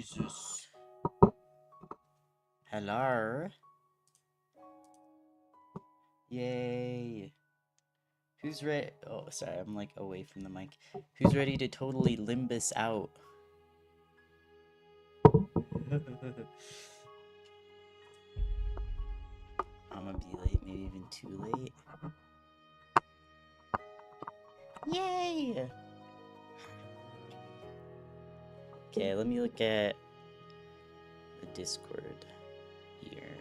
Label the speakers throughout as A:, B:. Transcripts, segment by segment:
A: Jesus. Hello? Yay. Who's ready? Oh, sorry, I'm like away from the mic. Who's ready to totally Limbus out? I'm gonna be late, maybe even too late. Yay! Okay, let me look at the Discord here.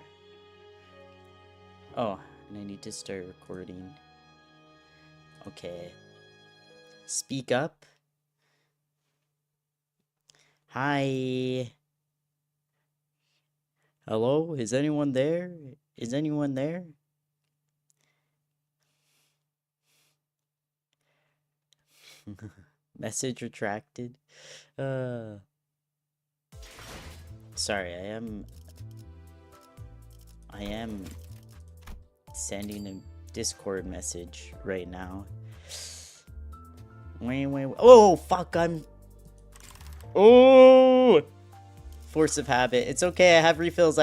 A: Oh, and I need to start recording. Okay. Speak up. Hi. Hello? Is anyone there? Is anyone there? Message retracted. Sorry, I am sending a Discord message right now. Wait. Oh, fuck, Oh! Force of habit. It's okay, I have refills.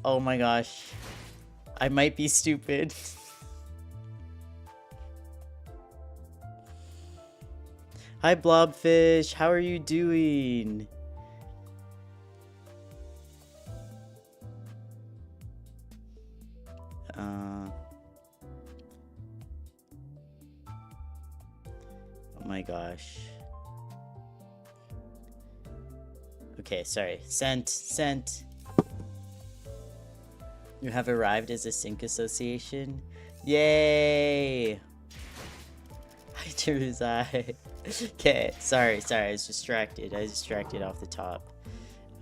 A: Oh my gosh. I might be stupid. Hi, Blobfish. How are you doing? Oh my gosh. Okay, sorry. Sent. You have arrived as a sync association. Yay! Hi, Jeruzai. Okay, sorry. I was distracted. Off the top.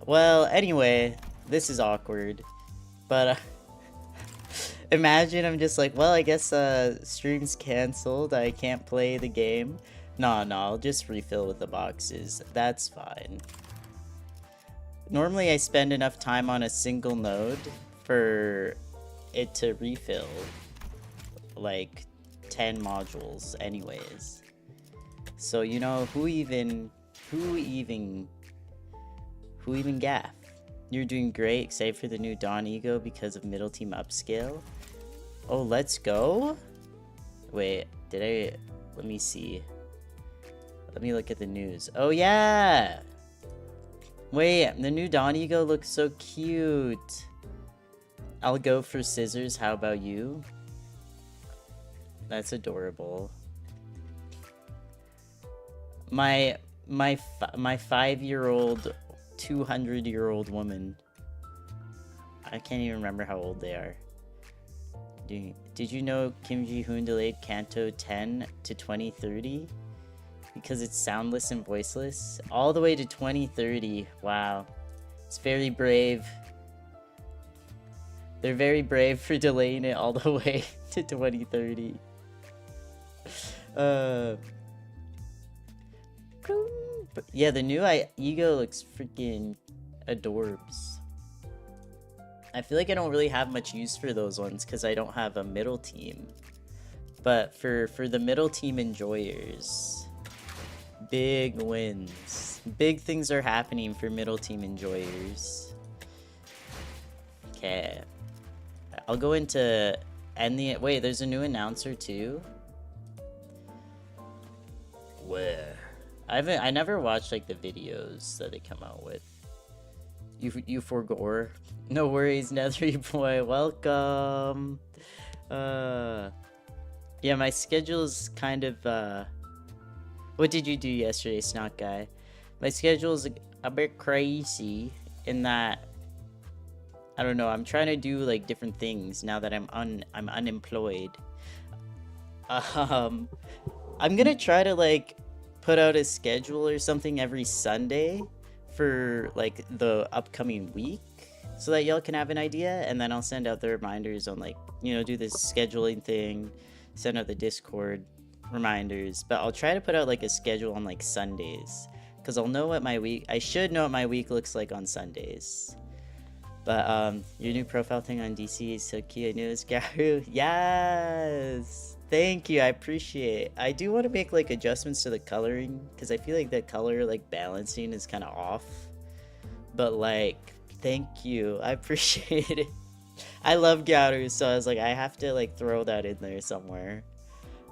A: Well, anyway, this is awkward. But imagine I'm just like, well, I guess stream's canceled. I can't play the game. No, I'll just refill with the boxes. That's fine. Normally I spend enough time on a single node for it to refill like 10 modules anyways. So, you know, who even gaff? You're doing great, excited for the new Dawn Ego because of middle team upscale. Oh, let's go? Wait, let me see. Let me look at the news. Oh yeah! Wait, the new Dawn Ego looks so cute. I'll go for scissors, how about you? That's adorable. My 5-year-old, 200-year-old woman. I can't even remember how old they are. Did you know Kim Ji-hoon delayed Canto 10 to 2030? Because it's soundless and voiceless? All the way to 2030. Wow. It's very brave. They're very brave for delaying it all the way to 2030. Yeah, the new Ego looks freaking adorbs. I feel like I don't really have much use for those ones because I don't have a middle team. But for the middle team enjoyers, big wins. Big things are happening for middle team enjoyers. Okay. I'll go into wait, there's a new announcer too? Where? I never watched like the videos that they come out with. You forgore. No worries, Nethery boy. Welcome. Yeah, my schedule's kind of what did you do yesterday, Snot Guy? My schedule's a bit crazy in that I don't know, I'm trying to do like different things now that I'm unemployed. I'm gonna try to like put out a schedule or something every Sunday for like the upcoming week so that y'all can have an idea, and then I'll send out the reminders on like, you know, do this scheduling thing, send out the Discord reminders, but I'll try to put out like a schedule on like Sundays because I'll know what I should know what my week looks like on Sundays. But your new profile thing on DC is so cute. I knew it was Garu. Yes! Thank you, I appreciate it. I do want to make like adjustments to the coloring because I feel like the color like balancing is kind of off. but like, thank you. I appreciate it. I love Gyaru, so I was like, I have to like throw that in there somewhere.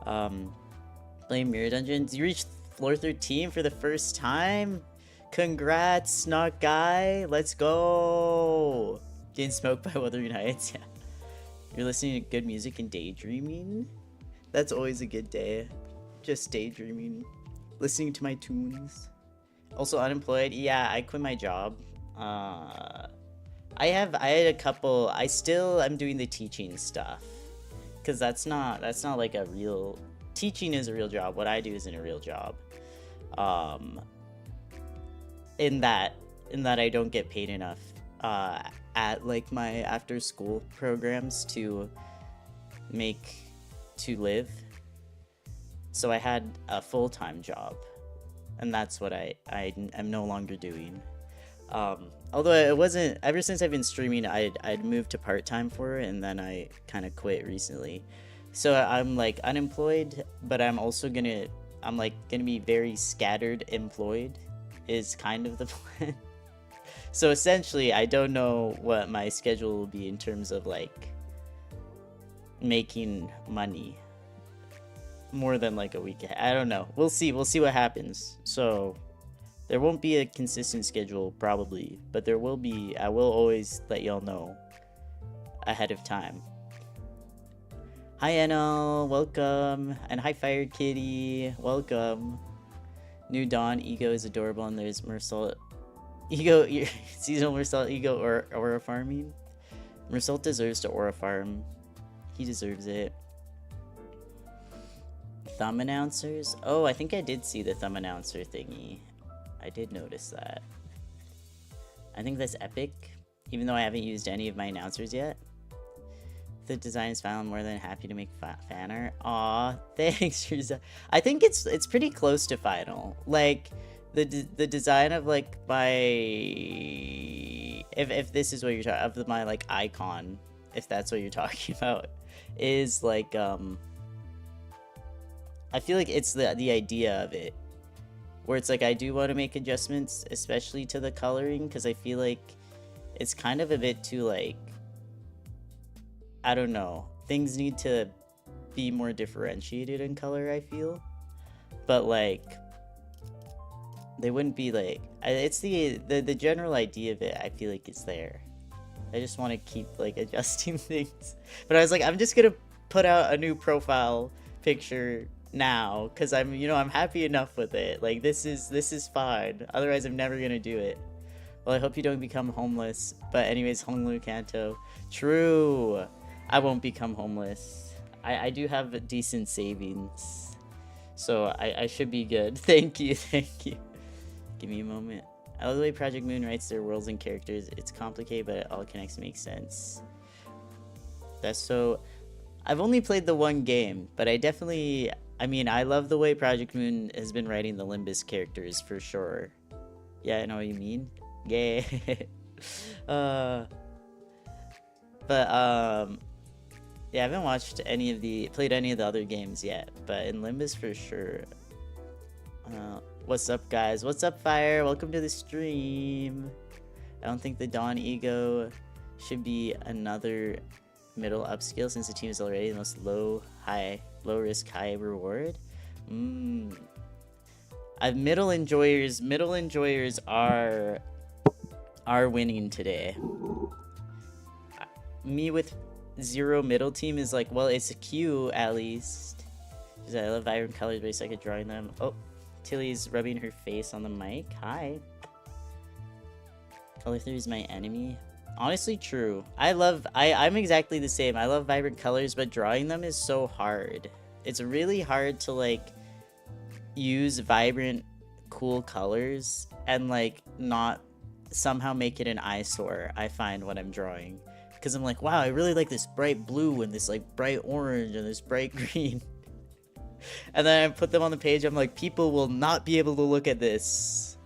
A: Playing Mirror Dungeons. You reached floor 13 for the first time? Congrats, Snot Guy. Let's go. Getting smoked by Wuthering Heights. Yeah. You're listening to good music and daydreaming? That's always a good day. Just daydreaming. Listening to my tunes. Also unemployed. Yeah, I quit my job. I had a couple. I'm doing the teaching stuff. Cause that's not like a real, teaching is a real job. What I do isn't a real job. In that I don't get paid enough at like my after school programs to live. So I had a full-time job, and that's what I am no longer doing. Although it wasn't, ever since I've been streaming, I'd moved to part-time for it, and then I kind of quit recently. So I'm like unemployed, but I'm also gonna be very scattered employed is kind of the plan. So essentially, I don't know what my schedule will be in terms of like making money more than like a week ahead. I don't know. We'll see what happens. So there won't be a consistent schedule probably, but there will be. I will always let y'all know ahead of time. Hi Enel, welcome. And hi Fire Kitty, welcome. New Dawn, Ego is adorable, and there's Mersault. Ego, seasonal Mersault, Ego, or Aura farming. Mersault deserves to Aura farm. He deserves it. Thumb announcers? Oh, I think I did see the thumb announcer thingy. I did notice that. I think that's epic, even though I haven't used any of my announcers yet. The design is final. I'm more than happy to make fan art. Aw, thanks. I think it's pretty close to final. Like the design of like my, if this is what you're talking of, my like icon, if that's what you're talking about, is like I feel like it's the idea of it, where it's like I do want to make adjustments, especially to the coloring, because I feel like it's kind of a bit too like, I don't know, things need to be more differentiated in color, I feel. But like they wouldn't be like, it's the general idea of it, I feel like it's there. I just want to keep like adjusting things. But I was like, I'm just gonna put out a new profile picture now because I'm happy enough with it. Like this is fine. Otherwise I'm never gonna do it. Well, I hope you don't become homeless. But anyways, Honglu Canto. True. I won't become homeless. I do have decent savings. So I should be good. Thank you. Give me a moment. I love the way Project Moon writes their worlds and characters. It's complicated, but it all connects to make sense. That's so... I've only played the one game, but I love the way Project Moon has been writing the Limbus characters, for sure. Yeah, I know what you mean. Yeah. Yeah, I haven't played any of the other games yet, but in Limbus for sure. What's up, guys? What's up, Fire? Welcome to the stream. I don't think the Dawn Ego should be another middle upskill since the team is already the most low risk, high reward. Middle enjoyers are winning today. Me with 0 middle team is like, well, it's a Q at least. I love vibrant colors, but I suck at drawing them. Oh, Tilly's rubbing her face on the mic. Hi. Color theory is my enemy. Honestly, true. I'm exactly the same. I love vibrant colors, but drawing them is so hard. It's really hard to like use vibrant, cool colors and like not somehow make it an eyesore, I find, when I'm drawing. Because I'm like, wow, I really like this bright blue and this like bright orange and this bright green. And then I put them on the page. I'm like, people will not be able to look at this.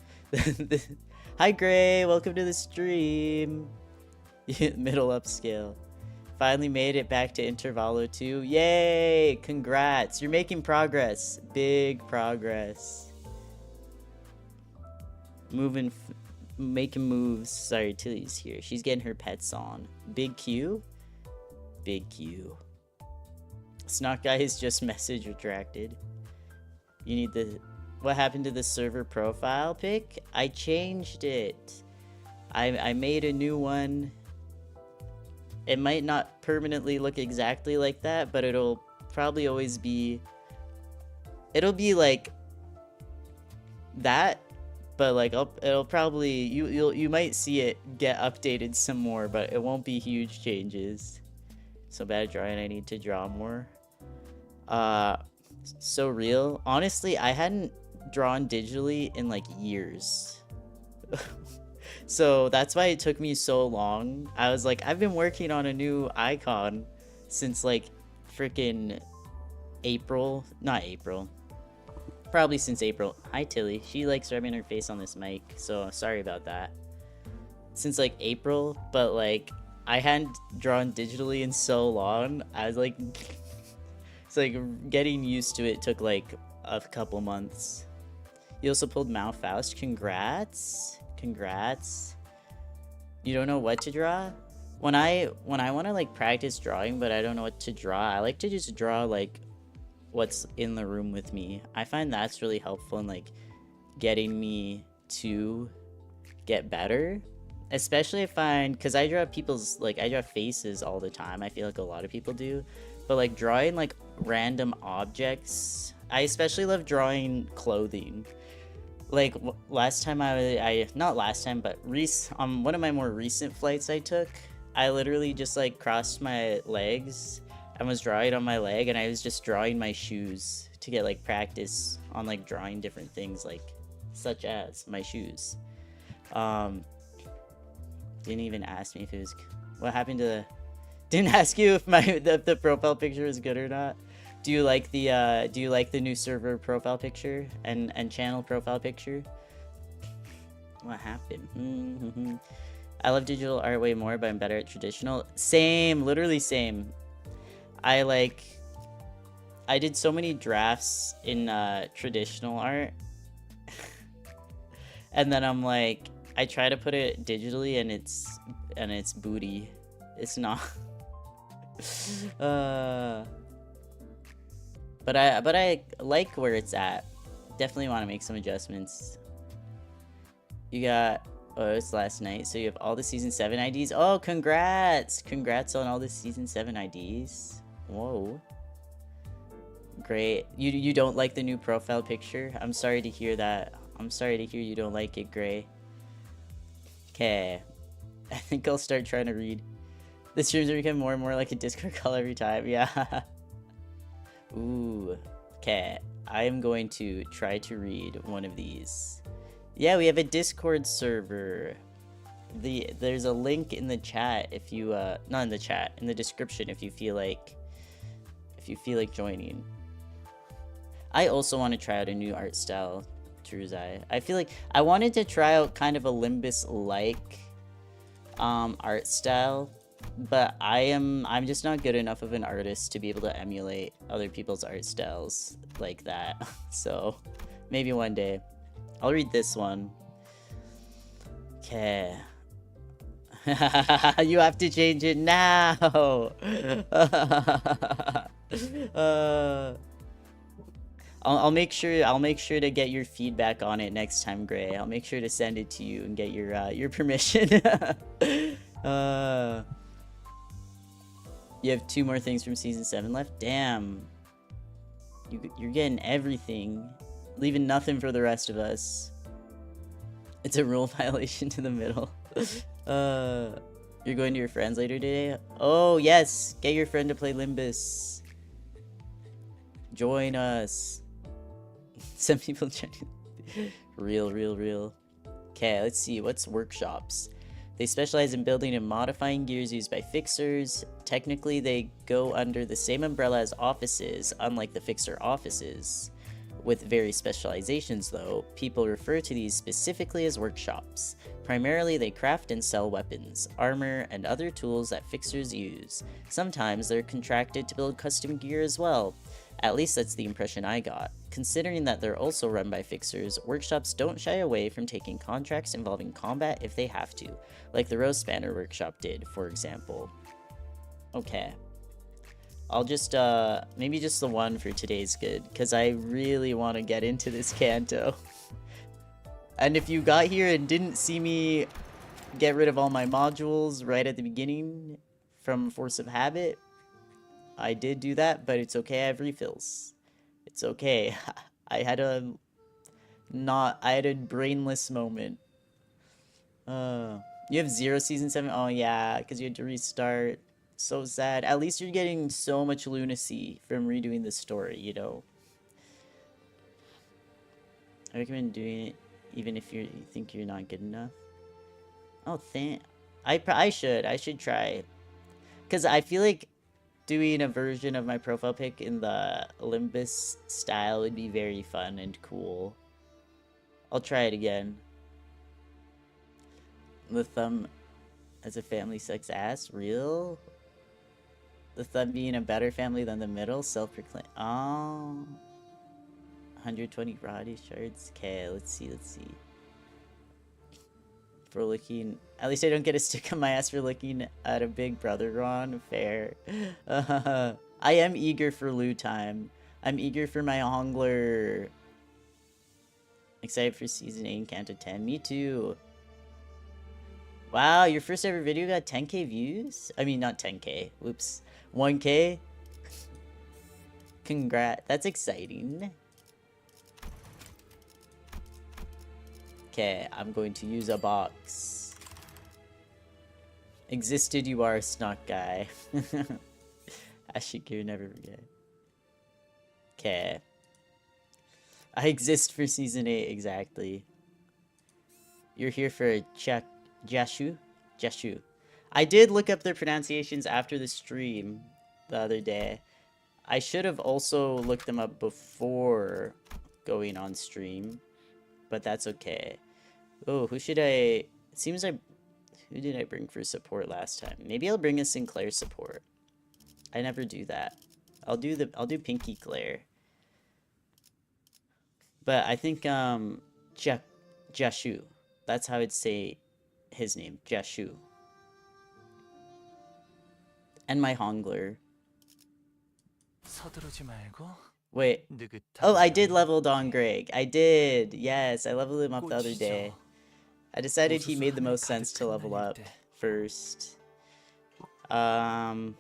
A: Hi, Gray. Welcome to the stream. Middle upscale. Finally made it back to Intervalo 2. Yay! Congrats. You're making progress. Big progress. Moving making moves. Sorry, Tilly's here. She's getting her pets on. Big Q? Big Q. Snot guy is just message retracted. You need the... What happened to the server profile pic? I changed it. I made a new one. It might not permanently look exactly like that, but it'll probably always be... It'll be like that, but like it'll probably you might see it get updated some more, but it won't be huge changes. So bad at drawing, I need to draw more. So real. Honestly, I hadn't drawn digitally in like years. So that's why it took me so long. I was like, I've been working on a new icon since like freaking April. Not April. Probably since April. Hi Tilly. She likes rubbing her face on this mic, so sorry about that. Since like April, but like I hadn't drawn digitally in so long. I was like it's like getting used to it took like a couple months. You also pulled Malfaust. Congrats. Congrats. You don't know what to draw? When I want to like practice drawing but I don't know what to draw, I like to just draw like what's in the room with me. I find that's really helpful in like getting me to get better. Especially I find, because I draw people's, like I draw faces all the time. I feel like a lot of people do. But like drawing like random objects, I especially love drawing clothing. Like last time not last time, but on one of my more recent flights I took, I literally just like crossed my legs and was drawing on my leg, and I was just drawing my shoes to get like practice on like drawing different things, like such as my shoes. Didn't even ask me if it was what happened to the didn't ask you if the profile picture is good or not. Do you like the new server profile picture and channel profile picture? What happened? I love digital art way more, but I'm better at traditional. Same, literally same. I did so many drafts in traditional art. And then I'm like, I try to put it digitally and it's booty. It's not. But I like where it's at. Definitely want to make some adjustments. You got, oh, it's last night, so you have all the season 7 IDs. Oh, congrats on all the season 7 IDs. Whoa, great. You don't like the new profile picture? I'm sorry to hear that. I'm sorry to hear you don't like it, Gray. Okay, I think I'll start trying to read. The streams are becoming more and more like a Discord call every time. Yeah. Ooh. Okay, I am going to try to read one of these. Yeah, we have a Discord server. There's a link in the chat if you not in the chat, in the description if you feel like joining. I also want to try out a new art style, Truzai. I feel like I wanted to try out kind of a Limbus like art style, but I'm just not good enough of an artist to be able to emulate other people's art styles like that. So maybe one day. I'll read this one. Okay. You have to change it now. I'll make sure to get your feedback on it next time, Gray. I'll make sure to send it to you and get your permission. You have 2 more things from season 7 left. Damn. You're getting everything, leaving nothing for the rest of us. It's a rule violation to the middle. You're going to your friends later today? Oh yes, get your friend to play Limbus. Join us. Some people real. Okay, let's see. What's workshops? They specialize in building and modifying gears used by fixers. Technically, they go under the same umbrella as offices, unlike the fixer offices. With various specializations, though, people refer to these specifically as workshops. Primarily, they craft and sell weapons, armor, and other tools that fixers use. Sometimes they're contracted to build custom gear as well. At least that's the impression I got. Considering that they're also run by fixers, workshops don't shy away from taking contracts involving combat if they have to, like the Rose Spanner workshop did, for example. Okay. I'll just, maybe just the one for today's good, because I really want to get into this Canto. And if you got here and didn't see me get rid of all my modules right at the beginning from Force of Habit, I did do that, but it's okay, I have refills. It's okay. I had a brainless moment. You have 0 season 7? Oh yeah, because you had to restart. So sad. At least you're getting so much lunacy from redoing the story, you know. I recommend doing it even if you think you're not good enough. Oh, I should try. Because I feel like doing a version of my profile pic in the Limbus style would be very fun and cool. I'll try it again. The thumb as a family sucks ass? Real? The thumb being a better family than the middle? Self-proclaimed. Oh. 120 body shards? Okay, let's see. For looking... At least I don't get a stick on my ass for looking at a big brother, Ron. Fair. I am eager for loot time. I'm eager for my Hongler. Excited for Season 8 and Canto 10. Me too. Wow, your first ever video got 10k views? I mean, not 10k. Whoops. 1k? Congrats. That's exciting. Okay, I'm going to use a box. Existed, you are a snot guy. Ashikir, never forget. Okay. I exist for Season 8, exactly. You're here for a Jashu? Jashu. I did look up their pronunciations after the stream the other day. I should have also looked them up before going on stream, but that's okay. Oh, who should I... It seems like... Who did I bring for support last time? Maybe I'll bring a Sinclair support. I never do that. I'll do Pinky Claire. But I think Jashu. That's how I'd say his name, Jashu. And my Hongler. Wait. Oh, I did level Don Greg. I did. Yes, I leveled him up the other day. I decided he made the most sense to level up first. The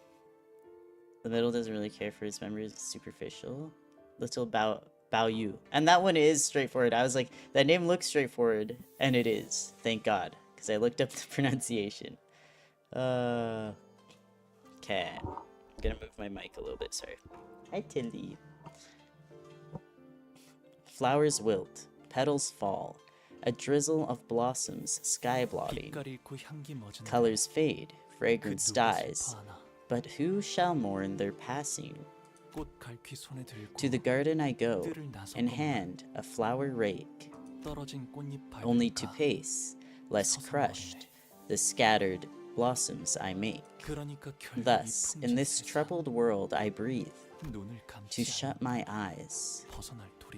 A: middle doesn't really care for his members. It's superficial. Little Bao Yu. And that one is straightforward. I was like, that name looks straightforward. And it is. Thank God. Because I looked up the pronunciation. Okay. I'm gonna move my mic a little bit, sorry. Hi, Tilly. Flowers wilt. Petals fall. A drizzle of blossoms sky blotting. Colors fade. Fragrance dies. But who shall mourn their passing? To the garden I go, in hand a flower rake, only to pace, less crushed, the scattered blossoms I make. Thus, in this troubled world I breathe, to shut my eyes,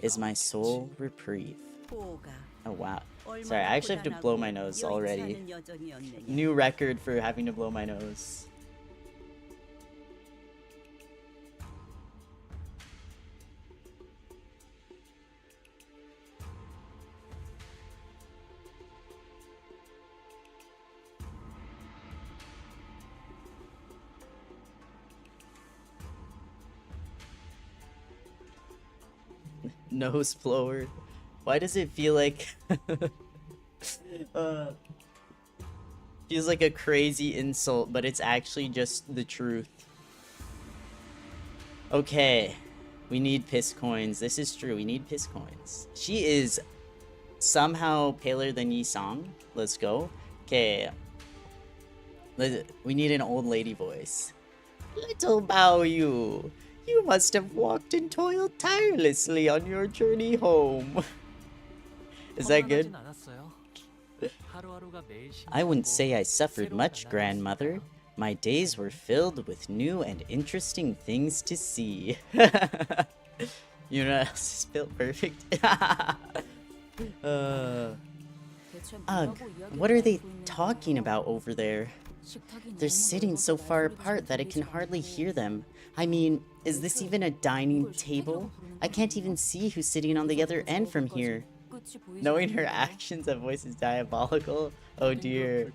A: is my soul reprieve. Oh wow. Sorry, I actually have to blow my nose already. New record for having to blow my nose. Nose blower. Why does it feel like feels like a crazy insult, but it's actually just the truth. Okay, we need piss coins. This is true. We need piss coins. She is somehow paler than Yi Sang. Let's go. Okay. We need an old lady voice. Little Bao Yu, you must have walked and toiled tirelessly on your journey home. Is that good? I wouldn't say I suffered much, grandmother. My days were filled with new and interesting things to see. You know what else is built perfect? Ugh, what are they talking about over there? They're sitting so far apart that I can hardly hear them. I mean, is this even a dining table? I can't even see who's sitting on the other end from here. Knowing her actions, that voice is diabolical. Oh dear.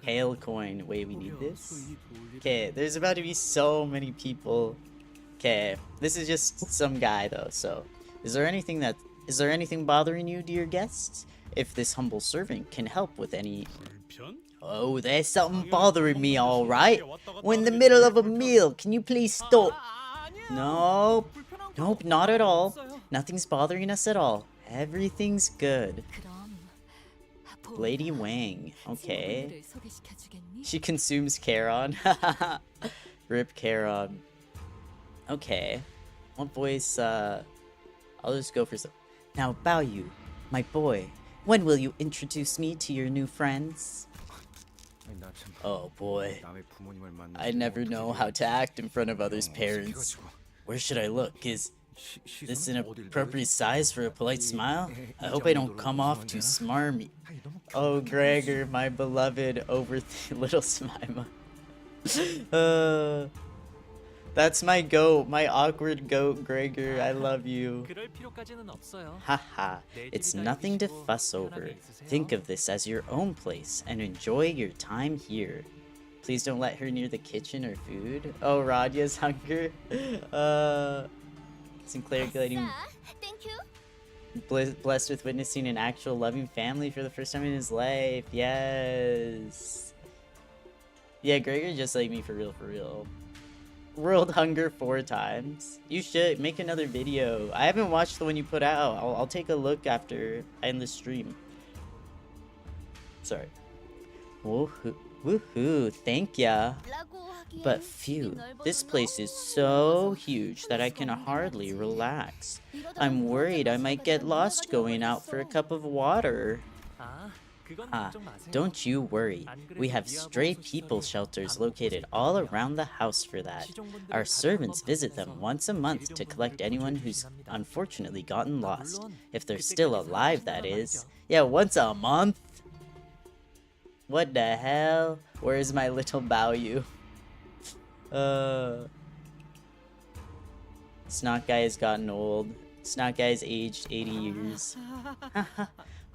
A: Hail coin. Wait, we need this? Okay, there's about to be so many people. Okay, this is just some guy though, so is there anything bothering you, dear guests? If this humble servant can help with any... Oh, there's something bothering me, alright. We're in the middle of a meal. Can you please stop? Nope. Nope, not at all. Nothing's bothering us at all. Everything's good. Lady Wang. Okay. She consumes Charon. Rip Charon. Okay. What voice, I'll just go for some... Now, Baoyu, my boy. When will you introduce me to your new friends? Oh boy. I never know how to act in front of others' parents. Where should I look? Is this an appropriate size for a polite smile? I hope I don't come off too smarmy. Oh, Gregor, my beloved little simaema. That's my goat, my awkward goat, Gregor. I love you. Haha, it's nothing to fuss over. Think of this as your own place and enjoy your time here. Please don't let her near the kitchen or food. Oh, Radya's hunger. Sinclair getting blessed with witnessing an actual loving family for the first time in his life. Yes. Yeah, Gregor just like me for real, for real. World hunger 4 times. You should make another video. I haven't watched the one you put out. I'll take a look after I end the stream. Sorry. Woohoo. Woohoo. Thank ya. But phew, this place is so huge that I can hardly relax. I'm worried I might get lost going out for a cup of water. Ah, don't you worry. We have stray people shelters located all around the house for that. Our servants visit them once a month to collect anyone who's unfortunately gotten lost. If they're still alive, that is. Yeah, once a month? What the hell? Where's my little Baoyu? Snot guy has gotten old. Snot guy's aged 80 years.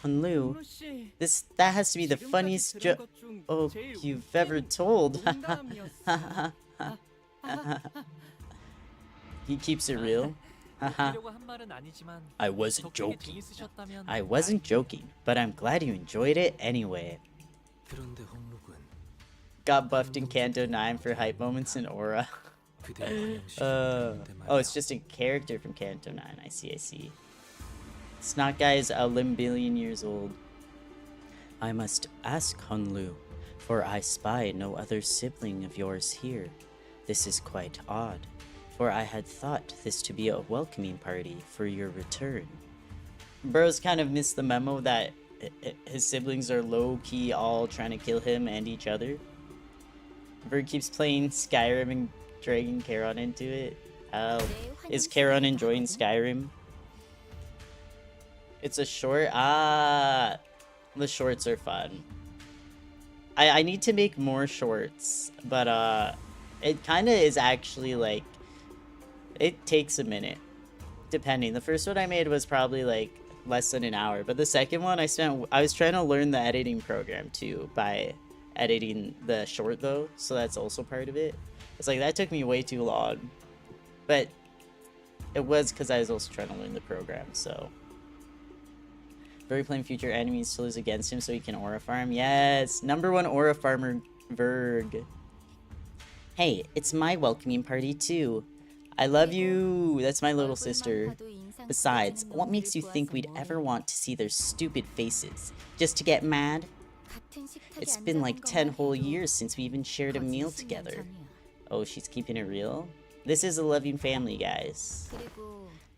A: Hunlu, that has to be the funniest joke you've ever told. He keeps it real. I wasn't joking. I wasn't joking, but I'm glad you enjoyed it anyway. Got buffed in Canto 9 for hype moments in Aura. Oh, it's just a character from Canto 9. I see. Snot guy is a billion years old. I must ask Hunlu, for I spy no other sibling of yours here. This is quite odd, for I had thought this to be a welcoming party for your return. Bro's kind of missed the memo that his siblings are low-key all trying to kill him and each other. Bird keeps playing Skyrim and dragging Charon into it. Is Charon enjoying Skyrim? It's a short. The shorts are fun. I need to make more shorts, but it kind of is actually like, it takes a minute, depending. The first one I made was probably like less than an hour, but the second one I was trying to learn the editing program too by editing the short though, so that's also part of it. It's like that took me way too long, but it was because I was also trying to learn the program. So Very playing future enemies to lose against him so he can aura farm. Yes, #1 aura farmer Verg. Hey, it's my welcoming party too. I love you. That's my little sister. Besides, what makes you think we'd ever want to see their stupid faces? Just to get mad? It's been like 10 whole years since we even shared a meal together. Oh, she's keeping it real? This is a loving family, guys.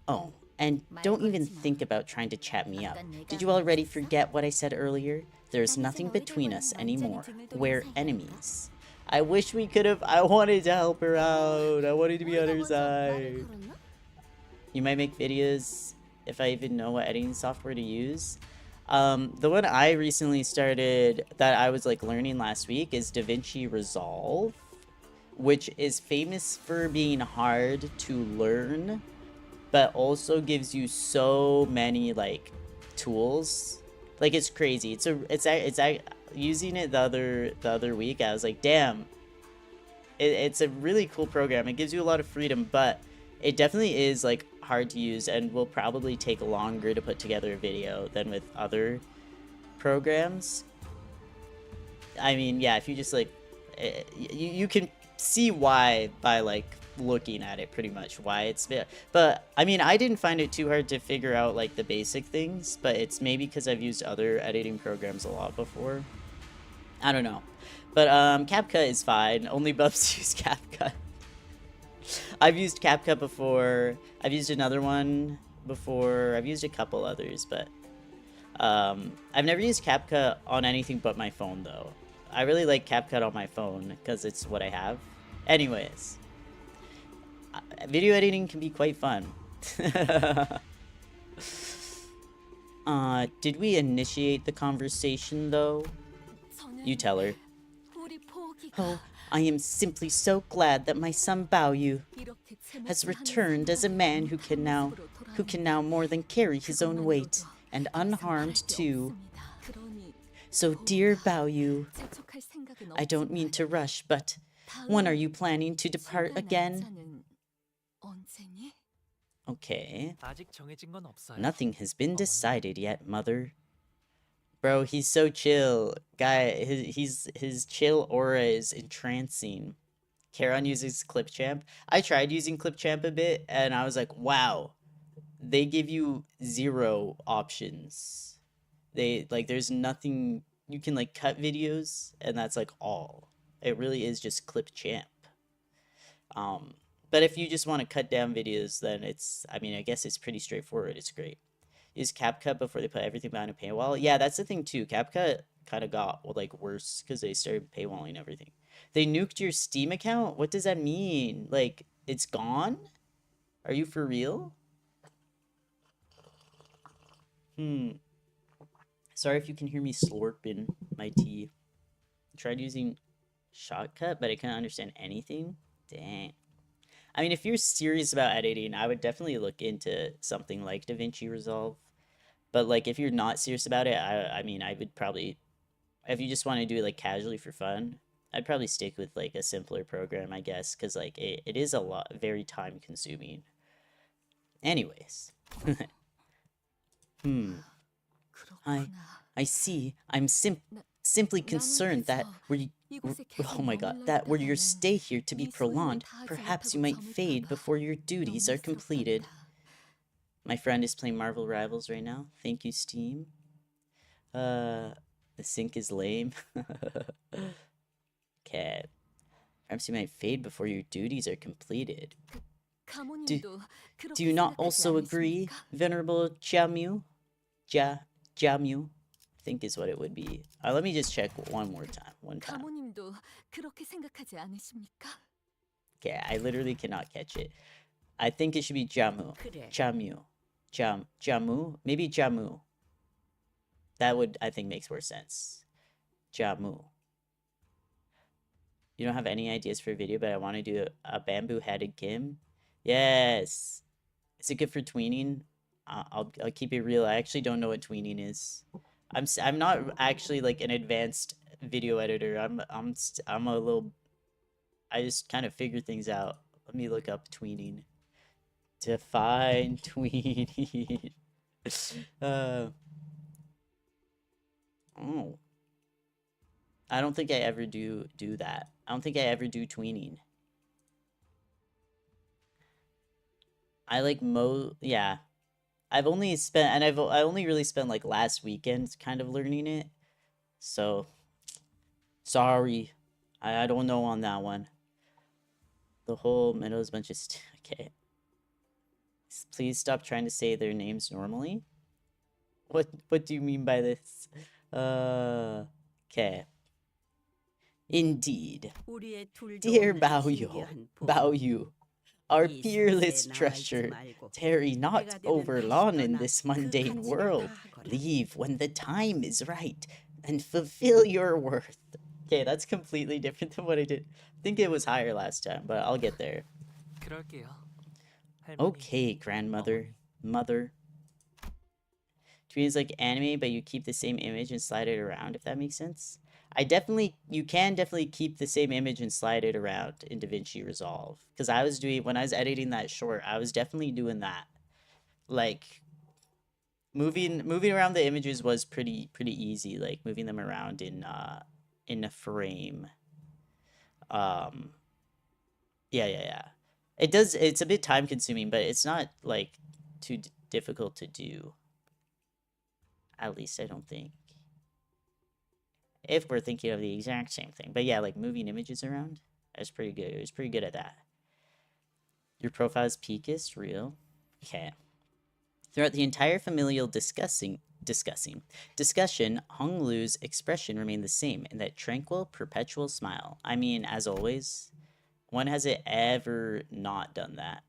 A: Oh, and don't even think about trying to chat me up. Did you already forget what I said earlier? There's nothing between us anymore. We're enemies. I wish we could have. I wanted to help her out. I wanted to be on her side. You might make videos if I even know what editing software to use. The one I recently started that I was like learning last week is DaVinci Resolve, which is famous for being hard to learn, but also gives you so many like tools. Like it's crazy. It's using it the other week. I was like, damn, it's a really cool program. It gives you a lot of freedom, but it definitely is like hard to use and will probably take longer to put together a video than with other programs. I mean, yeah, if you just like, you can see why by like looking at it pretty much why it's, but I mean, I didn't find it too hard to figure out like the basic things, but it's maybe because I've used other editing programs a lot before. I don't know. But CapCut is fine. Only Bubs use CapCut. I've used CapCut before. I've used another one before. I've used a couple others, but I've never used CapCut on anything but my phone, though. I really like CapCut on my phone because it's what I have. Anyways, video editing can be quite fun. Did we initiate the conversation, though? You tell her. Oh, I am simply so glad that my son Baoyu has returned as a man who can now more than carry his own weight, and unharmed too. So, dear Baoyu, I don't mean to rush, but when are you planning to depart again? Okay. Nothing has been decided yet, Mother. Bro, he's so chill. Guy, his chill aura is entrancing. Charon uses Clipchamp. I tried using Clipchamp a bit, and I was like, wow. They give you 0 options. There's nothing, you can like cut videos, and that's like all. It really is just Clipchamp. But if you just want to cut down videos, then I mean, I guess it's pretty straightforward. It's great. Use CapCut before they put everything behind a paywall. Yeah, that's the thing too. CapCut kind of got like worse because they started paywalling everything. They nuked your Steam account? What does that mean? Like, it's gone? Are you for real? Sorry if you can hear me slurping my tea. I tried using Shotcut, but I couldn't understand anything. Dang. I mean, if you're serious about editing, I would definitely look into something like DaVinci Resolve. But like, if you're not serious about it, I mean, I would probably, if you just want to do it like casually for fun, I'd probably stick with like a simpler program, I guess, because like it is a lot, very time consuming. Anyways. I see. I'm simply concerned that oh my god, that were your stay here to be prolonged, perhaps you might fade before your duties are completed. My friend is playing Marvel Rivals right now. Thank you, Steam. The sync is lame. Okay. Perhaps you might fade before your duties are completed. Do you not also agree, Venerable Jiamyu? Jiamyu, I think is what it would be. Let me just check one more time. Okay, I literally cannot catch it. I think it should be Jamu. Jamu? Maybe Jamu. That would, I think, makes more sense. Jamu. You don't have any ideas for a video, but I want to do a bamboo-headed Kim. Yes. Is it good for tweening? I'll keep it real. I actually don't know what tweening is. I'm not actually like an advanced video editor. I'm a little. I just kind of figure things out. Let me look up tweening. Define tweening. Oh. I don't think I ever do that. I don't think I ever do tweening. I like yeah. I've only spent, and I only really spent like last weekend kind of learning it. So, sorry. I don't know on that one. The whole middle is a bunch of okay. Please stop trying to say their names normally. What do you mean by this? Okay. Indeed.
B: 우리의 둘
A: Dear
B: 좋은
A: Baoyu,
B: 신기한 품.
A: Baoyu, our
B: 이
A: fearless
B: 상태에 남아있지
A: treasure,
B: 말고
A: tarry not
B: 때가 되면
A: over
B: 다시
A: long in
B: 떠나
A: this
B: 그
A: mundane
B: 가치를
A: world.
B: 다하거라.
A: Leave when the time is right, and fulfill your worth. Okay, that's completely different than what I did. I think it was higher last time, but I'll get there.
C: 그럴게요. 할머니.
A: Okay, grandmother, mother. Tweet is like anime, but you keep the same image and slide it around, if that makes sense. You can definitely keep the same image and slide it around in DaVinci Resolve. Because when I was editing that short, I was definitely doing that. Like, moving around the images was pretty easy, like moving them around in a frame. Yeah. It's a bit time consuming, but it's not like too difficult to do. At least I don't think. If we're thinking of the exact same thing. But yeah, like moving images around, that's pretty good. It was pretty good at that. Your profile is peakist, real. Okay. Throughout the entire familial discussion, Honglu's expression remained the same in that tranquil, perpetual smile. I mean, as always, when has it ever not done that?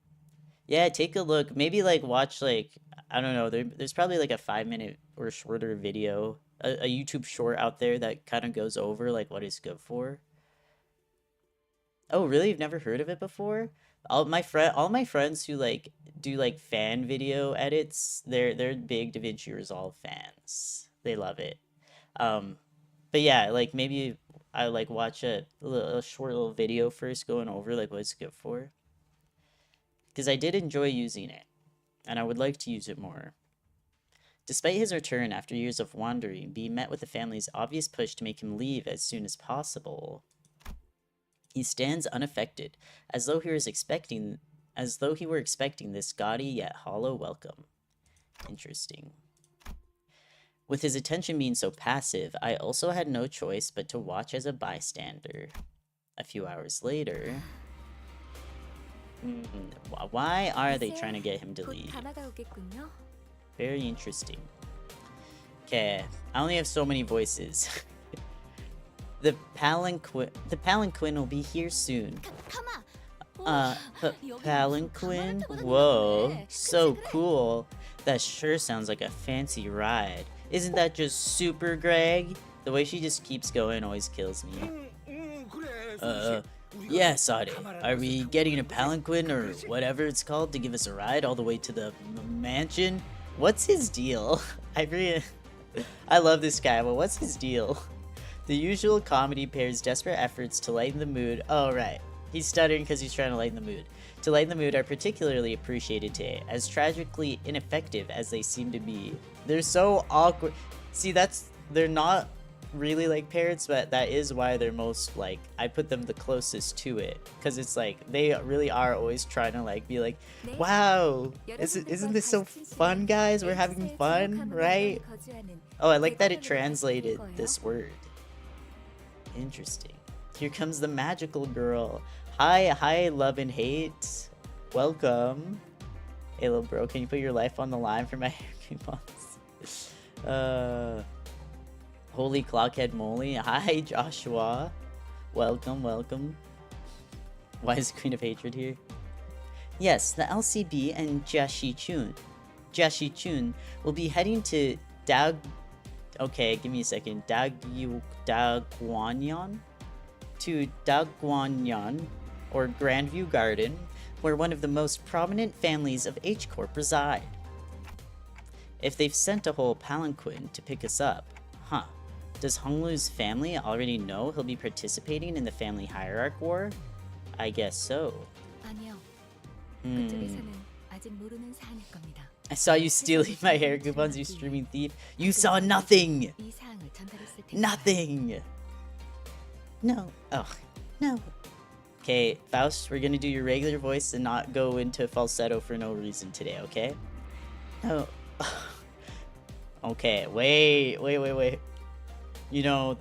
A: Yeah, take a look. Maybe like watch like, I don't know, there's probably like a 5-minute or shorter video, a YouTube short out there that kind of goes over like what it's good for. Oh, really? You've never heard of it before? All my friends who like do like fan video edits, they're big DaVinci Resolve fans. They love it. But yeah, like maybe I like watch a short little video first going over like what it's good for. Because I did enjoy using it, and I would like to use it more. Despite his return after years of wandering, B met with the family's obvious push to make him leave as soon as possible. He stands unaffected, as though he were expecting this gaudy yet hollow welcome. Interesting. With his attention being so passive, I also had no choice but to watch as a bystander. A few hours later... Why are they trying to get him to leave? Very interesting. Okay, I only have so many voices. The palanquin will be here soon. Palanquin? Whoa, so cool. That sure sounds like a fancy ride. Isn't that just super, Greg? The way she just keeps going always kills me. Yeah, Sade. Are we getting a palanquin or whatever it's called to give us a ride all the way to the mansion? What's his deal? I love this guy, but what's his deal? The usual comedy pairs desperate efforts to lighten the mood. Oh, right. He's stuttering because he's trying to lighten the mood. To lighten the mood are particularly appreciated today, as tragically ineffective as they seem to be. They're so awkward. See, they're not really like parrots, but that is why they're most like, I put them the closest to it, because it's like they really are always trying to like be like, wow, isn't this so fun, guys? We're having fun, right? Oh, I like that it translated this word. Interesting. Here comes the magical girl. Hi, love and hate. Welcome. Hey, little bro, can you put your life on the line for my hair coupons? Holy Clockhead Moly. Hi, Joshua. Welcome. Why is Queen of Hatred here? Yes, the LCB and Jiashi Chun will be heading to Okay, give me a second. Daguanyan? To Daguanyan, or Grandview Garden, where one of the most prominent families of H-Corp reside. If they've sent a whole palanquin to pick us up, huh? Does Honglu's family already know he'll be participating in the family hierarch war? I guess so. I saw you stealing my hair coupons, you streaming thief. You saw nothing! Nothing! No. Oh, no. Okay, Faust, we're gonna do your regular voice and not go into falsetto for no reason today, okay? No. Okay, wait. You know,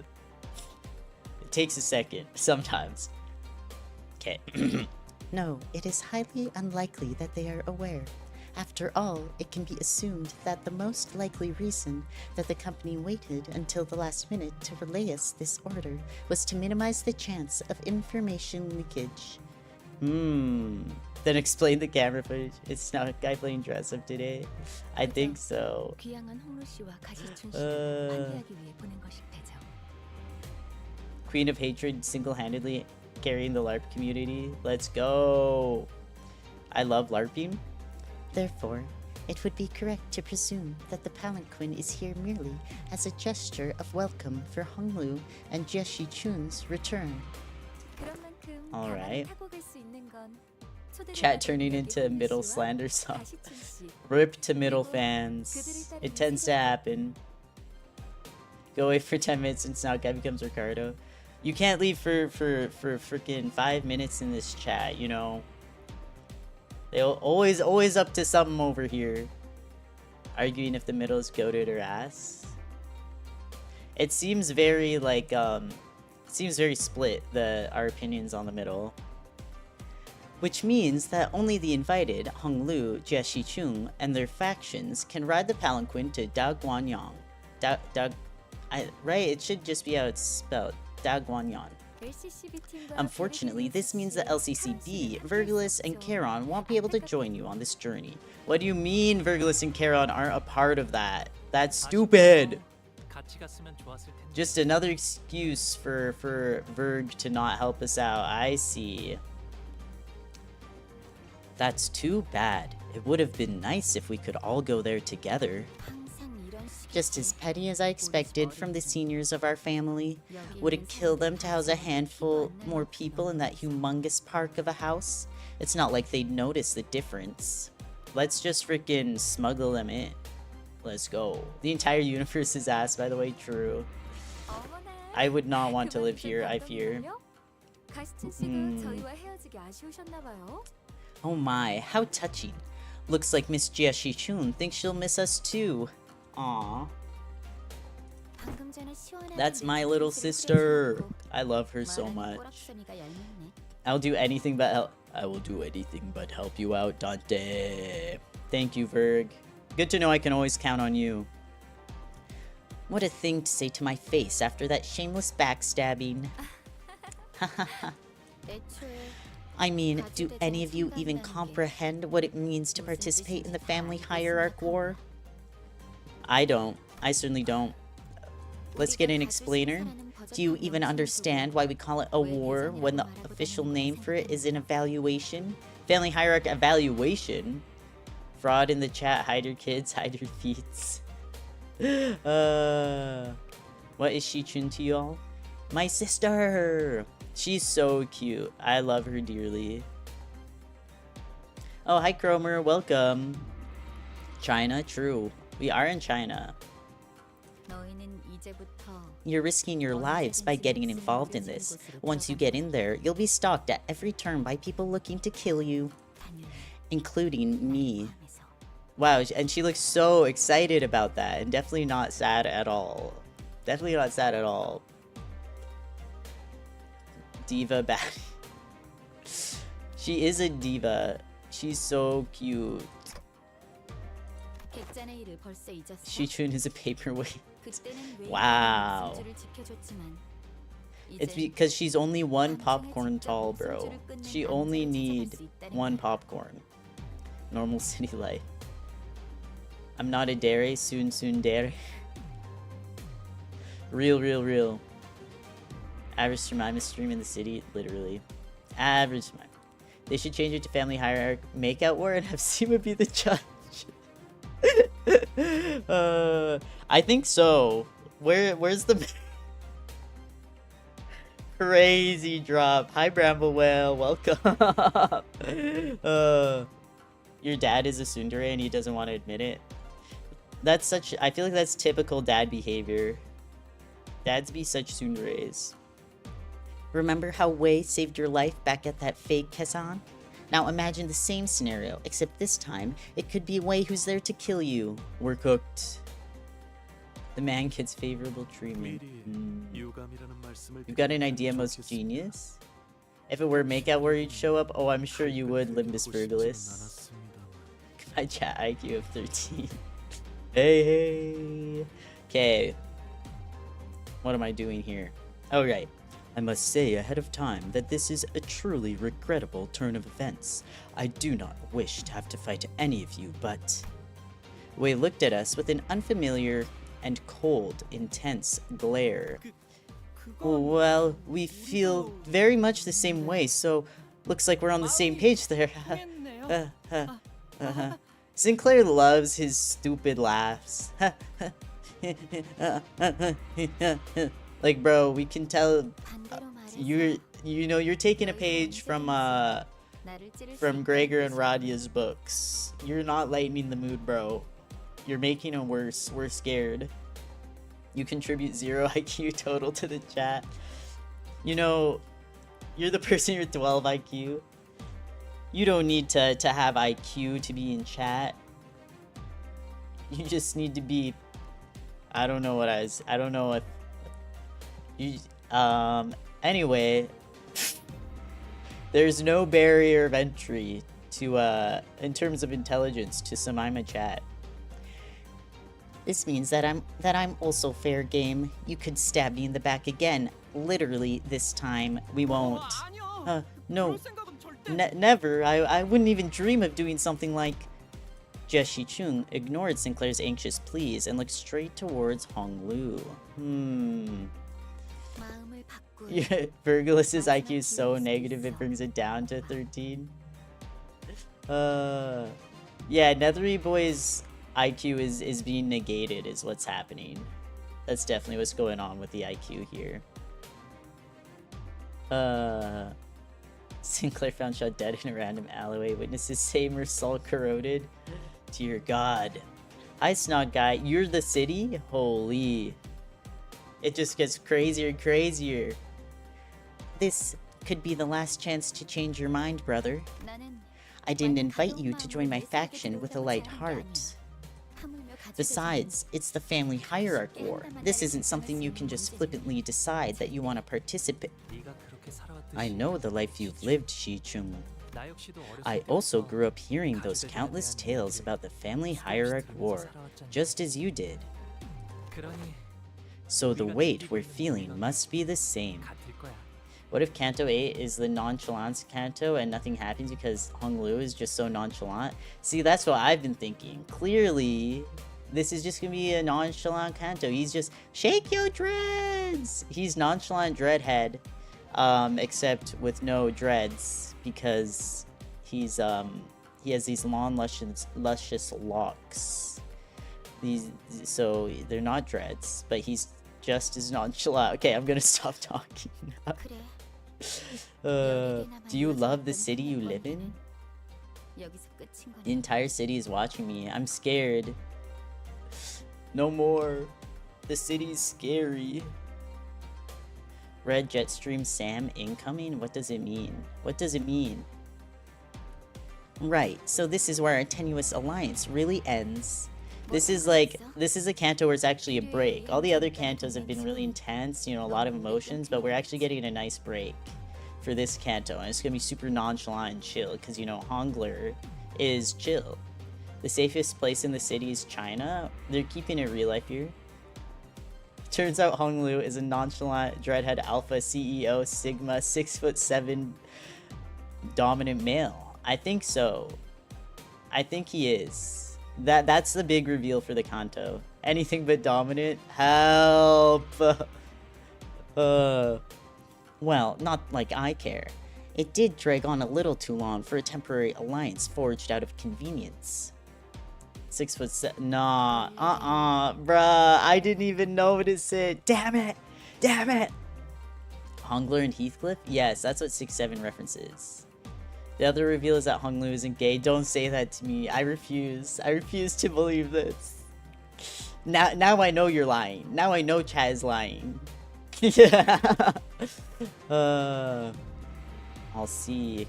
A: it takes a second, sometimes. Okay. No, it is highly unlikely that they are aware. After all, it can be assumed that the most likely reason that the company waited until the last minute to relay us this order was to minimize the chance of information leakage. Then explain the camera footage. It's not a guy playing dress up today. I think so. Queen of Hatred single-handedly carrying the LARP community. Let's go. I love LARPing. Therefore, it would be correct to presume that the palanquin is here merely as a gesture of welcome for Honglu and Jieshi Chun's return. Alright. Chat turning into middle slander song. Rip to middle fans. It tends to happen. Go away for 10 minutes and now guy becomes Ricardo. You can't leave for freaking 5 minutes in this chat, you know. They're always up to something over here. Arguing if the middle is goated or ass. It seems very like seems very split, our opinions on the middle. Which means that only the invited, Honglu, Jieshi Chung, and their factions can ride the palanquin to Daguanyang. Right? It should just be how it's spelled. Daguanyang. Unfortunately, this means that LCCB, Virgilus, and Charon won't be able to join you on this journey. What do you mean Virgilus and Charon aren't a part of that? That's stupid! Just another excuse for Virg to not help us out. I see. That's too bad. It would have been nice if we could all go there together. Just as petty as I expected from the seniors of our family. Would it kill them to house a handful more people in that humongous park of a house? It's not like they'd notice the difference. Let's just freaking smuggle them in. Let's go. The entire universe is ass, by the way. True. I would not want to live here, I fear. Oh my, how touching. Looks like Miss Jieshi Chun thinks she'll miss us too. Aww. That's my little sister. I love her so much. I'll do anything but help. I will do anything but help you out, Dante. Thank you, Virg. Good to know I can always count on you. What a thing to say to my face after that shameless backstabbing. I mean, do any of you even comprehend what it means to participate in the family hierarch war? I don't. I certainly don't. Let's get an explainer. Do you even understand why we call it a war when the official name for it is an evaluation? Family hierarch evaluation? Fraud in the chat. Hide your kids, hide your feats. What is she Chun to y'all? My sister! She's so cute. I love her dearly. Oh, hi Cromer. Welcome. China? True. We are in China. You're risking your lives by getting involved in this. Once you get in there, you'll be stalked at every turn by people looking to kill you. Including me. Wow, and she looks so excited about that, and definitely not sad at all. Definitely not sad at all. Diva baddie. She is a diva. She's so cute. Shichun is a paperweight. Wow. It's because she's only one popcorn tall, bro. She only need one popcorn. Normal city life. I'm not a dairy, soon dairy. Real. Average Simaema stream in the city, literally. Average Simaema. They should change it to family hierarch, makeout war, and have Sima be the judge. I think so. Where's the crazy drop? Hi Bramble Whale, welcome. Your dad is a tsundere and he doesn't want to admit it. That's such. I feel like that's typical dad behavior. Dads be such tsunderes. Remember how Wei saved your life back at that fake Kesan? Now imagine the same scenario, except this time, it could be Wei who's there to kill you. We're cooked. The man gets favorable treatment. You've got an idea, most genius? If it were makeout where you'd show up, oh, I'm sure you would, Limbus Virgilus. My chat IQ of 13. Hey. Okay. What am I doing here? Oh, right. I must say ahead of time that this is a truly regrettable turn of events. I do not wish to have to fight any of you, but... Wei looked at us with an unfamiliar and cold, intense glare. Well, we feel very much the same way, so looks like we're on the same page there. Sinclair loves his stupid laughs. Like, bro, we can tell you're taking a page from Gregor and Radia's books. You're not lightening the mood, bro. You're making it worse. We're scared. You contribute 0 IQ total to the chat. You know, you're the person with 12 IQ. You don't need to have IQ to be in chat. You just need to be... I don't know if... You, anyway... There's no barrier of entry to, in terms of intelligence, to simaema chat. This means that I'm also fair game. You could stab me in the back again. Literally, this time, we won't. No. Never. I wouldn't even dream of doing something like... Jia Shichun ignored Sinclair's anxious pleas and looked straight towards Honglu. Yeah, Virgulus's IQ is so negative it brings it down to 13. Yeah, Nethery Boy's IQ is being negated is what's happening. That's definitely what's going on with the IQ here. Sinclair found shot dead in a random alleyway. Witnesses say Mersal corroded. Dear God. Hi, Snog Guy. You're the city? Holy. It just gets crazier and crazier. This could be the last chance to change your mind, brother. I didn't invite you to join my faction with a light heart. Besides, it's the family hierarch war. This isn't something you can just flippantly decide that you want to participate. I know the life you've lived, Shichun. I also grew up hearing those countless tales about the family hierarch war, just as you did. So the weight we're feeling must be the same. What if Canto 8 is the nonchalance Canto and nothing happens because Honglu is just so nonchalant? See, that's what I've been thinking. Clearly, this is just gonna be a nonchalant Canto. He's just, shake your dreads! He's nonchalant dreadhead, except with no dreads because he's, he has these long, luscious locks. So they're not dreads, but he's just as nonchalant. Okay, I'm gonna stop talking now. Do you love the city you live in? The entire city is watching me. I'm scared. No more. The city's scary. Red Jetstream Sam incoming? What does it mean? What does it mean? Right, so this is where our tenuous alliance really ends. This is a canto where it's actually a break. All the other cantos have been really intense, you know, a lot of emotions, but we're actually getting a nice break for this canto. And it's gonna be super nonchalant and chill, because, you know, Hongler is chill. The safest place in the city is China. They're keeping it real life here. Turns out Honglu is a nonchalant dreadhead alpha CEO Sigma 6'7" dominant male. I think so. I think he is. That's the big reveal for the Canto. Anything but dominant? Help! Well, not like I care. It did drag on a little too long for a temporary alliance forged out of convenience. 6'7". Nah, bruh. I didn't even notice it. Damn it! Damn it! Hongler and Heathcliff? Yes, that's what 6'7" references. The other reveal is that Honglu isn't gay. Don't say that to me. I refuse. I refuse to believe this. Now I know you're lying. Now I know Chad is lying. Yeah. I'll see.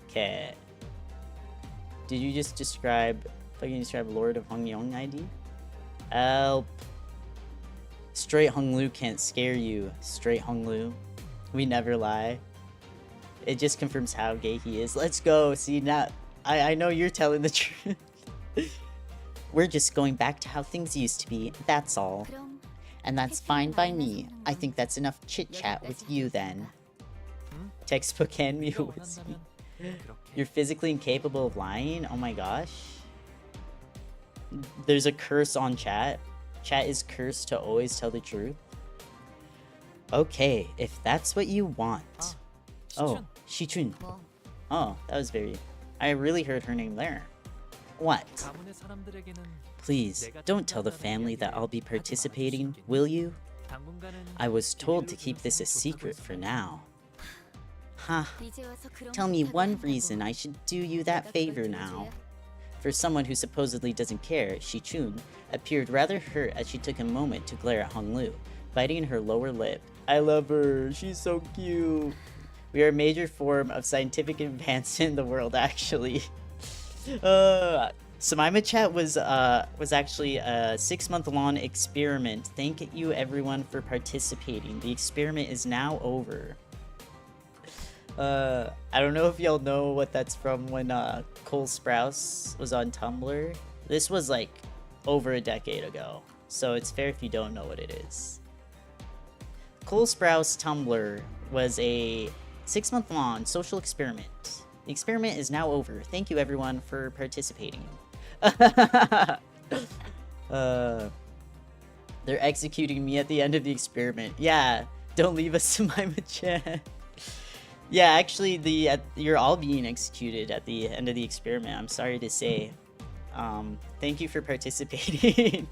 A: Okay. Did you just describe Lord of Hongyong ID? Help. Straight Honglu can't scare you. Straight Honglu. We never lie. It just confirms how gay he is. Let's go. See, now I know you're telling the truth. We're just going back to how things used to be, that's all.
B: 그럼
A: And that's fine by me. I think that's enough chit-chat with you then. Textbook hand me a whiskey. You're physically incapable of lying? Oh my gosh. There's a curse on chat. Chat is cursed to always tell the truth. Okay, if that's what you want. Oh, Shichun.
B: 뭐
A: Oh, that was very... I really heard her name there. What?
C: 가문의 사람들에게는
A: Please, don't tell the family that I'll be participating, will you?
C: 당분간은
A: I was told to keep this a secret for now. Huh.
B: 이제 와서 그런
A: Tell me
B: 부탁을
A: one
B: 한다고
A: reason I should do you that
B: 내가 그걸
A: favor
B: 들어줘야?
A: now. For someone who supposedly doesn't care, Shichun appeared rather hurt as she took a moment to glare at Honglu, biting her lower lip. I love her. She's so cute. We are a major form of scientific advancement in the world, actually. Simaema chat was actually a 6-month-long experiment. Thank you everyone for participating. The experiment is now over. I don't know if y'all know what that's from when Cole Sprouse was on Tumblr. This was like over a decade ago, so it's fair if you don't know what it is. Cole Sprouse Tumblr was a 6-month-long social experiment. The experiment is now over. Thank you everyone for participating. They're executing me at the end of the experiment. Yeah, don't leave us in my chat. Yeah, actually, you're all being executed at the end of the experiment. I'm sorry to say. Thank you for participating.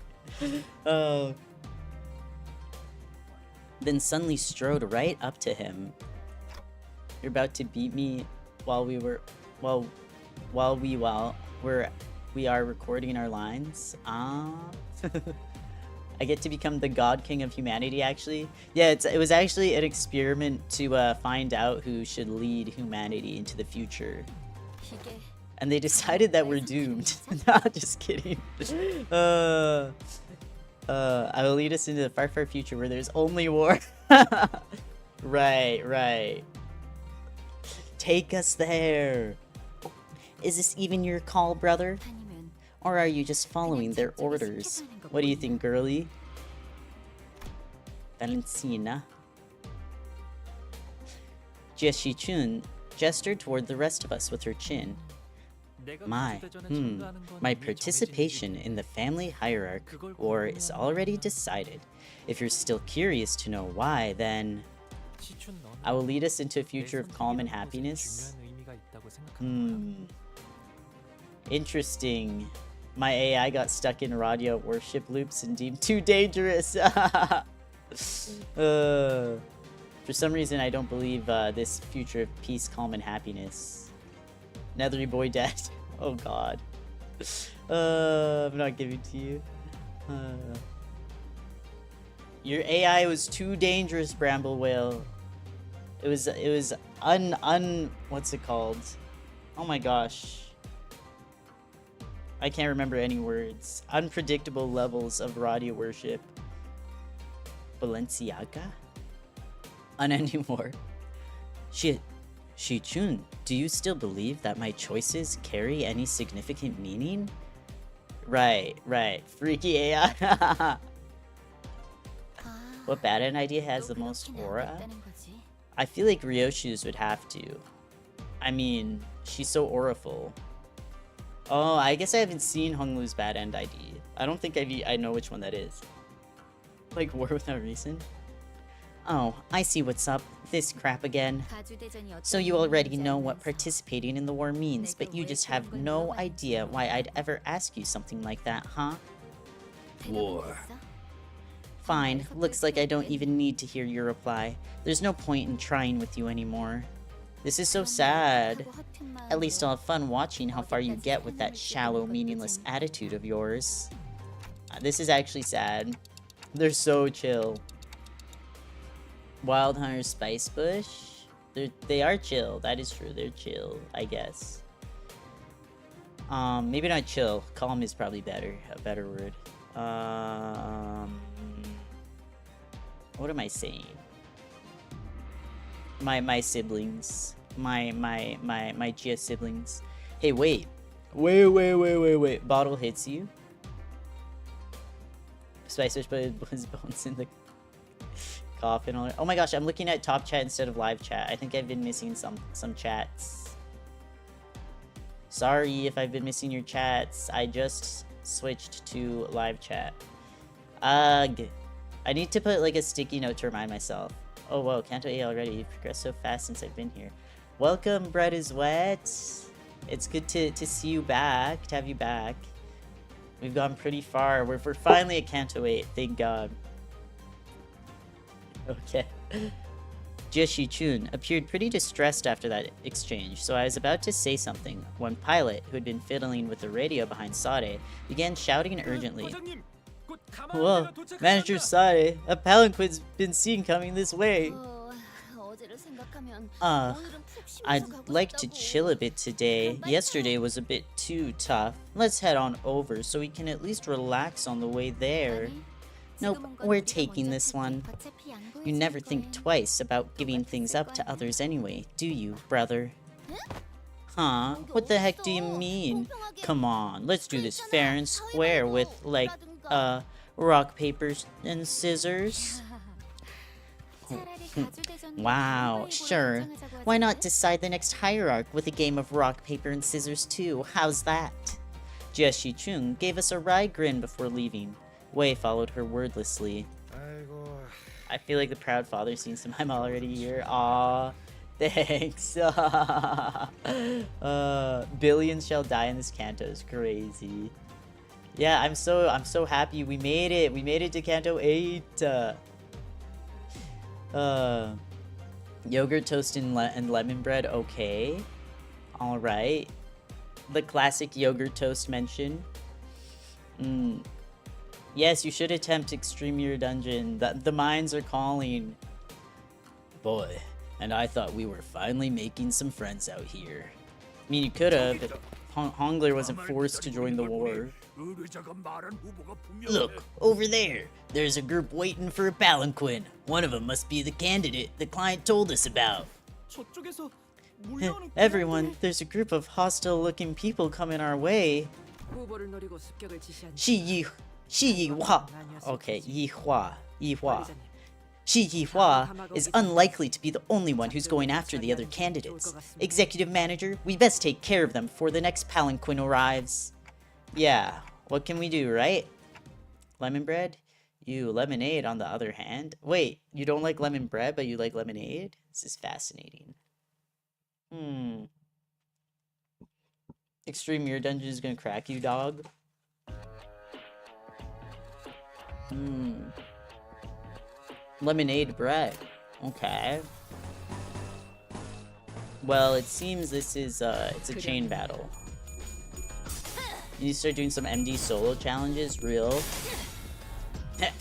A: Then suddenly strode right up to him. You're about to beat me while we are recording our lines. I get to become the God King of humanity, actually. Yeah, it was actually an experiment to find out who should lead humanity into the future.
B: 이게
A: And they decided that we're doomed. Nah, just kidding. I will lead us into the far, far future where there's only war. Right. Take us there. Is this even your call, brother?
B: 아니면
A: Or are you just following their orders? What do you think, girlie? Valentina. Jia Shichun gestured toward the rest of us with her chin.
C: 내가
A: My,
C: 구조대 전에 참가하는 건
A: my
C: 이미
A: participation
C: 정해진
A: in the family hierarchy war is already decided. If you're still curious to know why, then
C: 일이야. 시춘, 너는
A: I will lead us into a future of
C: 내
A: calm and
C: 선택이라는 곳에
A: happiness.
C: 중요한 의미가 있다고 생각하는 거야.
A: Interesting. My AI got stuck in radio worship loops and deemed too dangerous. For some reason, I don't believe this future of peace, calm, and happiness. Nethery boy dead. Oh god. I'm not giving to you. Your AI was too dangerous, Bramble Whale. It was what's it called? Oh my gosh. I can't remember any words. Unpredictable levels of radio worship. Balenciaga? Unending war. Shit. Shichun, do you still believe that my choices carry any significant meaning? Right. Freaky AI.
B: 아,
A: What bad end idea has
B: 또
A: the most
B: 그렇게
A: aura?
B: 나왔다는 거지.
A: I feel like Ryoshu's would have to. I mean, she's so auraful. Oh, I guess I haven't seen Honglu's bad end ID. I don't think I know which one that is. Like War Without Reason? Oh, I see what's up. This crap again.
B: 가주대전이 어떤
A: So you already
B: 의미인지
A: know what
B: 알면서
A: participating in the war means, but you just have no idea why I'd ever ask you something like that, huh?
B: 대답은 됐어?
A: Fine, looks like I don't even need to hear your reply. There's no point in trying with you anymore. This is so sad.
B: 하고 허튼 마음으로
A: At least I'll have fun watching how far you get with that shallow, meaningless attitude of yours. This is actually sad. They're so chill. Wild Hunter Spice Bush? They are chill, that is true, they're chill, I guess. Maybe not chill, calm is probably a better word. What am I saying? My siblings. My Gia siblings. Hey, wait. Wait. Bottle hits you. Spice Fish put his bones in the coffin. Oh my gosh, I'm looking at top chat instead of live chat. I think I've been missing some chats. Sorry if I've been missing your chats. I just switched to live chat. Ugh. I need to put like a sticky note to remind myself. Oh whoa, Canto 8 already. You've progressed so fast since I've been here. Welcome, Bread is Wet. It's good to see you back, to have you back. We've gone pretty far. We're finally at Canto 8, thank God. Okay. Jie-Shi-chun appeared pretty distressed after that exchange, so I was about to say something when Pilot, who had been fiddling with the radio behind Sade, began shouting urgently. Whoa, Manager Sade, a palanquin's been seen coming this way. I'd like to chill a bit today. Yesterday was a bit too tough. Let's head on over so we can at least relax on the way there. Nope, we're taking this one. You never think twice about giving things up to others anyway, do you, brother? Huh? What the heck do you mean? Come on, let's do this fair and square with, like, rock, paper, and scissors? Wow, sure. Why not decide the next hierarch with a game of rock, paper, and scissors too? How's that? Jie-Shi-chun gave us a wry grin before leaving. Wei followed her wordlessly. I feel like the proud father seen some I'm already here. Aw, thanks. Billions shall die in this Canto is crazy. Yeah, I'm so happy we made it. We made it to Canto 8. Yogurt toast and lemon bread, okay. Alright. The classic yogurt toast mention. Yes, you should attempt Extreme Mirror Dungeon. The mines are calling. Boy, and I thought we were finally making some friends out here. I mean, you could have, if Hongler wasn't forced to join the war. Look, over there. There's a group waiting for a palanquin. One of them must be the candidate the client told us about. Everyone, there's a group of hostile-looking people coming our way. Shi Yihua. Okay, Yihua. Shi Yihua is unlikely to be the only one who's going after the other candidates. Executive Manager, we best take care of them before the next palanquin arrives. Yeah, what can we do, right? Lemon bread? You, lemonade on the other hand. Wait, you don't like lemon bread, but you like lemonade? This is fascinating. Extreme Mirror Dungeon is gonna crack you, dog. Lemonade bread. Okay. Well, it seems this is, it's a chain battle. You start doing some MD solo challenges, real.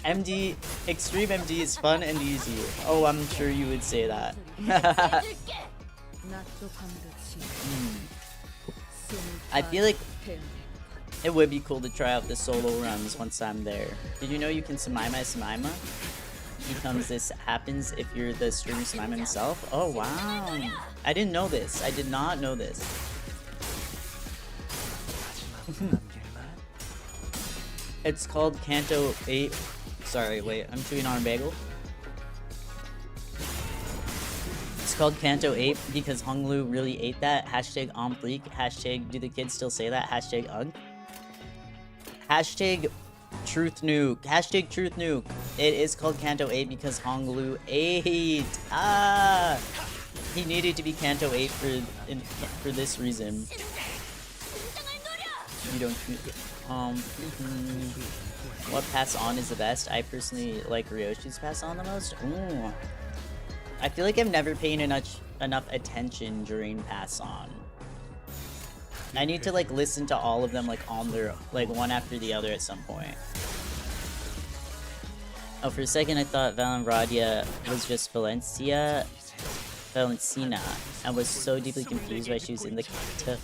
A: MD, Extreme MD is fun and easy. Oh, I'm sure you would say that. I feel like it would be cool to try out the solo runs once I'm there. Did you know you can simaema? This happens if you're the streamer simaema himself? Oh wow. I didn't know this. I did not know this. It's called Canto 8. Sorry, wait, I'm chewing on a bagel. It's called Canto 8 because Honglu really ate that. Hashtag on fleek. Hashtag do the kids still say that? Hashtag ugh. Hashtag truth nuke. Hashtag truth nuke. It is called Canto 8 because Honglu ate. Ah! He needed to be Canto 8 for this reason. You don't. What pass on is the best? I personally like Ryoshi's pass on the most. Ooh. I feel like I'm never paying enough attention during pass on. I need to like listen to all of them like on their like one after the other at some point. Oh, for a second I thought Valenradia was just Valentina. I was so deeply confused why she was in the Canto.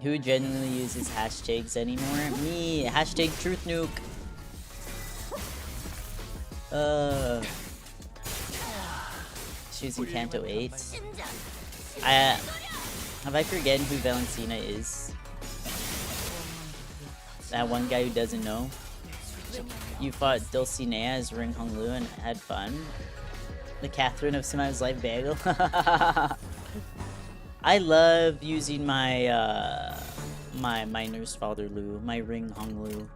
A: Who genuinely uses hashtags anymore? Me! Hashtag truth nuke! She's in Canto 8. Have I forgotten who Valentina is? That one guy who doesn't know? You fought Dulcinea as Ring Honglu and had fun? The Catherine of Simaema's life bagel? I love using my my nurse father Lu, my Ring Honglu.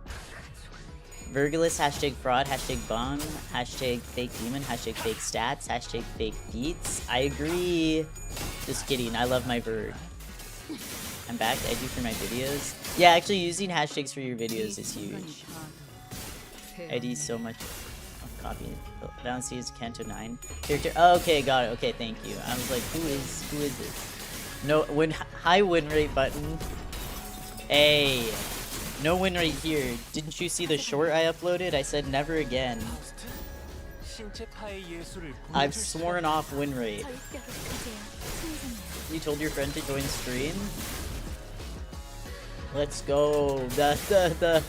A: Virgulus, hashtag fraud, hashtag bung, hashtag fake demon, hashtag fake stats, hashtag fake beats. I agree. Just kidding, I love my bird. I'm back to edu for my videos. Yeah, actually using hashtags for your videos is huge. ID so much. Oh, copy. Valentina is Canto 9 character. Oh, okay, got it. Okay, thank you. I was like, who is this? No high win rate button. Hey, no win rate here. Didn't you see the short I uploaded? I said never again. I've sworn off win rate. You told your friend to join stream? Let's go. The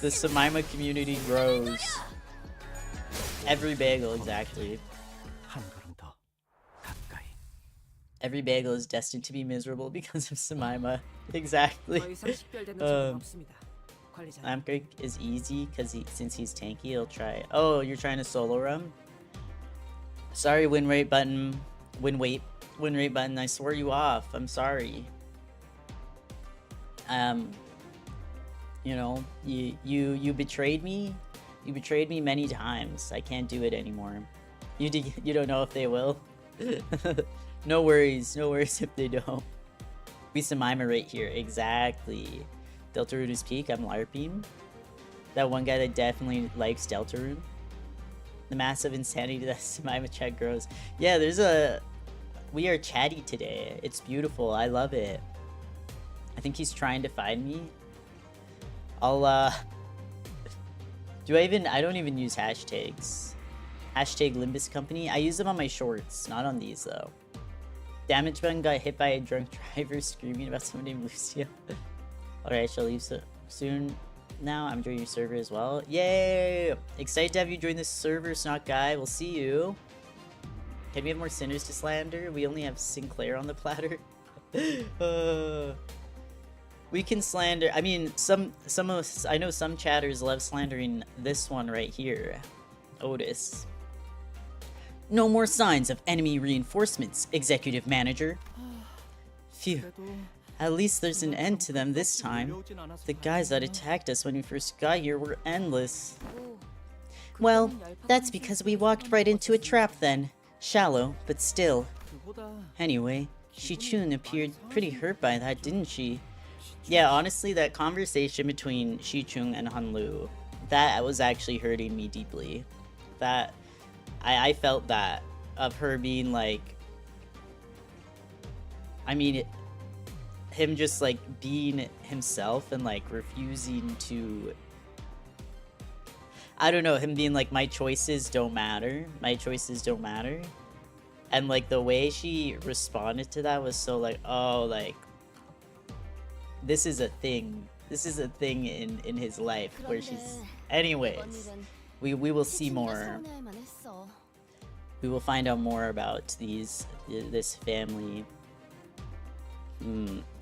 A: simaema community grows. Every bagel, exactly. Every bagel is destined to be miserable because of simaema. Exactly. Lamkirk is easy because since he's tanky, he'll try. Oh, you're trying to solo run? Sorry, win rate button. Win rate button. I swore you off. I'm sorry. You know, you betrayed me. You betrayed me many times. I can't do it anymore. You don't know if they will. No worries if they don't. We simaema right here, exactly. Deltarune's peak. I'm LARPing. That one guy that definitely likes Deltarune. The massive insanity that simaema chat grows. Yeah, we are chatty today. It's beautiful. I love it. I think he's trying to find me. I don't even use hashtags. Hashtag Limbus company. I use them on my shorts, not on these though. Damage button got hit by a drunk driver screaming about someone named Lucio. Alright, I shall leave soon. Now I'm joining your server as well. Yay! Excited to have you join this server, Snot Guy. We'll see you. Can we have more sinners to slander? We only have Sinclair on the platter. We can slander. I mean, I know some chatters love slandering this one right here, Otis. No more signs of enemy reinforcements, Executive Manager. Phew. At least there's an end to them this time. The guys that attacked us when we first got here were endless. Well, that's because we walked right into a trap then. Shallow, but still. Anyway, Shichun appeared pretty hurt by that, didn't she? Yeah, honestly, that conversation between Shichun and Hanlu, that was actually hurting me deeply. That, I felt that, of her being like, I mean, him just like being himself and like refusing to, I don't know, him being like, my choices don't matter, and like the way she responded to that was so like, oh, like, this is a thing in his life where she's, anyways, we will see more. We will find out more about this family.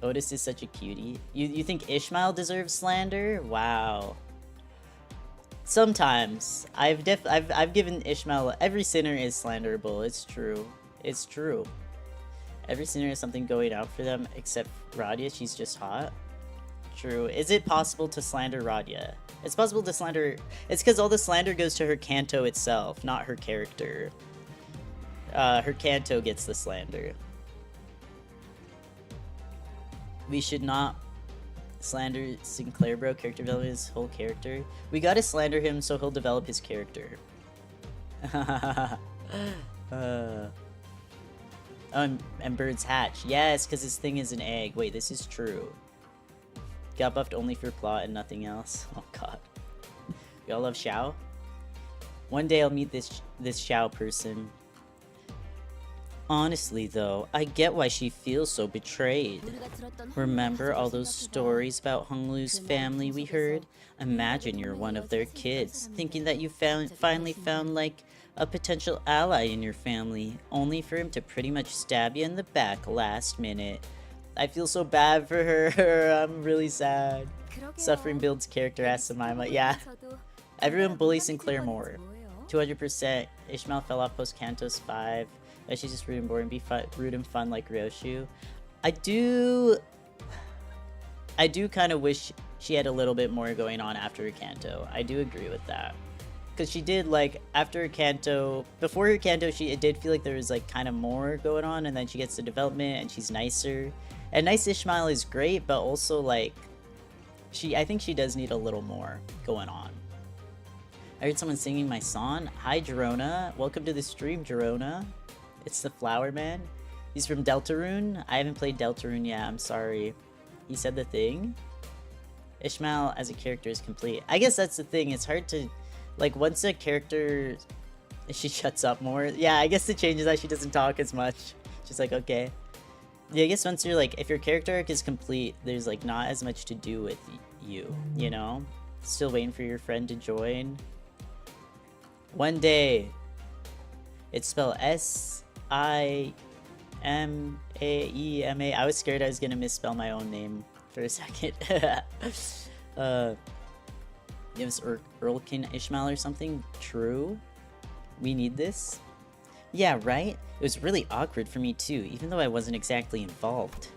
A: Otis is such a cutie. You think Ishmael deserves slander? Wow. Sometimes I've given Ishmael, every sinner is slanderable. It's true. Every sinner has something going out for them except Radia. She's just hot. True. Is it possible to slander Radia? It's possible to slander. It's because all the slander goes to her Canto itself, not her character. Her Canto gets the slander. We should not slander Sinclair, bro. Character development his whole character. We gotta slander him so he'll develop his character. And birds hatch. Yes, because his thing is an egg. Wait, this is true. Got buffed only for plot and nothing else. Oh god. We all love Xiao. One day I'll meet this Xiao person. Honestly, though, I get why she feels so betrayed.
B: 우리가 들었던
A: Remember all
B: 황홀의
A: those
B: 가족을
A: stories about Hung Lu's family we heard? Imagine you're one of their kids, thinking that you finally found like a potential ally in your family, only for him to pretty much stab you in the back last minute. I feel so bad for her. I'm really sad.
B: 그러게요.
A: Suffering builds character as Simaema. Yeah, everyone bullies Sinclair more. 200%. Ishmael fell off post Cantos 5. But she's just rude and boring. Be fun, rude and fun like Ryoshu. I do kind of wish she had a little bit more going on after her Canto. I do agree with that. Because she did, like, after her Canto, before her Canto, it did feel like there was, like, kind of more going on, and then she gets to development, and she's nicer. And Nice Ishmael is great, but also, like, I think she does need a little more going on. I heard someone singing my song. Hi, Jerona. Welcome to the stream, Jerona. It's the Flower Man. He's from Deltarune. I haven't played Deltarune yet. I'm sorry. He said the thing. Ishmael as a character is complete. I guess that's the thing. It's hard to, like, once a character, she shuts up more. Yeah, I guess the change is that she doesn't talk as much. She's like, okay. Yeah, I guess once you're like, if your character arc is complete, there's like not as much to do with you, you know? Still waiting for your friend to join. One day. It's spelled Simaema. I was scared I was gonna misspell my own name for a second. Gives Erlkin Ishmael or something? True? We need this? Yeah, right? It was really awkward for me too, even though I wasn't exactly involved.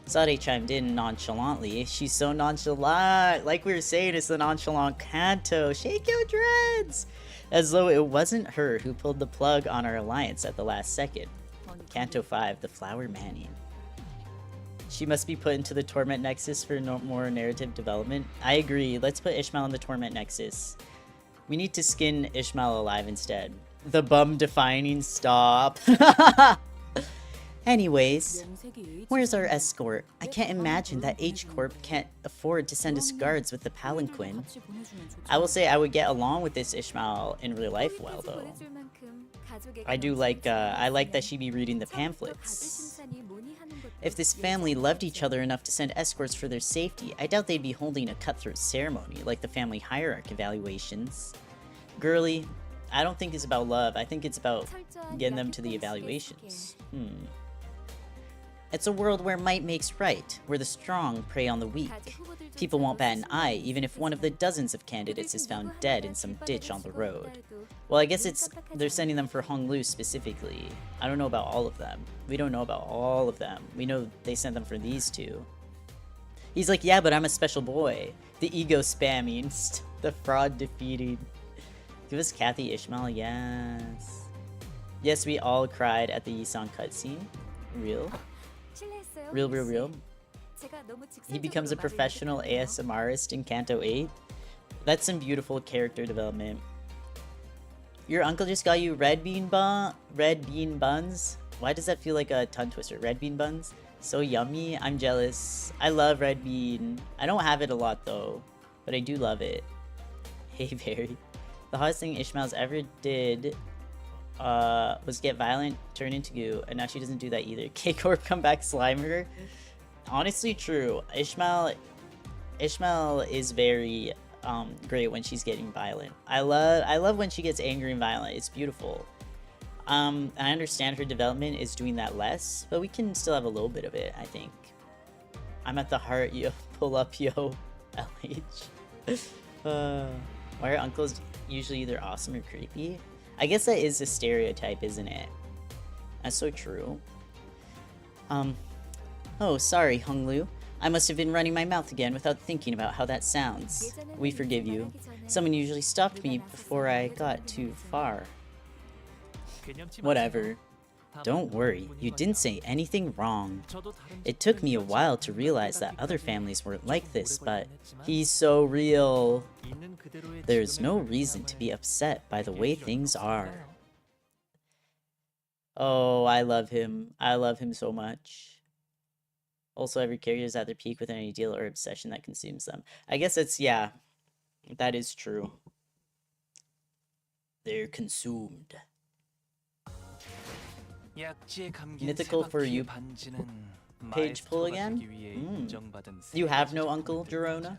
A: Sade chimed in nonchalantly. She's so nonchalant! Like we were saying, it's the nonchalant Canto. Shake your dreads! As though it wasn't her who pulled the plug on our alliance at the last second. Canto 5, the Flower Manning. She must be put into the Torment Nexus for more narrative development. I agree, let's put Ishmael in the Torment Nexus. We need to skin Ishmael alive instead. The bum-defining stop. Anyways, where's our escort? I can't imagine that H-Corp can't afford to send us guards with the palanquin. I will say I would get along with this Ishmael in real life well, though. I do like, I like that she be reading the pamphlets. If this family loved each other enough to send escorts for their safety, I doubt they'd be holding a cutthroat ceremony like the family hierarchy evaluations. Girly, I don't think it's about love, I think it's about getting them to the evaluations. It's a world where might makes right, where the strong prey on the weak. People won't bat an eye, even if one of the dozens of candidates is found dead in some ditch on the road. Well, I guess they're sending them for Hong Lu specifically. I don't know about all of them. We don't know about all of them. We know they sent them for these two. He's like, yeah, but I'm a special boy. The ego spamming, the fraud defeating. Give us Kathy Ishmael, yes. Yes, we all cried at the Yisan cutscene. Real. Real. He becomes a professional ASMRist in Canto 8. That's some beautiful character development. Your uncle just got you red bean buns? Why does that feel like a tongue twister? Red bean buns? So yummy. I'm jealous. I love red bean. I don't have it a lot though, but I do love it. Hey Barry. The hottest thing Ishmael's ever did was get violent, turn into goo, and now she doesn't do that either. K-Corp come back slime her. Honestly true. Ishmael is very great when she's getting violent. I love when she gets angry and violent. It's beautiful. I understand her development is doing that less, but we can still have a little bit of it, I think. I'm at the heart, yo. Pull up, yo. LH. Why are uncles usually either awesome or creepy? I guess that is a stereotype, isn't it? That's so true. Oh, sorry, Hong Lu. I must have been running my mouth again without thinking about how that sounds. We forgive you. Someone usually stopped me before I got too far. Whatever. Don't worry, you didn't say anything wrong. It took me a while to realize that other families weren't like this, but he's so real. There's no reason to be upset by the way things are. Oh, I love him. I love him so much. Also, every character is at their peak with an ideal or obsession that consumes them. I guess it's, yeah, that is true. They're consumed. Mythical for you page pull again? You have no Uncle Gerona?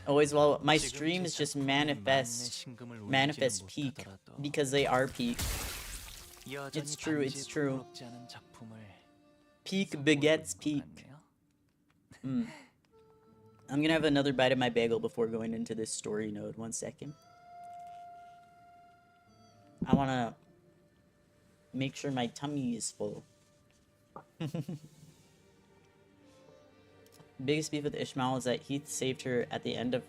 A: Always, well, my streams just manifest peak because they are peak. It's true, it's true. Peak begets peak. I'm gonna have another bite of my bagel before going into this story node. 1 second. I wanna make sure my tummy is full. Biggest beef with Ishmael is that Heath saved her at the end of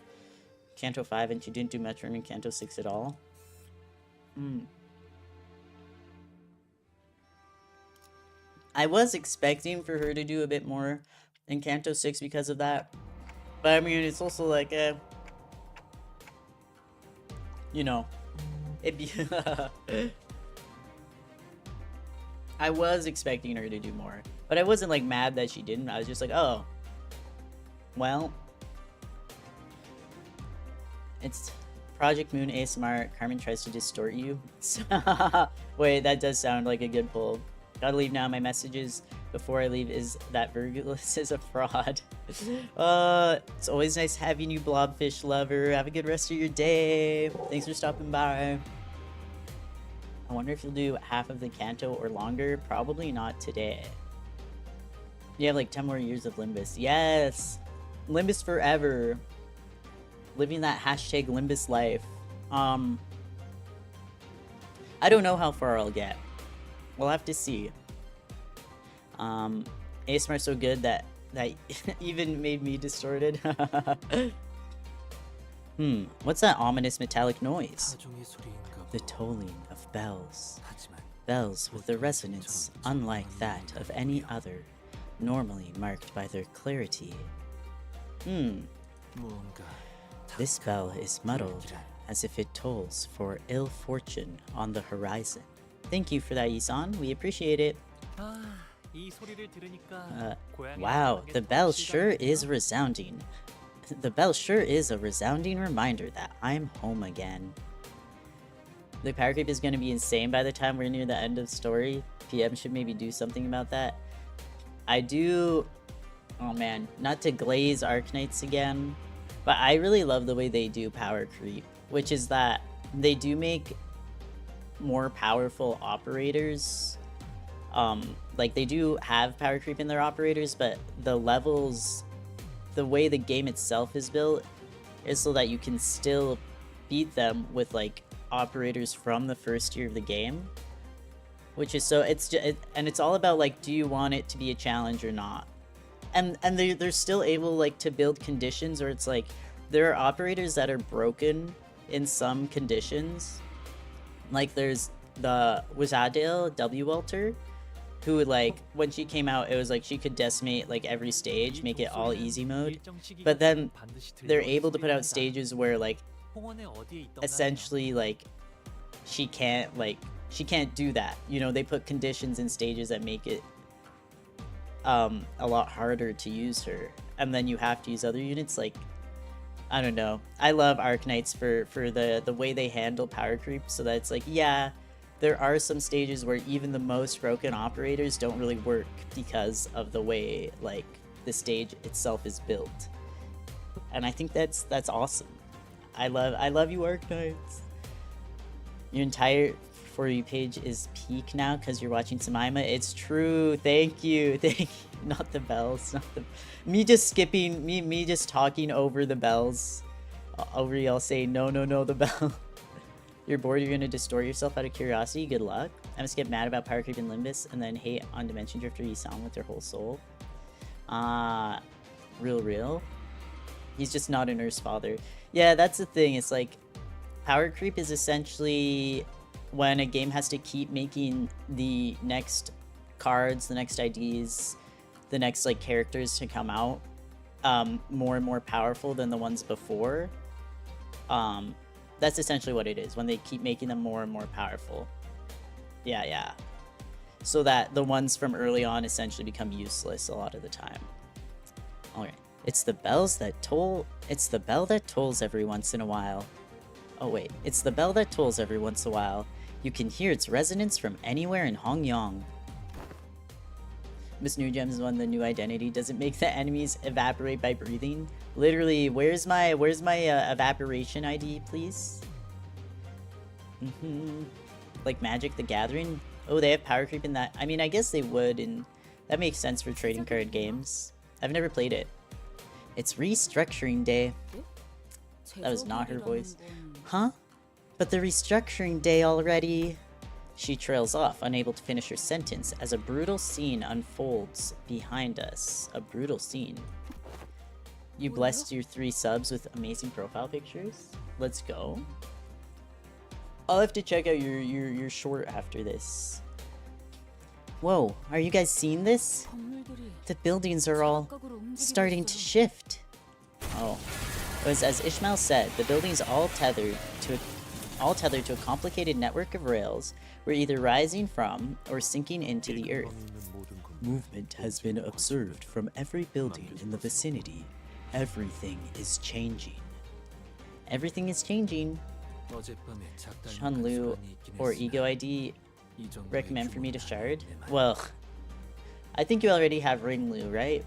A: Canto 5 and she didn't do much for him in Canto 6 at all. I was expecting for her to do a bit more in Canto 6 because of that. But I mean, it's also like, you know, it'd be... I was expecting her to do more. But I wasn't like mad that she didn't. I was just like, oh. Well. It's Project Moon ASMR. Carmen tries to distort you. Wait, that does sound like a good pull. Gotta leave now. My messages before I leave is that Virgulus is a fraud. It's always nice having you, Blobfish lover. Have a good rest of your day. Thanks for stopping by. I wonder if you'll do half of the Canto or longer. Probably not today. You have like 10 more years of Limbus. Yes! Limbus forever. Living that hashtag Limbus life. I don't know how far I'll get. We'll have to see. ASMR so good that even made me distorted. What's that ominous metallic noise? The tolling of bells. Bells with a resonance unlike that of any other, normally marked by their clarity. This bell is muddled, as if it tolls for ill fortune on the horizon. Thank you for that, Isan. We appreciate it. Wow, the bell sure is resounding. The bell sure is a resounding reminder that I'm home again. The power creep is going to be insane by the time we're near the end of story. PM should maybe do something about that. I do... Oh man, not to glaze Arknights again, but I really love the way they do power creep, which is that they do make more powerful operators. Like they do have power creep in their operators, but the levels, the way the game itself is built is so that you can still beat them with like operators from the first year of the game, which is so and it's all about like, do you want it to be a challenge or not? And they're still able like to build conditions where it's like there are operators that are broken in some conditions. Like there's the Wizadale W Welter, who like when she came out it was like she could decimate like every stage, make it all easy mode, but then they're able to put out stages where like essentially like she can't do that, you know. They put conditions in stages that make it a lot harder to use her, and then you have to use other units. Like, I don't know, I love Arknights for the way they handle power creep, so that it's like, yeah, there are some stages where even the most broken operators don't really work because of the way like the stage itself is built, and I think that's awesome. I love you, Arknights. Your entire For You page is peak now because you're watching simaema. It's true. Thank you. Not the bells. Not the... Me just skipping. Me just talking over the bells. Over y'all saying no, the bell. You're bored. You're gonna distort yourself out of curiosity. Good luck. I'm just get mad about power creep and Limbus, and then hate on Dimension Drifter Yisan with their whole soul. Real. He's just not a nurse father. Yeah, that's the thing. It's like power creep is essentially when a game has to keep making the next cards, the next IDs, the next like characters to come out more and more powerful than the ones before. That's essentially what it is, when they keep making them more and more powerful. Yeah. So that the ones from early on essentially become useless a lot of the time. Alright. It's the bells that toll. It's the bell that tolls every once in a while. Oh wait, it's the bell that tolls every once in a while. You can hear its resonance from anywhere in Hongyang. Miss New Gems won the new identity. Does it make the enemies evaporate by breathing? Literally, where's my evaporation ID, please? Like Magic the Gathering? Oh, they have power creep in that. I mean, I guess they would, and that makes sense for trading card games. I've never played it. It's restructuring day. That was not her voice. Huh? But the restructuring day already. She trails off, unable to finish her sentence, as a brutal scene unfolds behind us. A brutal scene. You blessed your 3 subs with amazing profile pictures? Let's go. I'll have to check out your short after this. Whoa, are you guys seeing this? The buildings are all starting to shift. Oh. It was as Ishmael said, the buildings all tethered to a complicated network of rails were either rising from or sinking into the earth. Movement has been observed from every building in the vicinity. Everything is changing. Everything is changing. Shanlu or Ego ID recommend for me to shard? Well, I think you already have Ringlu, right?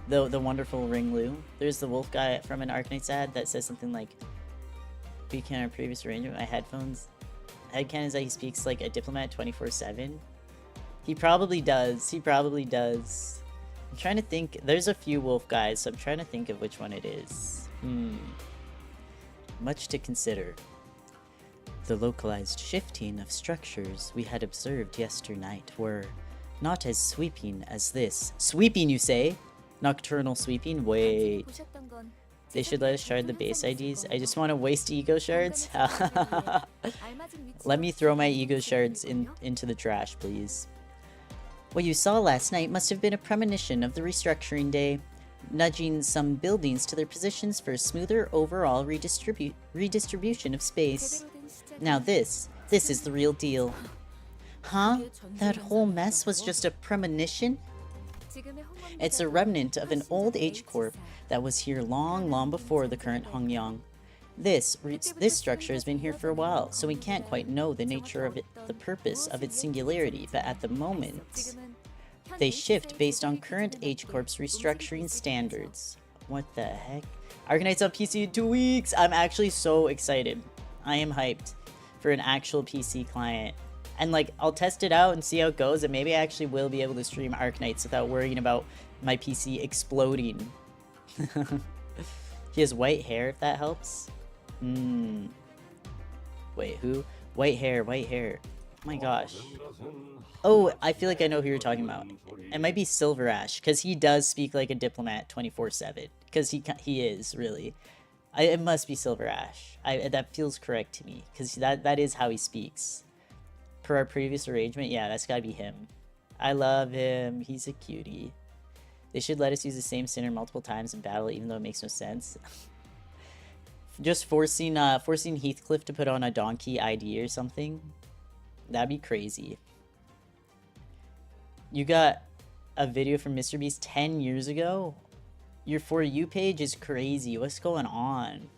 A: The wonderful Ringlu. There's the wolf guy from an Arknights ad that says something like, "We can our previous arrangement. My headphones. Headcanons that he speaks like a diplomat 24/7." He probably does. He probably does. I'm trying to think. There's a few wolf guys, so I'm trying to think of which one it is. Much to consider. The localized shifting of structures we had observed yesternight were not as sweeping as this. Sweeping, you say? Nocturnal sweeping? Wait. They should let us shard the base IDs. I just want to waste ego shards? Let me throw my ego shards into the trash, please. What you saw last night must have been a premonition of the restructuring day, nudging some buildings to their positions for a smoother overall redistribution of space. Now this is the real deal. Huh? That whole mess was just a premonition? It's a remnant of an old H-Corp that was here long before the current Hongyang. This structure has been here for a while, so we can't quite know the nature of it, the purpose of its singularity, but at the moment, they shift based on current H-Corp's restructuring standards. What the heck? Arknights on PC in 2 weeks! I'm actually so excited. I am hyped for an actual PC client. And like, I'll test it out and see how it goes, and maybe I actually will be able to stream Arknights without worrying about my PC exploding. He has white hair, if that helps. Wait, who? White hair. Oh my gosh. Oh, I feel like I know who you're talking about. It might be Silver Ash, because he does speak like a diplomat 24/7. Because he is, really. It must be Silver Ash. That feels correct to me, because that is how he speaks. Per our previous arrangement, yeah, that's gotta be him. I love him. He's a cutie. They should let us use the same sinner multiple times in battle, even though it makes no sense. Just forcing Heathcliff to put on a donkey ID or something. That'd be crazy. You got a video from MrBeast 10 years ago? Your For You page is crazy. What's going on?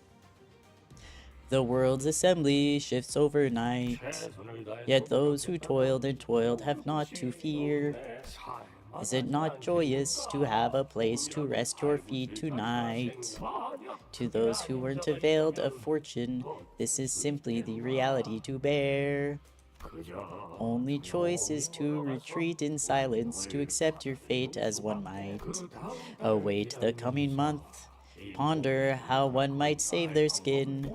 A: The world's assembly shifts overnight, yet those who toiled and toiled have not to fear. Is it not joyous to have a place to rest your feet tonight? To those who weren't availed of fortune, this is simply the reality to bear. Only choice is to retreat in silence, to accept your fate as one might. Await the coming month. Ponder how one might save their skin.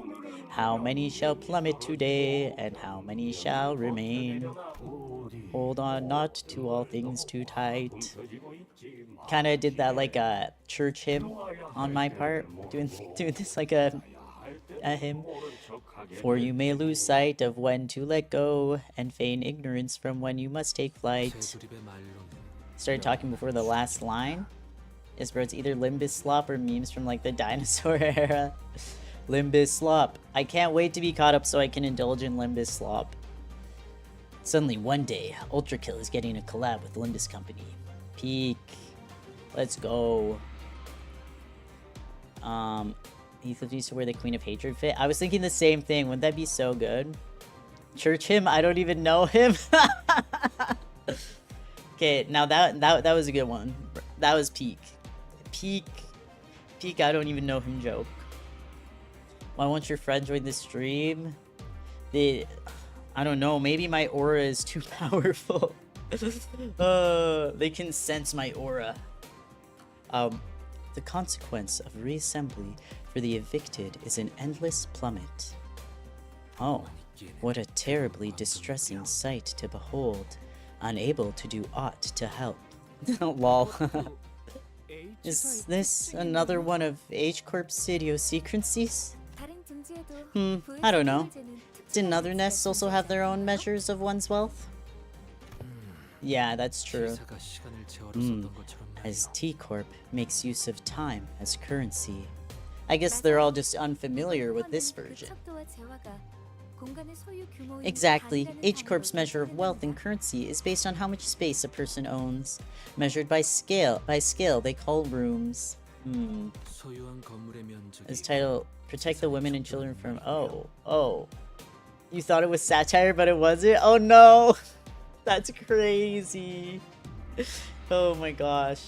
A: How many shall plummet today, and how many shall remain? Hold on not to all things too tight. Kinda did that like a church hymn on my part, doing this like a hymn. For you may lose sight of when to let go, and feign ignorance from when you must take flight. Started talking before the last line. Is bro, it's either Limbus slop or memes from like the dinosaur era. Limbus slop. I can't wait to be caught up so I can indulge in Limbus slop. Suddenly one day, Ultrakill is getting a collab with Limbus Company. Peak. Let's go. Heathcliff used to wear the Queen of Hatred fit. I was thinking the same thing. Wouldn't that be so good? Church him? I don't even know him. Okay, now that was a good one. That was peak. Peak. I don't even know him joke. Why won't your friend join the stream? I don't know. Maybe my aura is too powerful. They can sense my aura. The consequence of reassembly for the evicted is an endless plummet. Oh, what a terribly distressing sight to behold, unable to do aught to help. Lol. Is this another one of H-Corp's idiosyncrasies? I don't know. Didn't other nests also have their own measures of one's wealth? Yeah, that's true. As T-Corp makes use of time as currency. I guess they're all just unfamiliar with this version. Exactly. H-Corp's measure of wealth and currency is based on how much space a person owns. Measured by scale. By scale, they call rooms. His title, Protect the Women and Children from... Oh. You thought it was satire, but it wasn't? Oh no! That's crazy. Oh my gosh.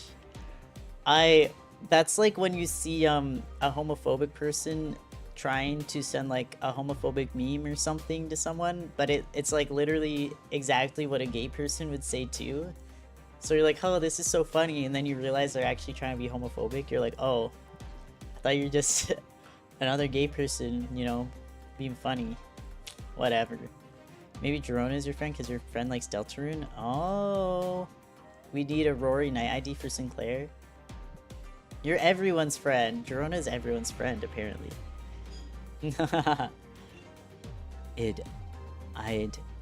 A: That's like when you see a homophobic person trying to send like a homophobic meme or something to someone, but it's like literally exactly what a gay person would say too. So you're like, oh, this is so funny, and then you realize they're actually trying to be homophobic. You're like, oh, I thought you were just another gay person, you know, being funny. Whatever. Maybe Jerona is your friend because your friend likes Deltarune? Oh, we need a Rory Night ID for Sinclair. You're everyone's friend. Jerona is everyone's friend, apparently.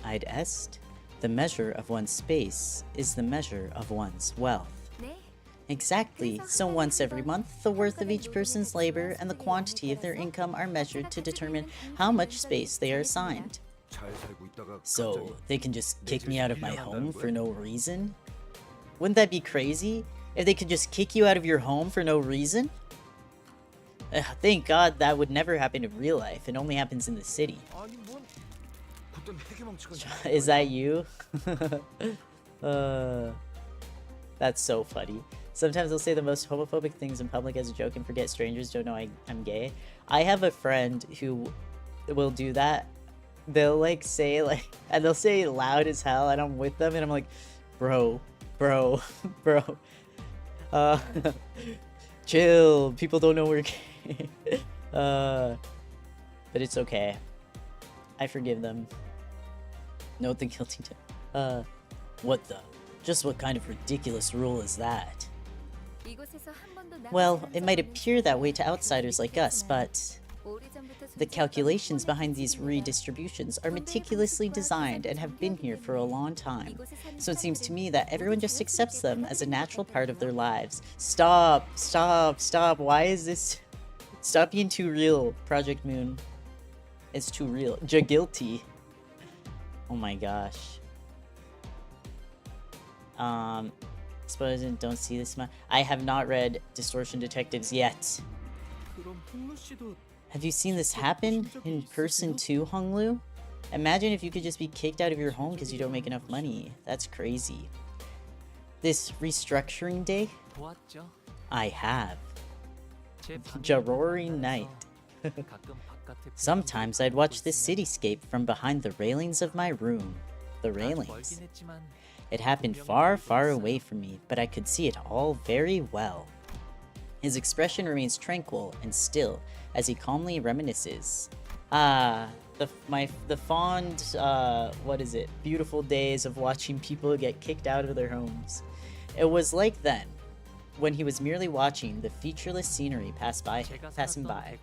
A: I'd est. The measure of one's space is the measure of one's wealth. Exactly. So once every month, the worth of each person's labor and the quantity of their income are measured to determine how much space they are assigned. So they can just kick me out of my home for no reason? Wouldn't that be crazy? If they could just kick you out of your home for no reason? Thank God that would never happen in real life. It only happens in the city. Is that you? That's so funny. Sometimes they'll say the most homophobic things in public as a joke and forget strangers don't know I'm gay. I have a friend who will do that. They'll like say like, and they'll say loud as hell, and I'm with them and I'm like, bro. Chill, people don't know we're gay. But it's okay. I forgive them. Note the guilty tip. What the? Just what kind of ridiculous rule is that? Well, it might appear that way to outsiders like us, but the calculations behind these redistributions are meticulously designed and have been here for a long time. So it seems to me that everyone just accepts them as a natural part of their lives. Stop. Why is this... Stop being too real, Project Moon. It's too real. Guilty. Oh my gosh. Suppose I don't see this much. I have not read Distortion Detectives yet. Have you seen this happen in person too, Honglu? Imagine if you could just be kicked out of your home because you don't make enough money. That's crazy. This restructuring day? I have. Jarori Night. Sometimes I'd watch this cityscape from behind the railings of my room. The railings. It happened far, far away from me, but I could see it all very well. His expression remains tranquil and still as he calmly reminisces. The fond, what is it? Beautiful days of watching people get kicked out of their homes. It was like then, when he was merely watching the featureless scenery passing by.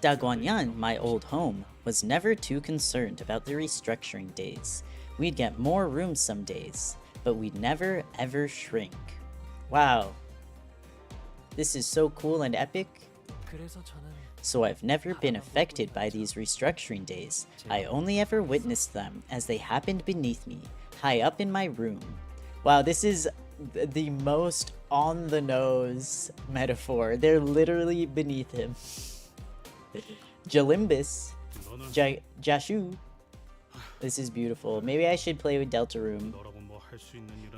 A: Daguanyan, my old home, was never too concerned about the restructuring days. We'd get more rooms some days, but we'd never ever shrink. Wow. This is so cool and epic. So I've never been affected by these restructuring days. I only ever witnessed them as they happened beneath me, high up in my room. Wow, this is the most on the nose metaphor. They're literally beneath him. Limbus, Jashu. This is beautiful. Maybe I should play with Deltarune.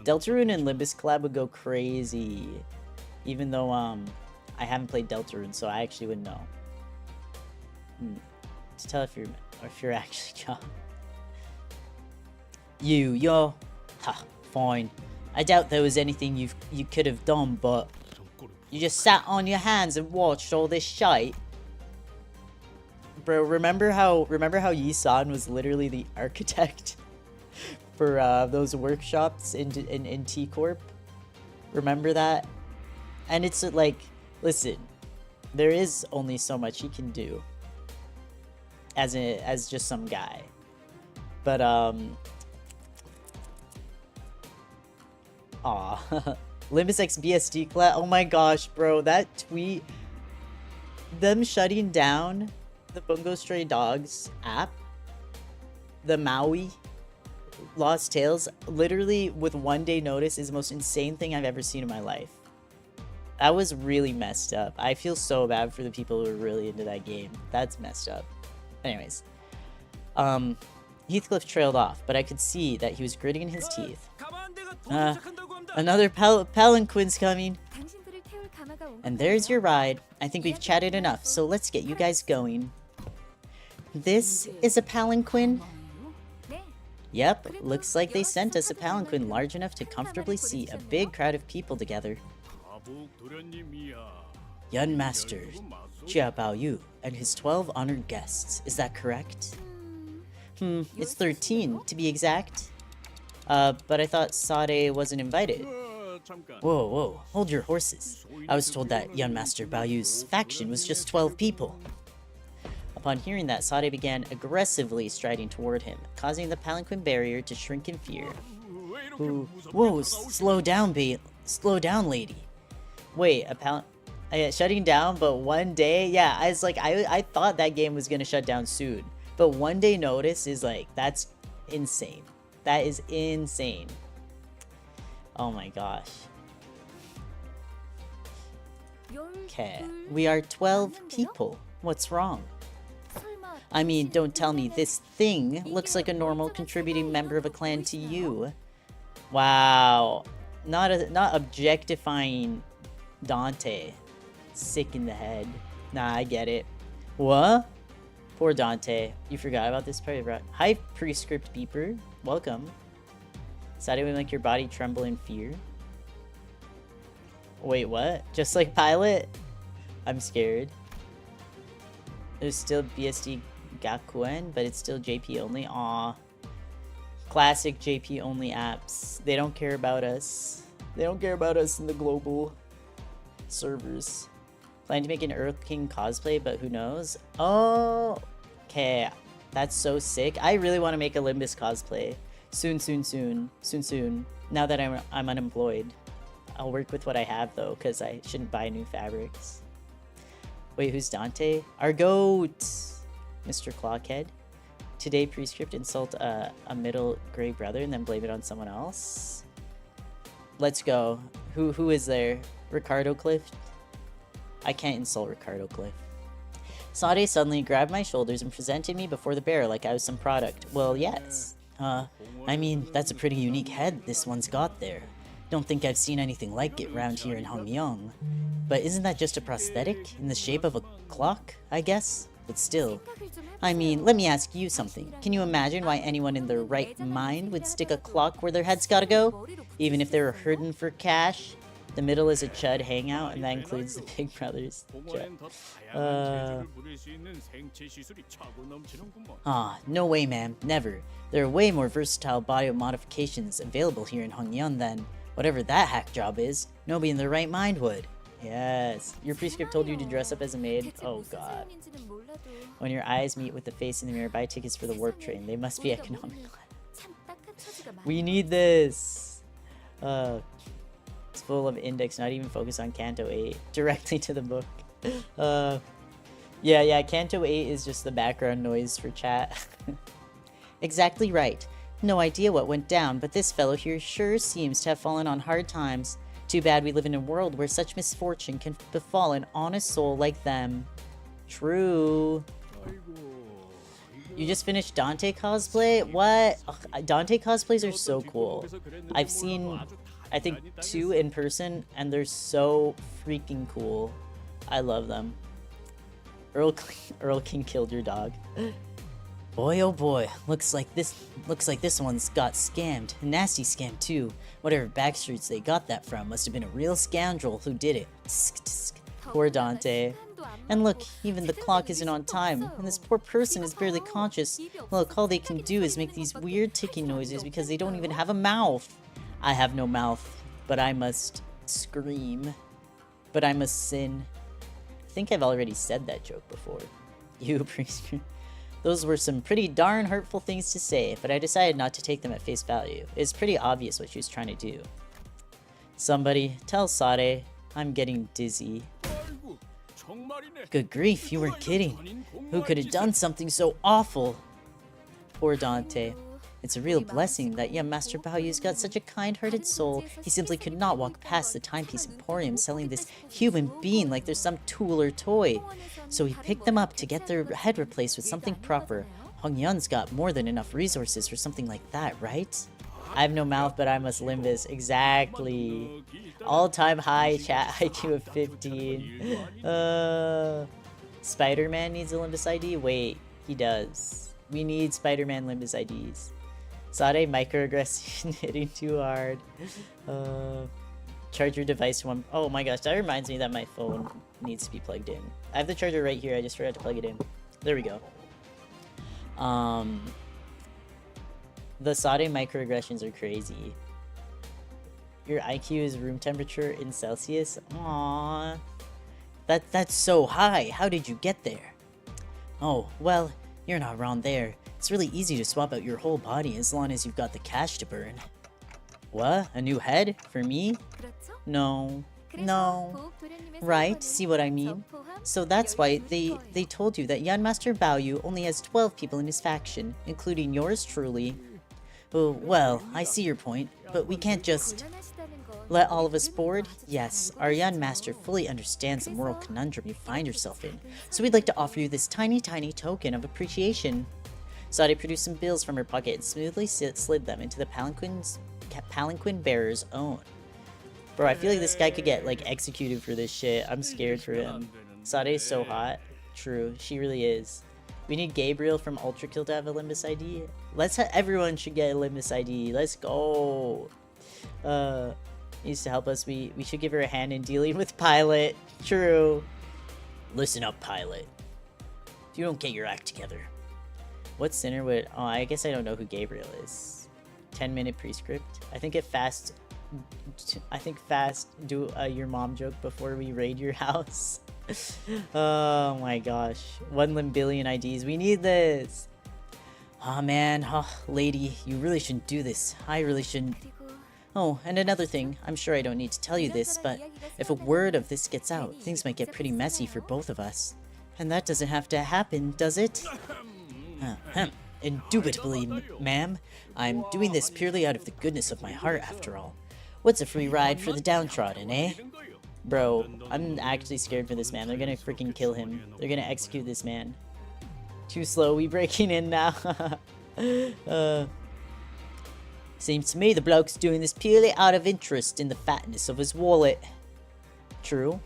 A: Deltarune and Limbus collab would go crazy. Even though I haven't played Deltarune, so I actually wouldn't know. To tell if you're actually John. Yo. Ha, fine. I doubt there was anything you could have done, but you just sat on your hands and watched all this shite. Bro, remember how Yi-san was literally the architect for those workshops in T-Corp? Remember that? And it's like, listen, there is only so much he can do as just some guy. But Limbus X BSD collab. Oh my gosh, bro, that tweet, them shutting down the Bungo Stray Dogs app, the Maui Lost Tales, literally with 1 day notice, is the most insane thing I've ever seen in my life. That was really messed up. I feel so bad for the people who are really into that game. That's messed up. Anyways, Heathcliff trailed off, but I could see that he was gritting his teeth. Another palanquin's coming. And there's your ride. I think we've chatted enough, so let's get you guys going. This is a palanquin? Yep, looks like they sent us a palanquin large enough to comfortably seat a big crowd of people together. Young Master Jia Baoyu and his 12 honored guests, is that correct? It's 13 to be exact. But I thought Sade wasn't invited. Whoa, hold your horses. I was told that young Master Baoyu's faction was just 12 people. Upon hearing that, Sade began aggressively striding toward him, causing the palanquin barrier to shrink in fear. Whoa, slow down, lady. Wait, shutting down, but 1 day? Yeah, I thought that game was gonna shut down soon. But 1 day notice is like, that's insane. That is insane. Oh my gosh. Okay, we are 12 people. What's wrong? I mean, don't tell me this thing looks like a normal contributing member of a clan to you. Wow. Not objectifying Dante. Sick in the head. Nah, I get it. What? Poor Dante. You forgot about this part, right? Hi, Prescript Beeper. Welcome. Sade would make your body tremble in fear. Wait, what? Just like Pilot? I'm scared. There's still BSD Gakuen, but it's still JP only. Aw. Classic JP only apps. They don't care about us. They don't care about us in the global servers. Planning to make an Earth King cosplay, but who knows? Oh, okay. That's so sick. I really want to make a Limbus cosplay. Soon. Now that I'm unemployed. I'll work with what I have though, because I shouldn't buy new fabrics. Wait, who's Dante? Our goat! Mr. Clockhead. Today, Prescript insult a middle grade brother and then blame it on someone else. Let's go. Who is there? Ricardo Cliff? I can't insult Ricardo Cliff. Sade suddenly grabbed my shoulders and presented me before the bear like I was some product. Well, yes. I mean, that's a pretty unique head this one's got there. Don't think I've seen anything like it round here in Hongmyong. But isn't that just a prosthetic in the shape of a clock, I guess? But still. I mean, let me ask you something. Can you imagine why anyone in their right mind would stick a clock where their head's gotta go? Even if they were hurting for cash? The middle is a chud hangout, and that includes the Big Brothers. No way, man. Never. There are way more versatile body modifications available here in Hongmyong than whatever that hack job is. Nobody in their right mind would. Yes. Your prescript told you to dress up as a maid? Oh god. When your eyes meet with the face in the mirror, buy tickets for the warp train. They must be economical. We need this. It's full of index, not even focused on Canto 8. Directly to the book. Yeah, Canto 8 is just the background noise for chat. Exactly right. No idea what went down, but this fellow here sure seems to have fallen on hard times. Too bad we live in a world where such misfortune can befall an honest soul like them. True. You just finished Dante cosplay? What? Ugh, Dante cosplays are so cool. I've seen, I think, 2 in person, and they're so freaking cool. I love them. Earl King killed your dog. Boy, oh boy, looks like this one's got scammed. A nasty scam too. Whatever backstreets they got that from must have been a real scoundrel who did it. Poor Dante. And look, even the clock isn't on time, and this poor person is barely conscious. Look, all they can do is make these weird ticking noises because they don't even have a mouth. I have no mouth, but I must scream. But I must sin. I think I've already said that joke before. You priest. Those were some pretty darn hurtful things to say, but I decided not to take them at face value. It's pretty obvious what she was trying to do. Somebody, tell Sade, I'm getting dizzy. Good grief, you weren't kidding. Who could have done something so awful? Poor Dante. It's a real blessing that young Master Baoyu's got such a kind-hearted soul. He simply could not walk past the timepiece emporium selling this human being like there's some tool or toy. So he picked them up to get their head replaced with something proper. Hong Yun's got more than enough resources for something like that, right? I have no mouth, but I must Limbus. Exactly. All-time high chat IQ of 15. Spider-Man needs a Limbus ID? Wait, he does. We need Spider-Man Limbus IDs. Sade microaggression hitting too hard. Charge your device one. Oh my gosh, that reminds me that my phone needs to be plugged in. I have the charger right here, I just forgot to plug it in. There we go. The Sade microaggressions are crazy. Your IQ is room temperature in Celsius? Aww. That's so high. How did you get there? Oh, well, you're not wrong there. It's really easy to swap out your whole body as long as you've got the cash to burn. What? A new head? For me? No. No. Right? See what I mean? So that's why they told you that Young Master Baoyu only has 12 people in his faction, including yours truly. Oh, well, I see your point, but we can't just let all of us board? Yes, our young master fully understands the moral conundrum you find yourself in, so we'd like to offer you this tiny token of appreciation. Sade produced some bills from her pocket and smoothly slid them into the palanquin bearer's own. Bro, I feel like this guy could get, like, executed for this shit. I'm scared for him. Sade is so hot. True, she really is. We need Gabriel from Ultra Kill to have a Limbus ID. Everyone should get a Limbus ID. Let's go. Needs to help us. We should give her a hand in dealing with Pilot. True. Listen up, Pilot. If you don't get your act together. What sinner would... Oh, I guess I don't know who Gabriel is. 10-minute prescript. I think fast do your mom joke before we raid your house. Oh my gosh. 1 limbillion IDs. We need this. Oh man. Oh, lady, you really shouldn't do this. I really shouldn't. Oh, and another thing. I'm sure I don't need to tell you this, but if a word of this gets out, things might get pretty messy for both of us. And that doesn't have to happen, does it? Indubitably, ma'am. I'm doing this purely out of the goodness of my heart, after all. What's a free ride for the downtrodden, eh? Bro, I'm actually scared for this man. They're gonna freaking kill him. They're gonna execute this man. Too slow, we breaking in now. Seems to me the bloke's doing this purely out of interest in the fatness of his wallet. True.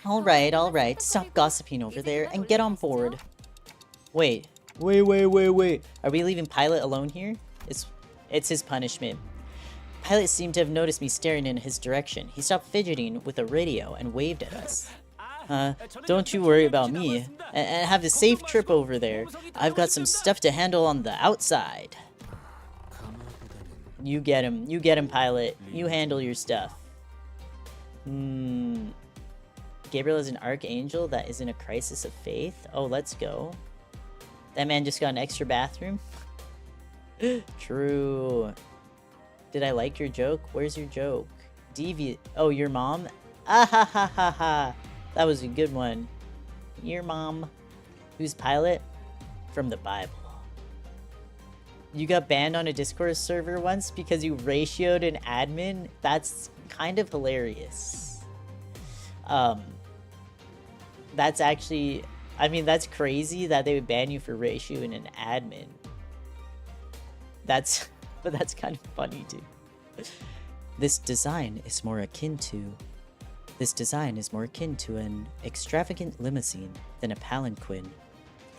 A: Alright. Stop gossiping over there and get on board. Wait. Are we leaving Pilot alone here? It's his punishment. Pilot seemed to have noticed me staring in his direction. He stopped fidgeting with a radio and waved at us. Don't you worry about me. And have a safe trip over there. I've got some stuff to handle on the outside. You get him, Pilot. You handle your stuff. Gabriel is an archangel that is in a crisis of faith. Oh, let's go. That man just got an extra bathroom. True. Did I like your joke? Where's your joke? Oh, your mom? Ah ha ha ha ha. That was a good one. Your mom. Who's Pilot? From the Bible. You got banned on a Discord server once because you ratioed an admin? That's kind of hilarious. That's actually, I mean, that's crazy that they would ban you for ratioing an admin. But that's kind of funny too. This design is more akin to an extravagant limousine than a palanquin.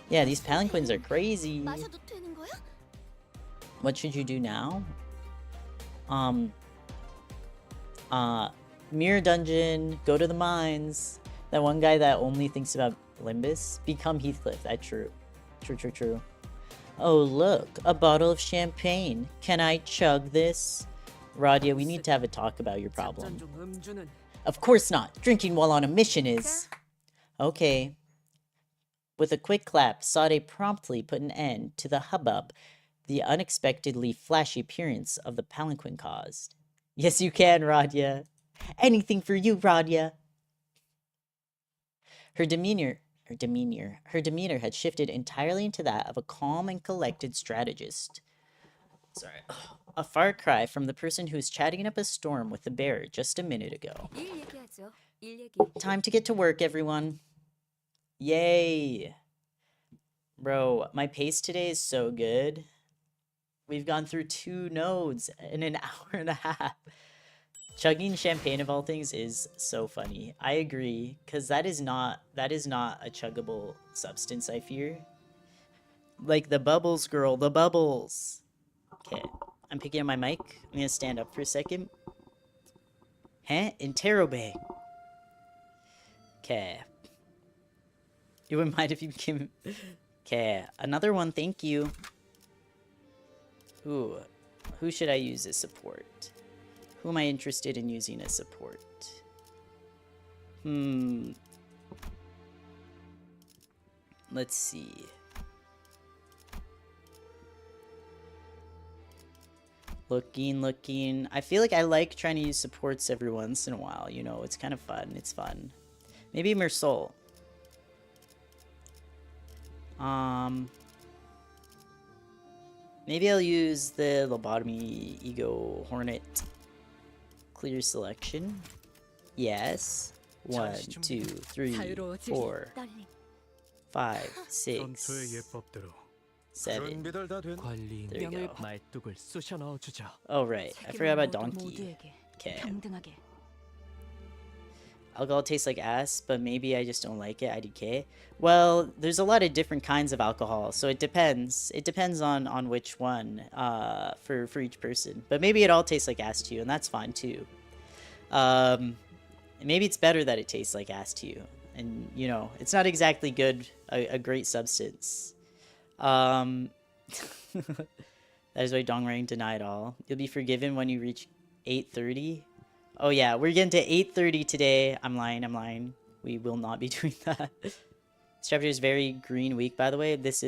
A: Yeah, these palanquins are crazy.
B: 마셔도 되는 거야?
A: What should you do now? Mirror Dungeon, go to the mines. That one guy that only thinks about Limbus, become Heathcliff. That's true. True. Oh look, a bottle of champagne. Can I chug this? Radia, we need to have a talk about your problem. Of course not. Drinking while on a mission is... Okay. With a quick clap, Sade promptly put an end to the hubbub the unexpectedly flashy appearance of the palanquin caused. Yes, you can, Radia. Anything for you, Radia. Her demeanor had shifted entirely into that of a calm and collected strategist. Sorry. A far cry from the person who was chatting up a storm with the bear just a minute ago.
B: 일 얘기하죠. 일 얘기.
A: Time to get to work, everyone. Yay. Bro, my pace today is so good. We've gone through 2 nodes in an hour and a half. Chugging champagne of all things is so funny. I agree, because that is not a chuggable substance, I fear. Like the bubbles, girl, the bubbles. Okay, I'm picking up my mic. I'm gonna stand up for a second. Huh? Interrobang. Okay. You wouldn't mind if you became... Okay, another one, thank you. Ooh, who should I use as support? Who am I interested in using as support? Let's see. Looking. I feel like I like trying to use supports every once in a while. You know, it's kind of fun. It's fun. Maybe Mersol. Maybe I'll use the Lobotomy Ego Hornet. Clear selection. Yes. 1, 2, 3, 4, 5, 6, 7. There we go. Oh right, I forgot about Donkey. Okay. Alcohol tastes like ass, but maybe I just don't like it. IDK. Well, there's a lot of different kinds of alcohol, so it depends. It depends on which one for each person. But maybe it all tastes like ass to you, and that's fine too. Maybe it's better that it tastes like ass to you, and you know it's not exactly a great substance. That is why Dongrang denied all. You'll be forgiven when you reach 8:30. Oh yeah, we're getting to 8:30 today. I'm lying. We will not be doing that. This chapter is very green week, by the way. This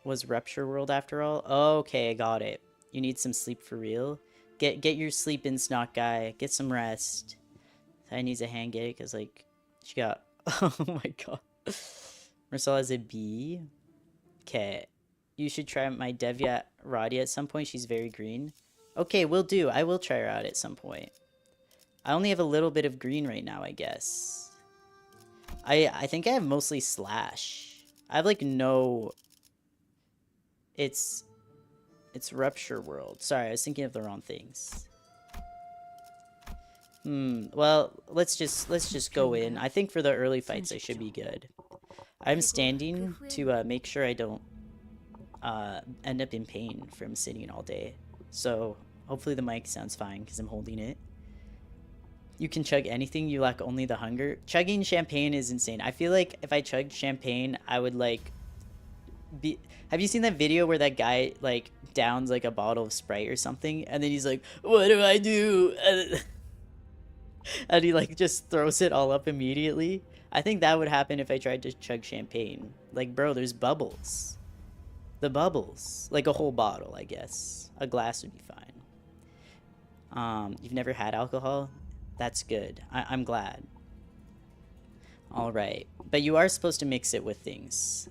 A: was Rupture World after all. Okay, I got it. You need some sleep for real. Get your sleep in, Snock guy. Get some rest. I needs a hand gig because like she got. Oh my god. Marcel has a B. Okay, you should try my Devya Radia at some point. She's very green. Okay, will do. I will try her out at some point. I only have a little bit of green right now, I guess. I think I have mostly slash. I have like no... It's Rupture World. Sorry, I was thinking of the wrong things. Well, let's just go in. I think for the early fights I should be good. I'm standing to make sure I don't end up in pain from sitting all day. So hopefully the mic sounds fine because I'm holding it. You can chug anything, you lack only the hunger. Chugging champagne is insane. I feel like if I chugged champagne, I would like be... Have you seen that video where that guy like downs like a bottle of Sprite or something? And then he's like, what do I do? And he like just throws it all up immediately. I think that would happen if I tried to chug champagne. Like, bro, there's bubbles. The bubbles. Like a whole bottle, I guess. A glass would be fine. You've never had alcohol? That's good. I'm glad. Alright. But you are supposed to mix it with things.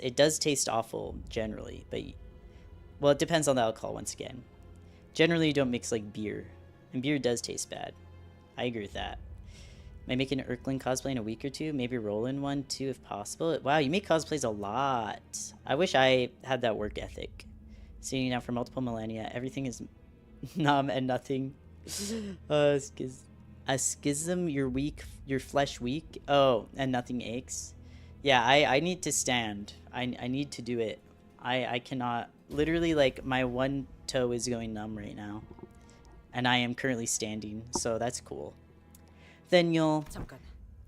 A: It does taste awful, generally. But Well, it depends on the alcohol once again. Generally, you don't mix like beer, and beer does taste bad. I agree with that. Am I making an Erkling cosplay in a week or two? Maybe roll in one too if possible. Wow, you make cosplays a lot. I wish I had that work ethic. Seeing now for multiple millennia, everything is numb and nothing. A schism, your flesh weak. Oh, and nothing aches. Yeah, I need to stand. I need to do it. I cannot. Literally, like, my one toe is going numb right now. And I am currently standing, so that's cool. Then you'll...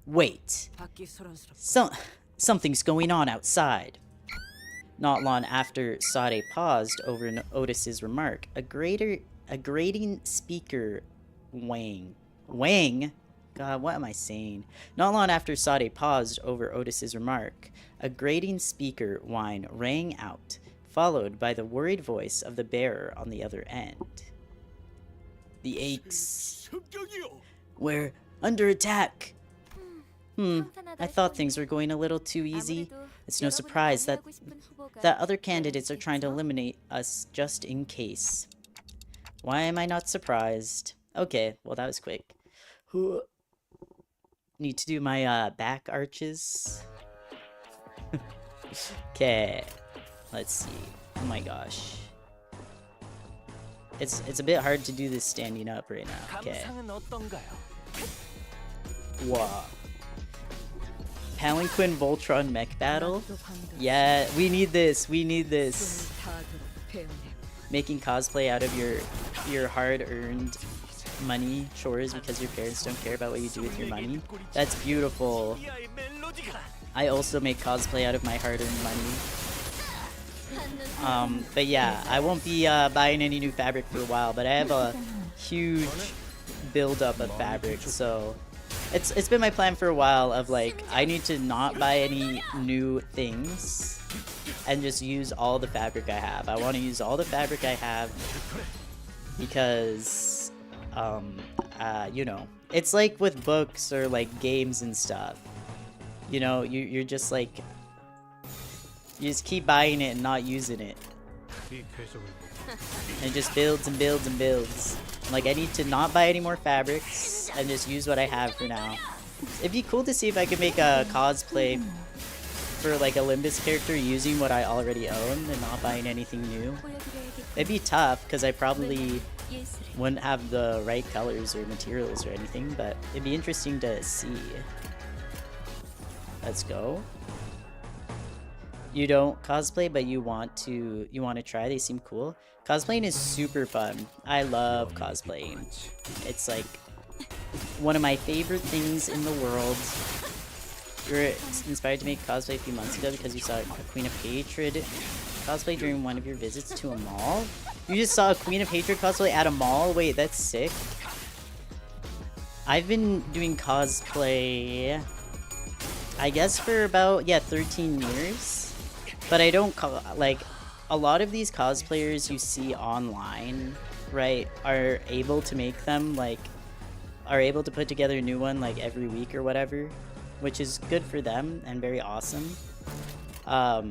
A: Wait. Something's going on outside. Not long after Sade paused over Otis's remark, a grating speaker Wang. God, what am I saying? Not long after Sade paused over Otis's remark, a grating speaker whine rang out, followed by the worried voice of the bearer on the other end. The aches. We're under attack. I thought things were going a little too easy. It's no surprise that other candidates are trying to eliminate us just in case. Why am I not surprised? Okay, well that was quick. Need to do my back arches. Okay, let's see. Oh my gosh. It's a bit hard to do this standing up right now. Okay. Wow. Palanquin Voltron mech battle? Yeah, we need this. We need this. Making cosplay out of your hard-earned money chores because your parents don't care about what you do with your money. That's beautiful. I also make cosplay out of my hard-earned money. But yeah, I won't be buying any new fabric for a while, but I have a huge buildup of fabric, so it's been my plan for a while of like, I need to not buy any new things and just use all the fabric I have. I want to use all the fabric I have because, you know, it's like with books or like games and stuff. You know, you're just like, you just keep buying it and not using it. And it just builds and builds and builds. Like, I need to not buy any more fabrics and just use what I have for now. It'd be cool to see if I could make a cosplay for like a Limbus character using what I already own and not buying anything new. It'd be tough because I probably wouldn't have the right colors or materials or anything, but it'd be interesting to see. Let's go. You don't cosplay, but you want to try. They seem cool. Cosplaying is super fun. I love cosplaying. It's like one of my favorite things in the world. You were inspired to make cosplay a few months ago because you saw a Queen of Hatred cosplay during one of your visits to a mall. You just saw a Queen of Hatred cosplay at a mall? Wait, that's sick. I've been doing cosplay, I guess, for about 13 years. But I don't like, a lot of these cosplayers you see online, right, are able to make them, like, are able to put together a new one like every week or whatever, which is good for them and very awesome. But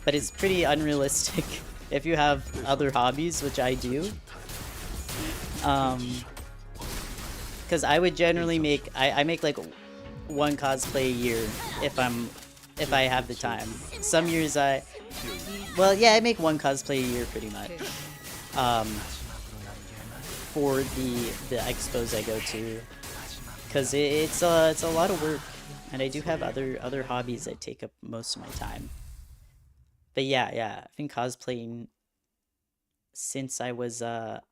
A: it's pretty unrealistic if you have other hobbies, which I do. Because I would generally make, I make like one cosplay a year if I have the time. Some years I make one cosplay a year pretty much. For the expos I go to, because it's a lot of work, and I do have other hobbies that take up most of my time. But yeah, I've been cosplaying since I was a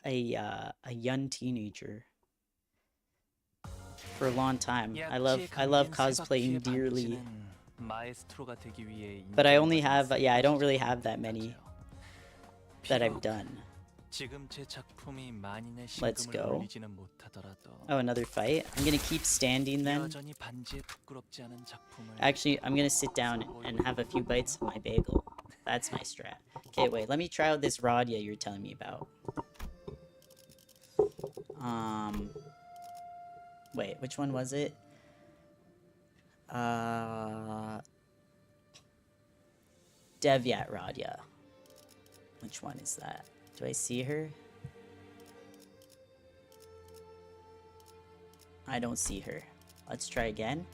A: young teenager. For a long time. I love cosplaying dearly. But I only have, I don't really have that many that I've done. Let's go. Oh, another fight? I'm gonna keep standing then. Actually, I'm gonna sit down and have a few bites of my bagel. That's my strat. Okay, wait, let me try out this Radia you're telling me about. Wait, which one was it? Devyat Radia. Which one is that? Do I see her? I don't see her. Let's try again.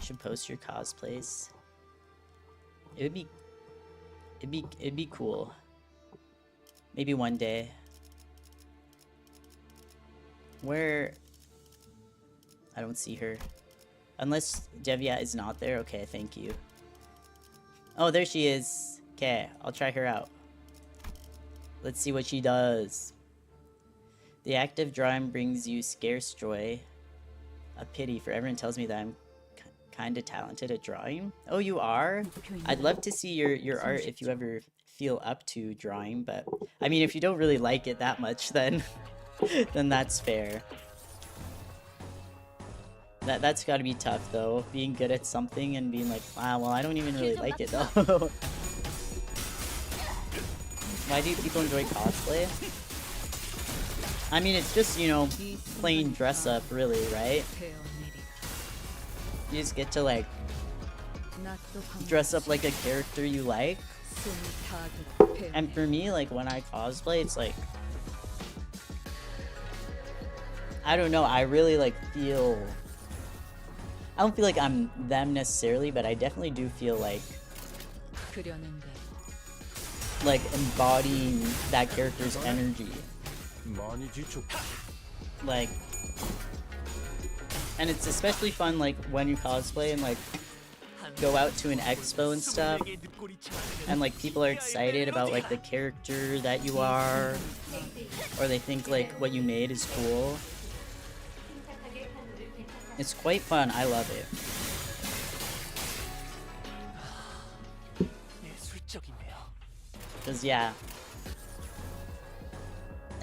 A: Should post your cosplays. It'd be cool. Maybe one day. Where? I don't see her. Unless Devia is not there. Okay, thank you. Oh, there she is. Okay, I'll try her out. Let's see what she does. The act of drawing brings you scarce joy. A pity, for everyone tells me that I'm kind of talented at drawing. Oh, you are? I'd love to see your art if you ever feel up to drawing, but I mean, if you don't really like it that much, then then that's fair. That's got to be tough though, being good at something and being like, wow, well, I don't even really like it though. Why do people enjoy cosplay? I mean, it's just, you know, plain dress up, really, right? You just get to, like, dress up like a character you like. And for me, like, when I cosplay, it's like, I don't know, I really, like, feel... I don't feel like I'm them necessarily, but I definitely do feel like embodying that character's energy. Like, and it's especially fun, like, when you cosplay and, like, go out to an expo and stuff, and, like, people are excited about, like, the character that you are, or they think, like, what you made is cool. It's quite fun. I love it. Because, yeah.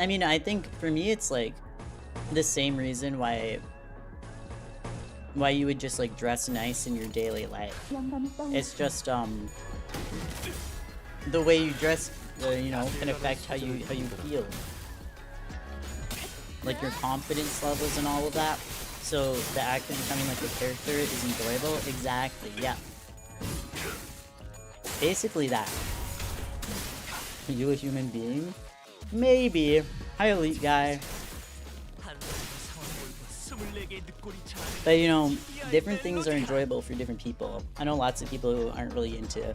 A: I mean, I think for me, it's like the same reason why you would just like dress nice in your daily life. It's just the way you dress, you know, can affect how you feel, like your confidence levels and all of that. So the act of becoming like a character is enjoyable. Exactly. Yeah. Basically that. Are you a human being? Maybe. Hi, elite guy. But you know, different things are enjoyable for different people. I know lots of people who aren't really into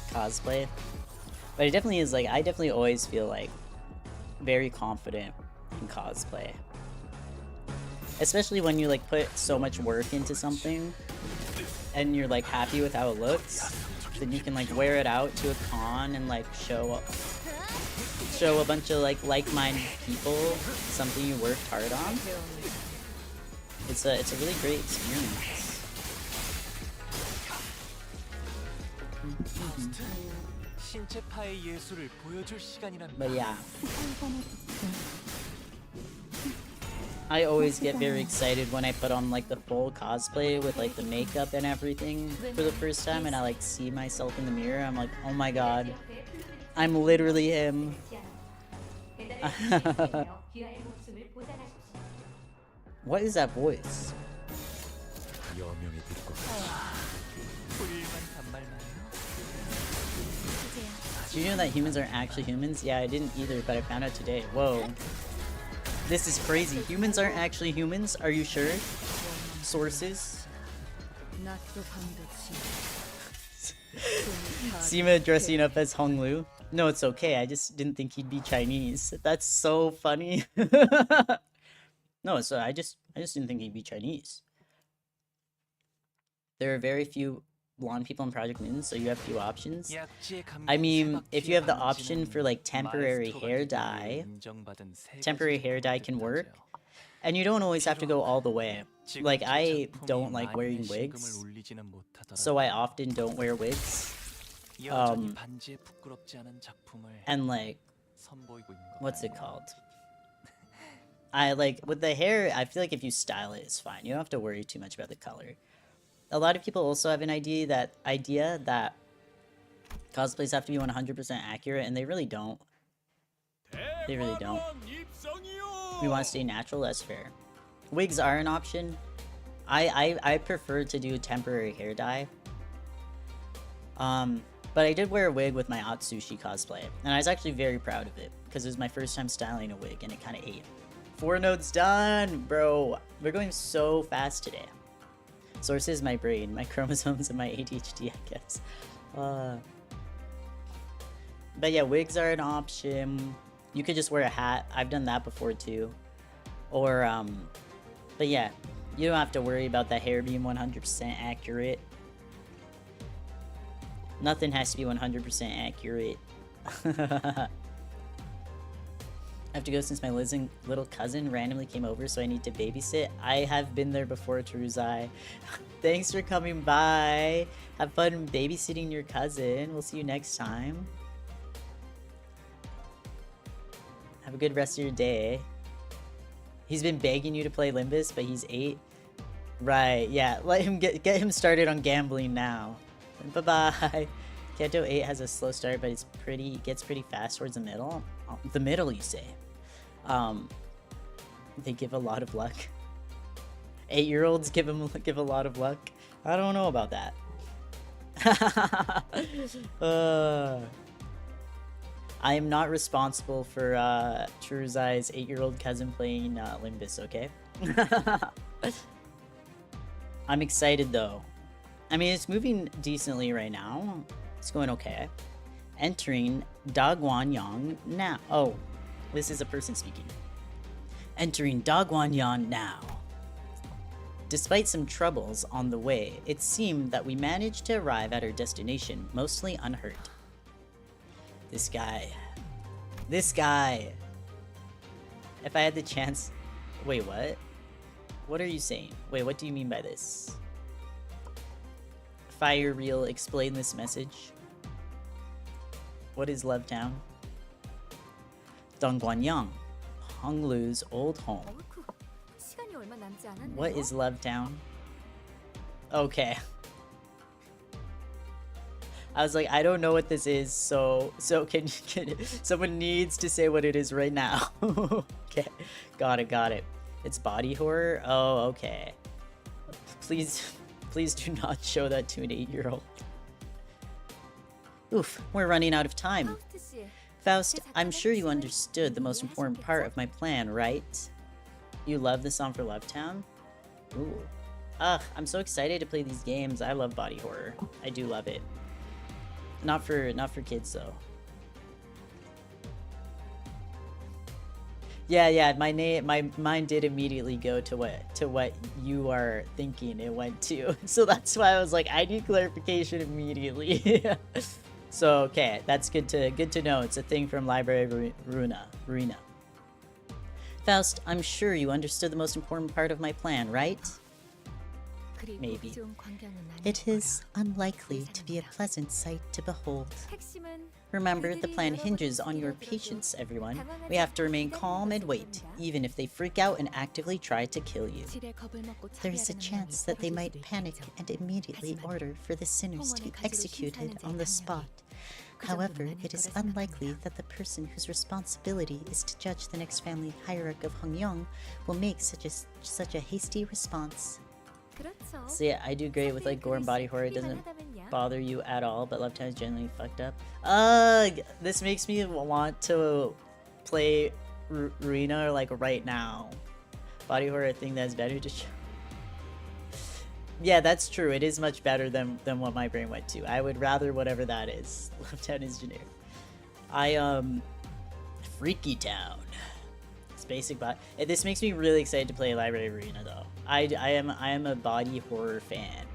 A: cosplay, but it definitely is like, I definitely always feel like very confident in cosplay. Especially when you like put so much work into something and you're like happy with how it looks, then you can like wear it out to a con and like show a bunch of like-minded people something you worked hard on. It's a really great experience. But yeah, I always get very excited when I put on like the full cosplay with like the makeup and everything for the first time, and I like see myself in the mirror. I'm like, oh my god, I'm literally him. What is that voice? Do you know that humans aren't actually humans? Yeah, I didn't either, but I found out today. Whoa. This is crazy. Humans aren't actually humans? Are you sure? Sources? Sima dressing up as Honglu. No, it's okay. I just didn't think he'd be Chinese. That's so funny. No, so I just didn't think he'd be Chinese. There are very few blonde people in Project Moon, so you have few options. I mean, if you have the option for like temporary hair dye can work. And you don't always have to go all the way. Like, I don't like wearing wigs, so I often don't wear wigs. And like, what's it called? I like, with the hair, I feel like if you style it, it's fine. You don't have to worry too much about the color. A lot of people also have an idea that cosplays have to be 100% accurate, and they really don't. They really don't. We want to stay natural, that's fair. Wigs are an option. I prefer to do temporary hair dye. But But I did wear a wig with my Atsushi cosplay, and I was actually very proud of it, because it was my first time styling a wig, and it kind of ate. 4 nodes done, bro. We're going so fast today. Source is my brain, my chromosomes, and my ADHD, I guess. But yeah, wigs are an option. You could just wear a hat. I've done that before too. Or, but yeah, you don't have to worry about the hair being 100% accurate. Nothing has to be 100% accurate. I have to go since my little cousin randomly came over, so I need to babysit. I have been there before, Teruzai. Thanks for coming by. Have fun babysitting your cousin. We'll see you next time. Have a good rest of your day. He's been begging you to play Limbus, but he's 8. Right, yeah. Let him get him started on gambling now. Bye-bye. Canto 8 has a slow start, but it gets pretty fast towards the middle. The middle, you say? They give a lot of luck. 8-year-olds give a lot of luck. I don't know about that. I am not responsible for Churuzai's 8-year-old cousin playing Limbus, okay? I'm excited though. I mean, it's moving decently right now. It's going okay. Entering Dagwanyang now. Oh, this is a person speaking. Entering Dagwanyang now. Despite some troubles on the way, it seemed that we managed to arrive at our destination mostly unhurt. This guy. This guy. If I had the chance... Wait, what? What are you saying? Wait, what do you mean by this? Fire Reel, explain this message. What is Love Town? Dongguanyang, Honglu's old home. What is Love Town? Okay. I was like, I don't know what this is, so can someone needs to say what it is right now. Okay, got it. It's body horror? Oh, okay. Please do not show that to an 8-year-old. Oof, we're running out of time. Faust, I'm sure you understood the most important part of my plan, right? You love the song for Love Town? Ooh. Ugh, I'm so excited to play these games. I love body horror. I do love it. Not for kids though. Yeah, my mind did immediately go to what you are thinking it went to. So that's why I was like, I need clarification immediately. So okay, that's good to know. It's a thing from Library Runa. Faust, I'm sure you understood the most important part of my plan, right? Maybe. It is unlikely to be a pleasant sight to behold. Remember, the plan hinges on your patience, everyone. We have to remain calm and wait, even if they freak out and actively try to kill you. There is a chance that they might panic and immediately order for the sinners to be executed on the spot. However, it is unlikely that the person whose responsibility is to judge the next family hierarch of Hongyong will make such a hasty response. So yeah, I do great with like gore and body horror. It doesn't bother you at all, but Love Town is generally fucked up. Ugh! This makes me want to play Rena like right now. Body horror, I think that's better to show. Yeah, that's true. It is much better than what my brain went to. I would rather whatever that is. Love Town is generic. Freaky Town. It's basic body. This makes me really excited to play Library Arena though. I am a body horror fan.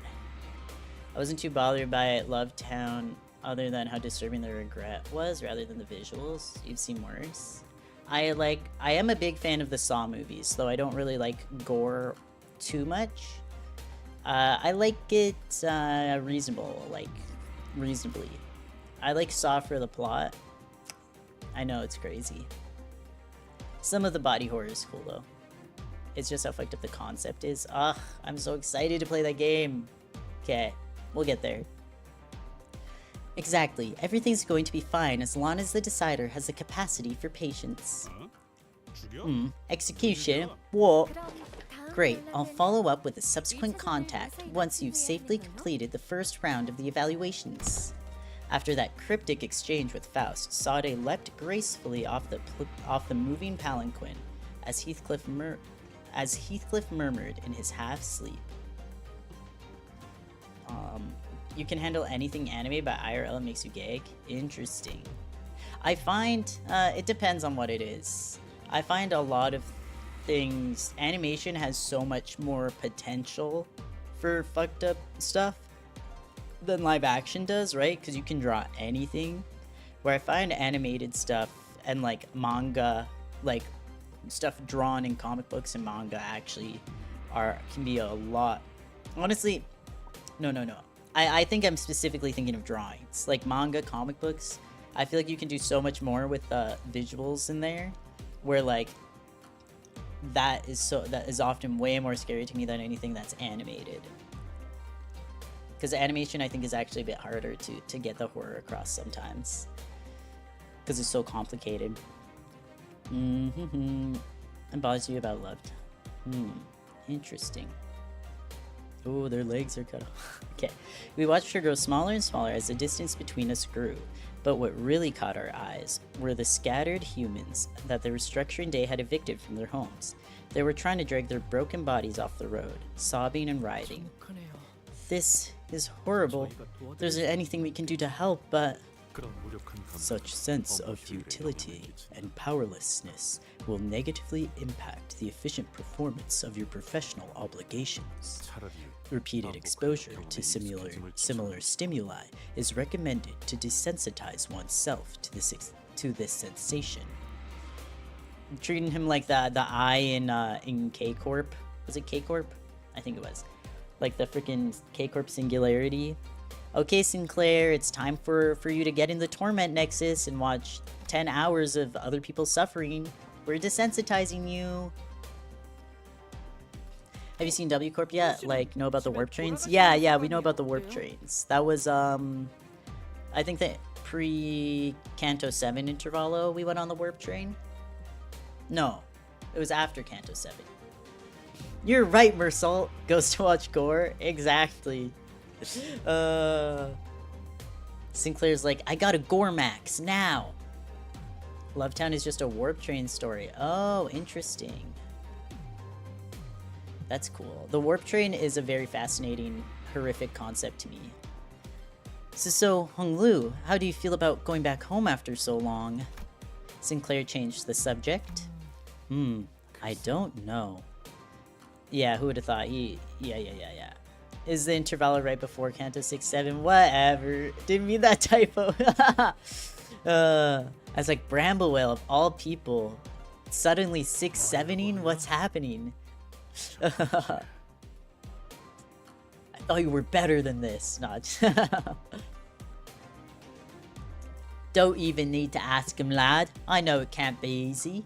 A: I wasn't too bothered by Love Town other than how disturbing the regret was rather than the visuals. You've seen worse. I am a big fan of the Saw movies, though I don't really like gore too much. I like it reasonably. I like Saw for the plot. I know it's crazy. Some of the body horror is cool though. It's just how fucked up the concept is. Ugh, I'm so excited to play that game. Okay, we'll get there. Exactly. Everything's going to be fine as long as the decider has the capacity for patience. Execution? What? Great, I'll follow up with a subsequent contact once you've safely completed the first round of the evaluations. After that cryptic exchange with Faust, Sade leapt gracefully off the moving palanquin as Heathcliff murmured in his half-sleep. You can handle anything anime, but IRL makes you gag? Interesting. I find, it depends on what it is. I find a lot of things, animation has so much more potential for fucked up stuff than live action does, right? Because you can draw anything. Where I find animated stuff and like manga, like stuff drawn in comic books and manga actually can be a lot. Honestly, no. I think I'm specifically thinking of drawings. Like manga, comic books, I feel like you can do so much more with visuals in there, where like that is often way more scary to me than anything that's animated. Because animation, I think, is actually a bit harder to get the horror across sometimes. Because it's so complicated. And bothers you about loved. Interesting. Oh, their legs are cut off. Okay. We watched her grow smaller and smaller as the distance between us grew. But what really caught our eyes were the scattered humans that the restructuring day had evicted from their homes. They were trying to drag their broken bodies off the road, sobbing and writhing. This is horrible. There isn't anything we can do to help, but... Such sense of futility and powerlessness will negatively impact the efficient performance of your professional obligations. Repeated exposure to similar stimuli is recommended to desensitize oneself to this sensation. Treating him like the eye in K-Corp. Was it K-Corp? I think it was. Like the freaking K-Corp singularity. Okay, Sinclair, it's time for you to get in the Torment Nexus and watch 10 hours of other people suffering. We're desensitizing you. Have you seen W Corp yet? Like, know about the warp trains? Yeah, we know about the warp trains. That was, I think that pre-Canto 7 intervallo we went on the warp train. No, it was after Canto 7. You're right, Mersault. Goes to watch gore. Exactly. Sinclair's like, I got a Gore Max now. Lovetown is just a warp train story. Oh, interesting. That's cool. The warp train is a very fascinating, horrific concept to me. So Honglu, how do you feel about going back home after so long? Sinclair changed the subject. I don't know. Yeah, who would have thought? Yeah. Is the intervallo right before Canto 6-7? Whatever. Didn't mean that typo. I was like, Bramblewell of all people. Suddenly 6-7ing? What's happening? I thought you were better than this. Not. Don't even need to ask him, lad. I know it can't be easy.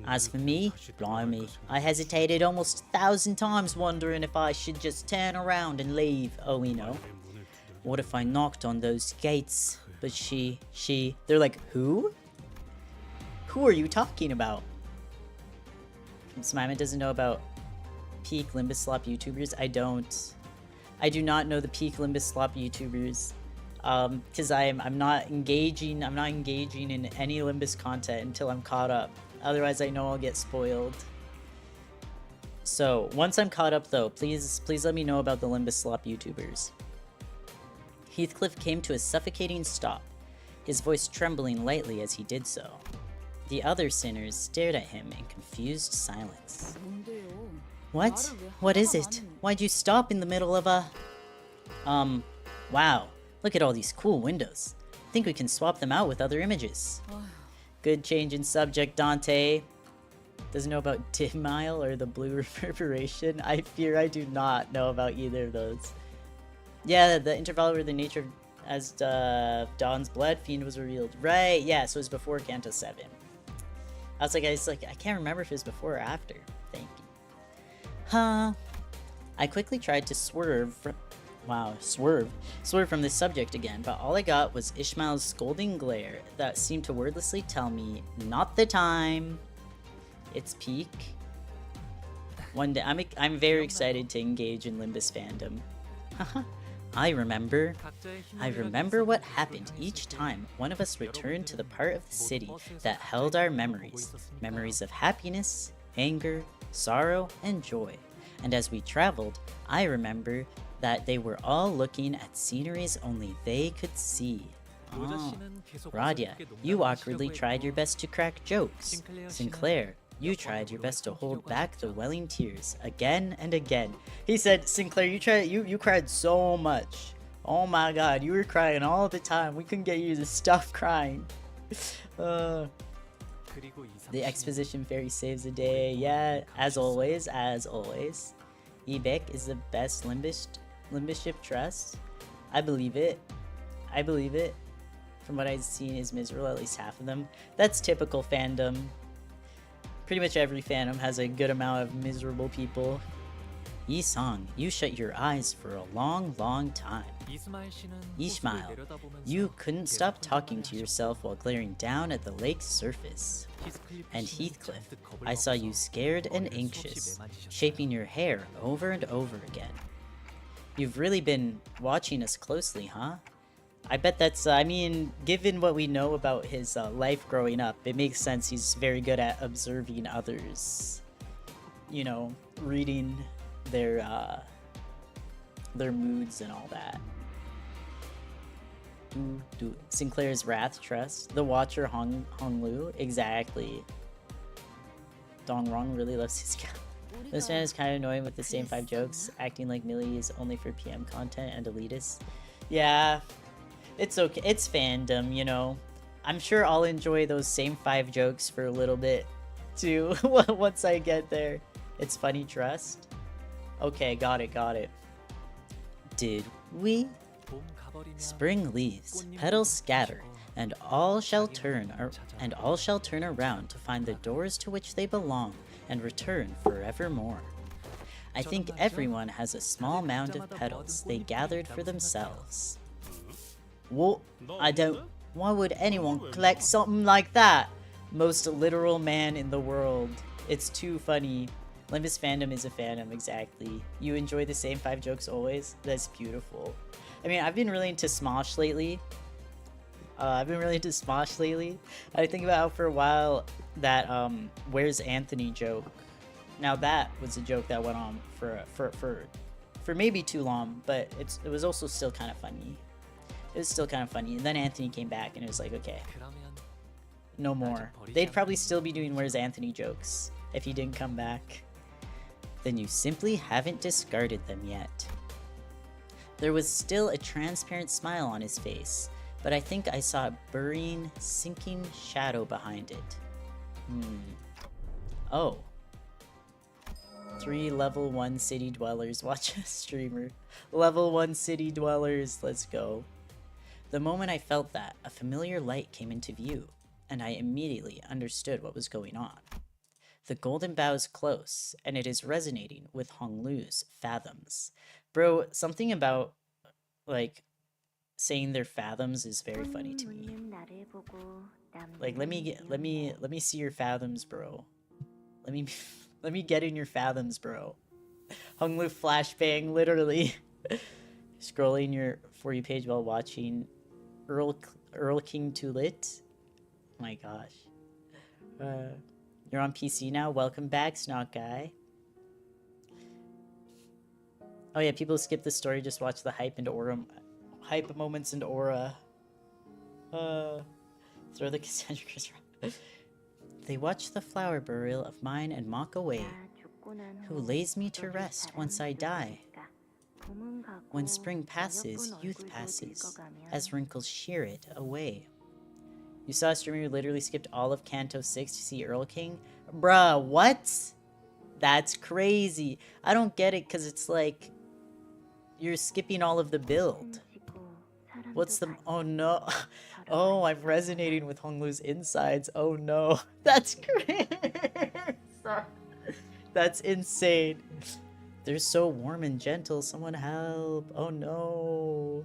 A: As for me, blimey, I hesitated almost 1,000 times wondering if I should just turn around and leave. Oh, we know. What if I knocked on those gates? But they're like, who? Who are you talking about? Simaema doesn't know about peak Limbus slop YouTubers. I do not know the peak Limbus slop YouTubers. Because I'm not engaging in any Limbus content until I'm caught up. Otherwise, I know I'll get spoiled. So, once I'm caught up though, please let me know about the Limbus slop YouTubers. Heathcliff came to a suffocating stop, his voice trembling lightly as he did so. The other sinners stared at him in confused silence. What? What is it? Why'd you stop in the middle of a... Wow. Look at all these cool windows. I think we can swap them out with other images. Good change in subject, Dante. Doesn't know about Dimile or the blue reverberation. I fear I do not know about either of those. Yeah, the interval where the nature as Dawn's blood fiend was revealed. Right, yeah, so it was before Canto 7. I can't remember if it was before or after. Thank you. Huh. I quickly tried to swerve from this subject again, but all I got was Ishmael's scolding glare that seemed to wordlessly tell me, not the time. It's peak. One day, I'm very excited to engage in Limbus fandom. I remember
C: 각자의 힘을
A: I remember what happened each time one of us returned to the part of the city that held our memories. Memories of happiness, anger, sorrow, and joy. And as we traveled, I remember that they were all looking at sceneries only they could see. Oh. Radia, you awkwardly tried your best to crack jokes. Sinclair, you tried your best to hold back the welling tears again and again. He said, Sinclair, you cried so much. Oh my god, you were crying all the time. We couldn't get you to stop crying. The exposition fairy saves the day. Yeah, as always. Ebek is the best Limbus ship trust. I believe it. From what I've seen is miserable, at least half of them. That's typical fandom. Pretty much every fandom has a good amount of miserable people. Yi-song, you shut your eyes for a long, long time. Ishmael, you couldn't stop talking to yourself while glaring down at the lake's surface. And Heathcliff, I saw you scared and anxious, shaping your hair over and over again. You've really been watching us closely, huh? I bet that's, I mean, given what we know about his life growing up, it makes sense he's very good at observing others. You know, reading their moods and all that. Sinclair's Wrath Trust. The Watcher Hong Lu. Exactly. Dongrong really loves his cat. This man is kind of annoying with the same 5 jokes, acting like Millie is only for PM content and elitist. Yeah, it's okay. It's fandom, you know. I'm sure I'll enjoy those same 5 jokes for a little bit, too, once I get there. It's funny trust. Okay, got it. Did we? Spring leaves, petals scatter, and all shall turn around to find the doors to which they belong and return forevermore. I think everyone has a small mound of petals they gathered for themselves. What? Why would anyone collect something like that? Most literal man in the world. It's too funny. Limbus fandom is a fandom, exactly. You enjoy the same 5 jokes always? That's beautiful. I mean, I've been really into Smosh lately. I think about how for a while that Where's Anthony joke. Now that was a joke that went on for maybe too long, but it was also still kind of funny. It was still kind of funny, and then Anthony came back, and it was like, okay, no more. They'd probably still be doing Where's Anthony jokes if he didn't come back. Then you simply haven't discarded them yet. There was still a transparent smile on his face, but I think I saw a burying, sinking shadow behind it. Oh. 3 level 1 city dwellers. Watch a streamer. Level 1 city dwellers. Let's go. The moment I felt that, a familiar light came into view, and I immediately understood what was going on. The golden bow is close, and it is resonating with Honglu's fathoms. Bro, something about, like, saying their fathoms is very funny to me. Like, let me see your fathoms, bro. Let me get in your fathoms, bro. Honglu flashbang, literally. Scrolling your For You page while watching Earl King Tulit. My gosh. You're on PC now. Welcome back, Snot Guy. Oh yeah, people skip the story, just watch the hype moments and aura. Throw the Cassandra Chris around. They watch the flower burial of mine and mock away. Who lays me to rest once I die? When spring passes, youth passes, as wrinkles shear it away. You saw a streamer who literally skipped all of Canto 6 to see Earl King? Bruh, what? That's crazy. I don't get it, because it's like, you're skipping all of the build. What's the... Oh no. Oh, I'm resonating with Honglu's insides. Oh no. That's crazy. That's insane. They're so warm and gentle. Someone help. Oh no.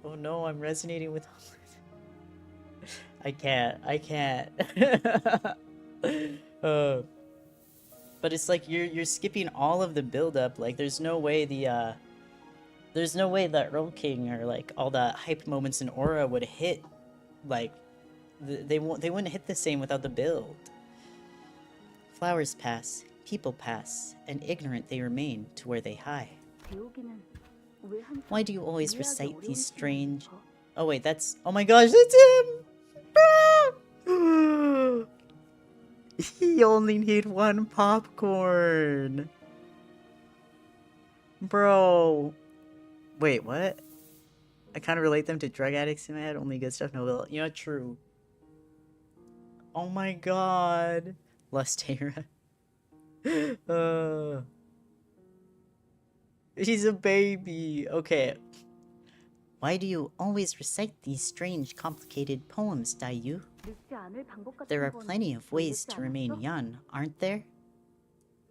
A: Oh no, I'm resonating with Honglu. I can't. But it's like you're skipping all of the build up. Like there's no way the There's no way that Earl King or like all the hype moments in Aura would hit like they wouldn't hit the same without the build. Flowers pass, people pass, and ignorant they remain to where they hie. Why do you always recite these strange... Oh wait, that's... Oh my gosh, that's him! He only need one popcorn. Bro. Wait, what? I kind of relate them to drug addicts in my head. Only good stuff, no will. You know, true. Oh my god. Lustera. He's a baby. Okay. Why do you always recite these strange, complicated poems, Dayu? There are plenty of ways to remain young, aren't there?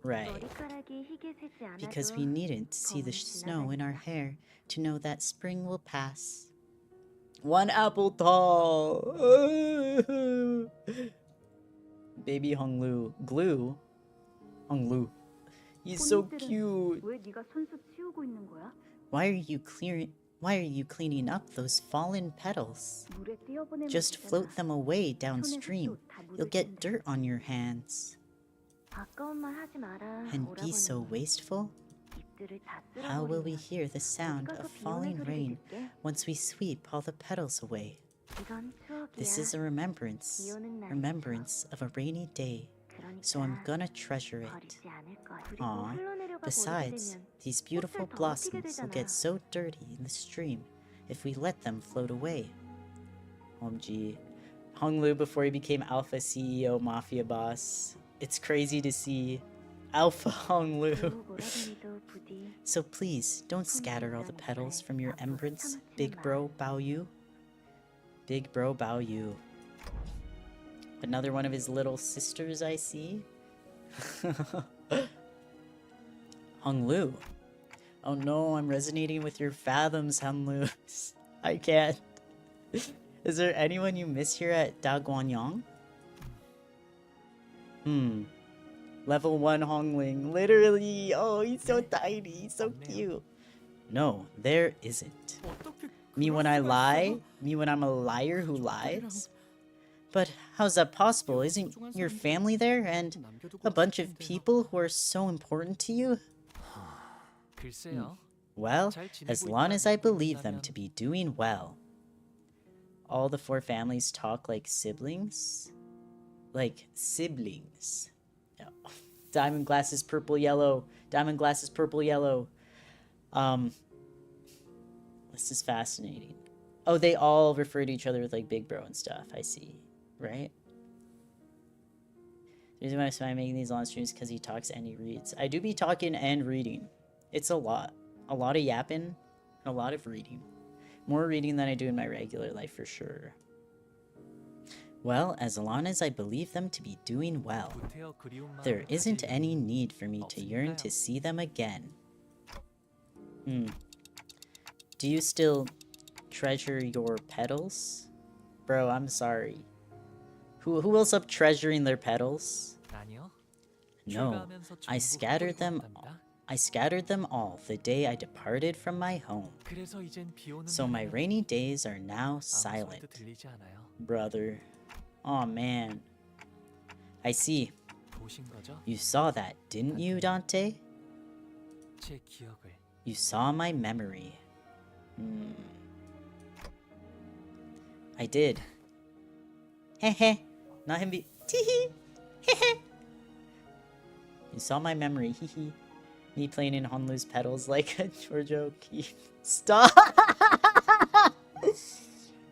A: Right. Because we needn't see the snow in our hair to know that spring will pass. One apple tall. Baby Honglu. Glue? Honglu. He's so cute. Why are you cleaning up those fallen petals? Just float them away downstream. You'll get dirt on your hands. And be so wasteful? How will we hear the sound of falling rain once we sweep all the petals away? This is a remembrance of a rainy day, so I'm gonna treasure it. Aw, besides, these beautiful blossoms will get so dirty in the stream if we let them float away. OMG. Honglu before he became Alpha CEO Mafia boss. It's crazy to see Alpha Honglu. So please, don't scatter all the petals from your embrace, Big Bro Baoyu. Big Bro Baoyu. Another one of his little sisters I see. Honglu. Oh no, I'm resonating with your fathoms, Honglu. I can't. Is there anyone you miss here at Da Guanyang? Level 1 Hongling. Literally. Oh, he's so tiny. He's so cute. No, there isn't. Me when I lie? Me when I'm a liar who lies? But how's that possible? Isn't your family there and a bunch of people who are so important to you? Well, as long as I believe them to be doing well. All the 4 families talk like siblings? Like siblings. No. Diamond glasses, purple, yellow. Diamond glasses, purple, yellow. This is fascinating. Oh, they all refer to each other with like Big Bro and stuff. I see. Right? The reason why I'm making these long streams because he talks and he reads. I do be talking and reading. It's a lot. A lot of yapping and a lot of reading. More reading than I do in my regular life for sure. Well, as long as I believe them to be doing well, there isn't any need for me to yearn to see them again. Do you still treasure your petals? Bro, I'm sorry. Who else up treasuring their petals? No, I scattered them all the day I departed from my home. So my rainy days are now silent. Brother. Aw, man. I see. You saw that, didn't you, Dante? You saw my memory. I did. Heh. Not him be... Tee-hee. Heh. You saw my memory. Hee. Me playing in Honlu's pedals like a Giorgio O'Keeffe. Stop!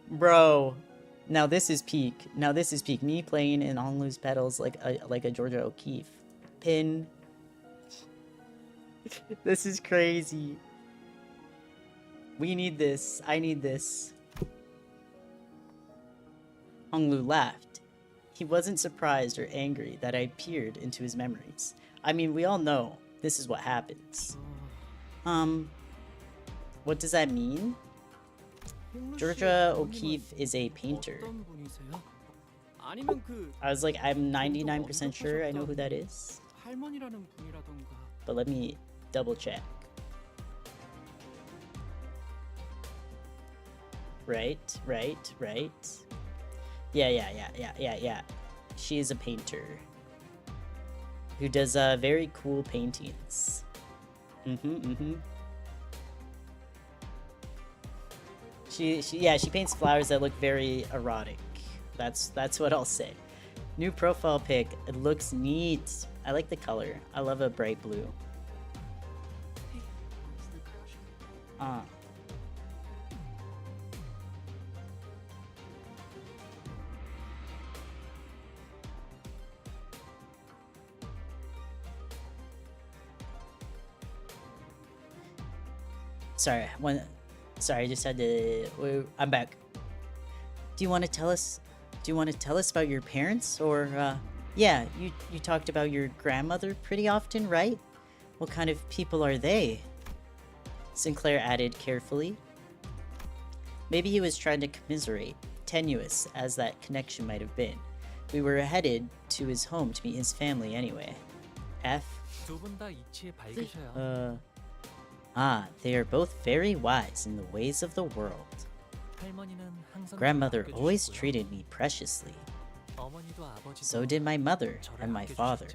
A: Bro. Now this is peak. Me playing in Honlu's pedals like a Giorgio O'Keeffe. Pin. This is crazy. We need this. I need this. Honglu laughed. He wasn't surprised or angry that I peered into his memories. I mean, we all know this is what happens. What does that mean? Giorgio O'Keeffe is a painter. I was like, I'm 99% sure I know who that is. But let me double check. Right. Yeah. She is a painter who does very cool paintings. She paints flowers that look very erotic. That's what I'll say. New profile pic. It looks neat. I like the color. I love a bright blue. Sorry, I just had to. I'm back. Do you want to tell us about your parents, or yeah, you talked about your grandmother pretty often, right? What kind of people are they? Sinclair added carefully. Maybe he was trying to commiserate, tenuous as that connection might have been. We were headed to his home to meet his family anyway. F. They are both very wise in the ways of the world. Grandmother always treated me preciously. So did my mother and my father.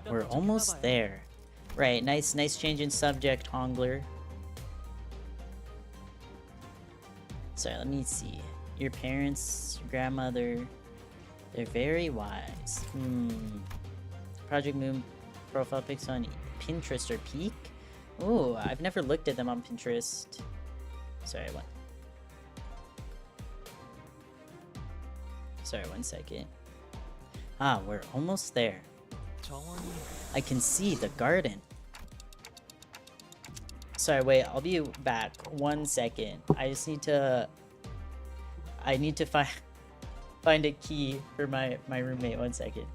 A: We're almost there. Right, nice change in subject, Hongler. Sorry, let me see. Your parents, your grandmother, they're very wise. Project Moon profile pics on Pinterest or Peak? Oh, I've never looked at them on Pinterest. Sorry, one second. We're almost there. I can see the garden. Sorry, wait, I'll be back. 1 second. I just need to... find a key for my roommate. 1 second.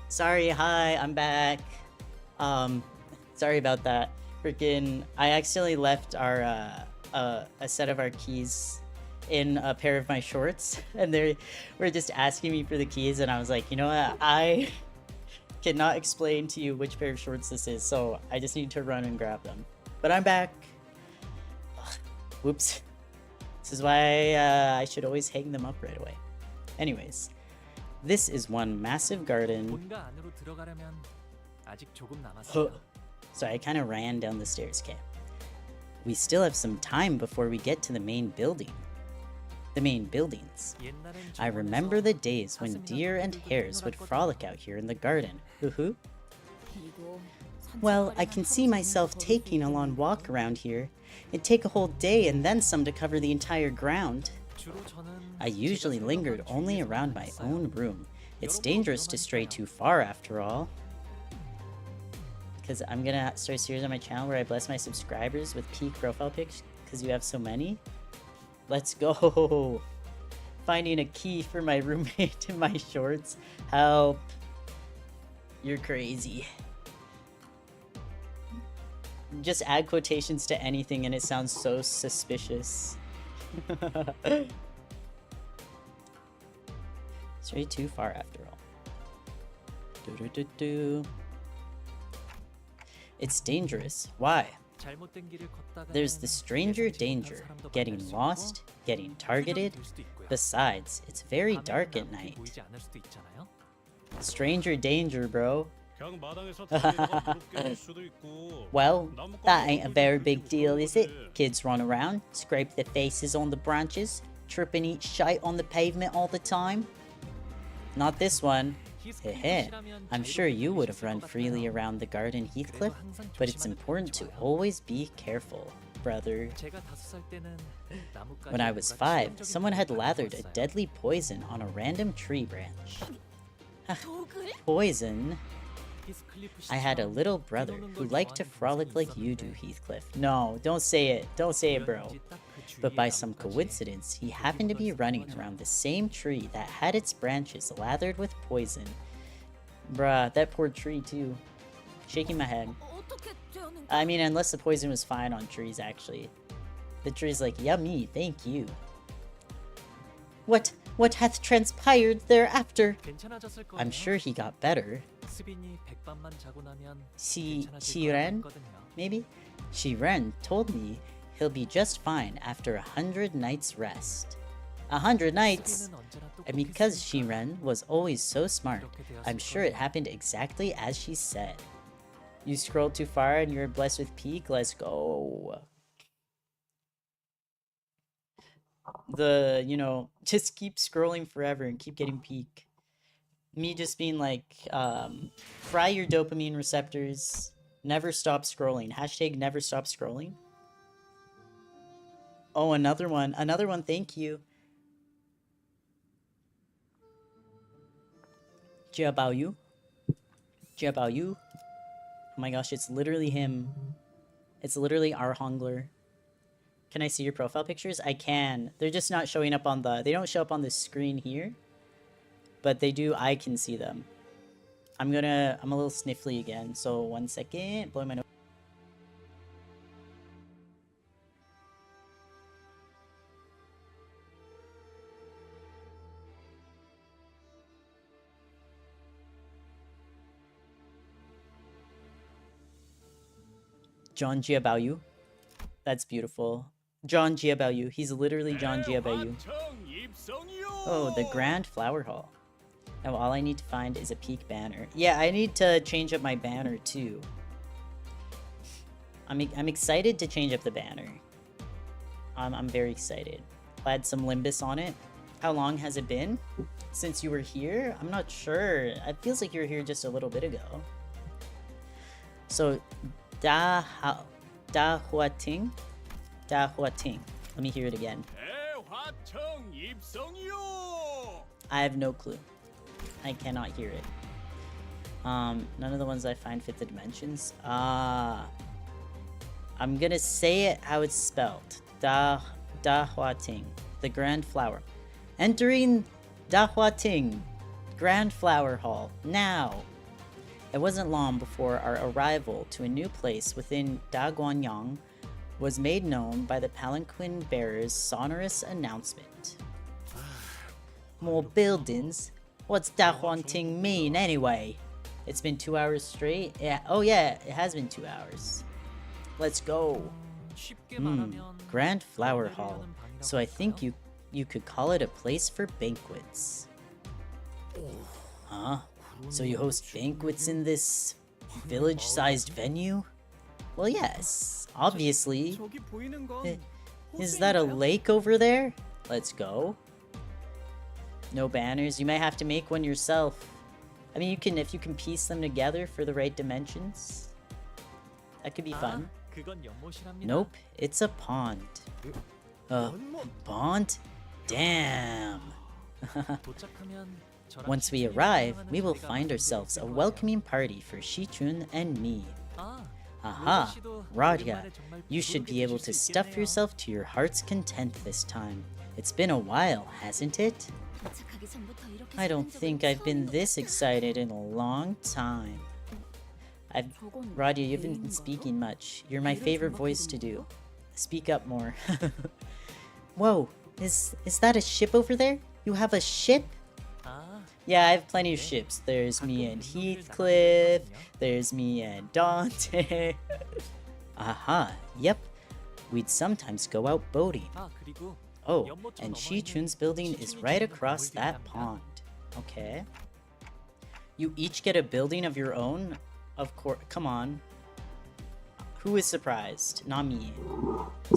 A: Sorry, hi, I'm back. Sorry about that. Freaking, I accidentally left our a set of our keys in a pair of my shorts, and they were just asking me for the keys, and I was like, you know what, I cannot explain to you which pair of shorts this is, so I just need to run and grab them. But I'm back. Whoops. This is why I should always hang them up right away. Anyways. This is one massive garden. Sorry, I kind of ran down the stairs, okay. We still have some time before we get to the main building. The main buildings. I remember the days when deer and hares would frolic out here in the garden. Well, I can see myself taking a long walk around here. It'd take a whole day and then some to cover the entire ground. I usually lingered only around my own room. It's dangerous to stray too far after all. Because I'm gonna start a series on my channel where I bless my subscribers with peak profile pics because you have so many. Let's go! Finding a key for my roommate in my shorts. Help! You're crazy. Just add quotations to anything and it sounds so suspicious. Stray too far after all. It's dangerous. Why? There's the stranger danger. Getting lost, getting targeted. Besides, it's very dark at night. Stranger danger, bro. Well, that ain't a very big deal, is it? Kids run around, scrape their faces on the branches, trip and eat shite on the pavement all the time. Not this one. Heh, I'm sure you would have run freely around the garden, Heathcliff, but it's important to always be careful, brother. When I was 5, someone had lathered a deadly poison on a random tree branch. Poison? I had a little brother who liked to frolic like you do, Heathcliff. No, don't say it. Don't say it, bro. But by some coincidence, he happened to be running around the same tree that had its branches lathered with poison. Bruh, that poor tree too. Shaking my head. I mean, unless the poison was fine on trees, actually. The tree's like, yummy, thank you. What hath transpired thereafter? I'm sure he got better. Shiren? Maybe? Shiren told me he'll be just fine after 100 nights rest. 100 nights? And because Shiren was always so smart, I'm sure it happened exactly as she said. You scrolled too far and you're blessed with peak? Let's go. Just keep scrolling forever and keep getting peak. Me just being like, fry your dopamine receptors, never stop scrolling. Hashtag never stop scrolling. Oh, another one, thank you. Jia Bao Yu. Oh my gosh, it's literally him. It's literally our Hongler. Can I see your profile pictures? I can. They're just not showing up on the... They don't show up on the screen here. But they do... I can see them. I'm a little sniffly again. So, 1 second. Blow my nose. John Jia Bao Yu. That's beautiful. John Jia Bao Yu. He's literally John Jia Bao Yu. Oh, the Grand Flower Hall. Now all I need to find is a peak banner. Yeah, I need to change up my banner too. I'm excited to change up the banner. I'm very excited. I'll add some Limbus on it. How long has it been since you were here? I'm not sure. It feels like you were here just a little bit ago. So, Da Hua Ting. Let me hear it again. I have no clue. I cannot hear it. None of the ones I find fit the dimensions. I'm gonna say it how it's spelled. Da Hua Ting. The Grand Flower. Entering Da Hua Ting. Grand Flower Hall. Now. It wasn't long before our arrival to a new place within Da Guanyang was made known by the palanquin bearer's sonorous announcement. More buildings? What's Da Huan Ting mean anyway? It's been 2 hours straight? Yeah. Oh yeah, it has been 2 hours. Let's go. Grand Flower Hall. So I think you could call it a place for banquets. Huh? So you host banquets in this village-sized venue? Well, yes, obviously. Is that a lake over there? Let's go. No banners. You might have to make one yourself. I mean, if you can piece them together for the right dimensions. That could be fun. Nope, it's a pond. Pond? Damn. Once we arrive, we will find ourselves a welcoming party for Shichun and me. Aha, Radhya, you should be able to stuff yourself to your heart's content this time. It's been a while, hasn't it? I don't think I've been this excited in a long time. Radhya, you haven't been speaking much. You're my favorite voice to do. Speak up more. Whoa, is that a ship over there? You have a ship? Yeah, I have plenty of ships. There's me and Heathcliff. There's me and Dante. Aha, yep. We'd sometimes go out boating. Oh, and Shichun's building is right across that pond. Okay. You each get a building of your own? Of course. Come on. Who is surprised? Not me.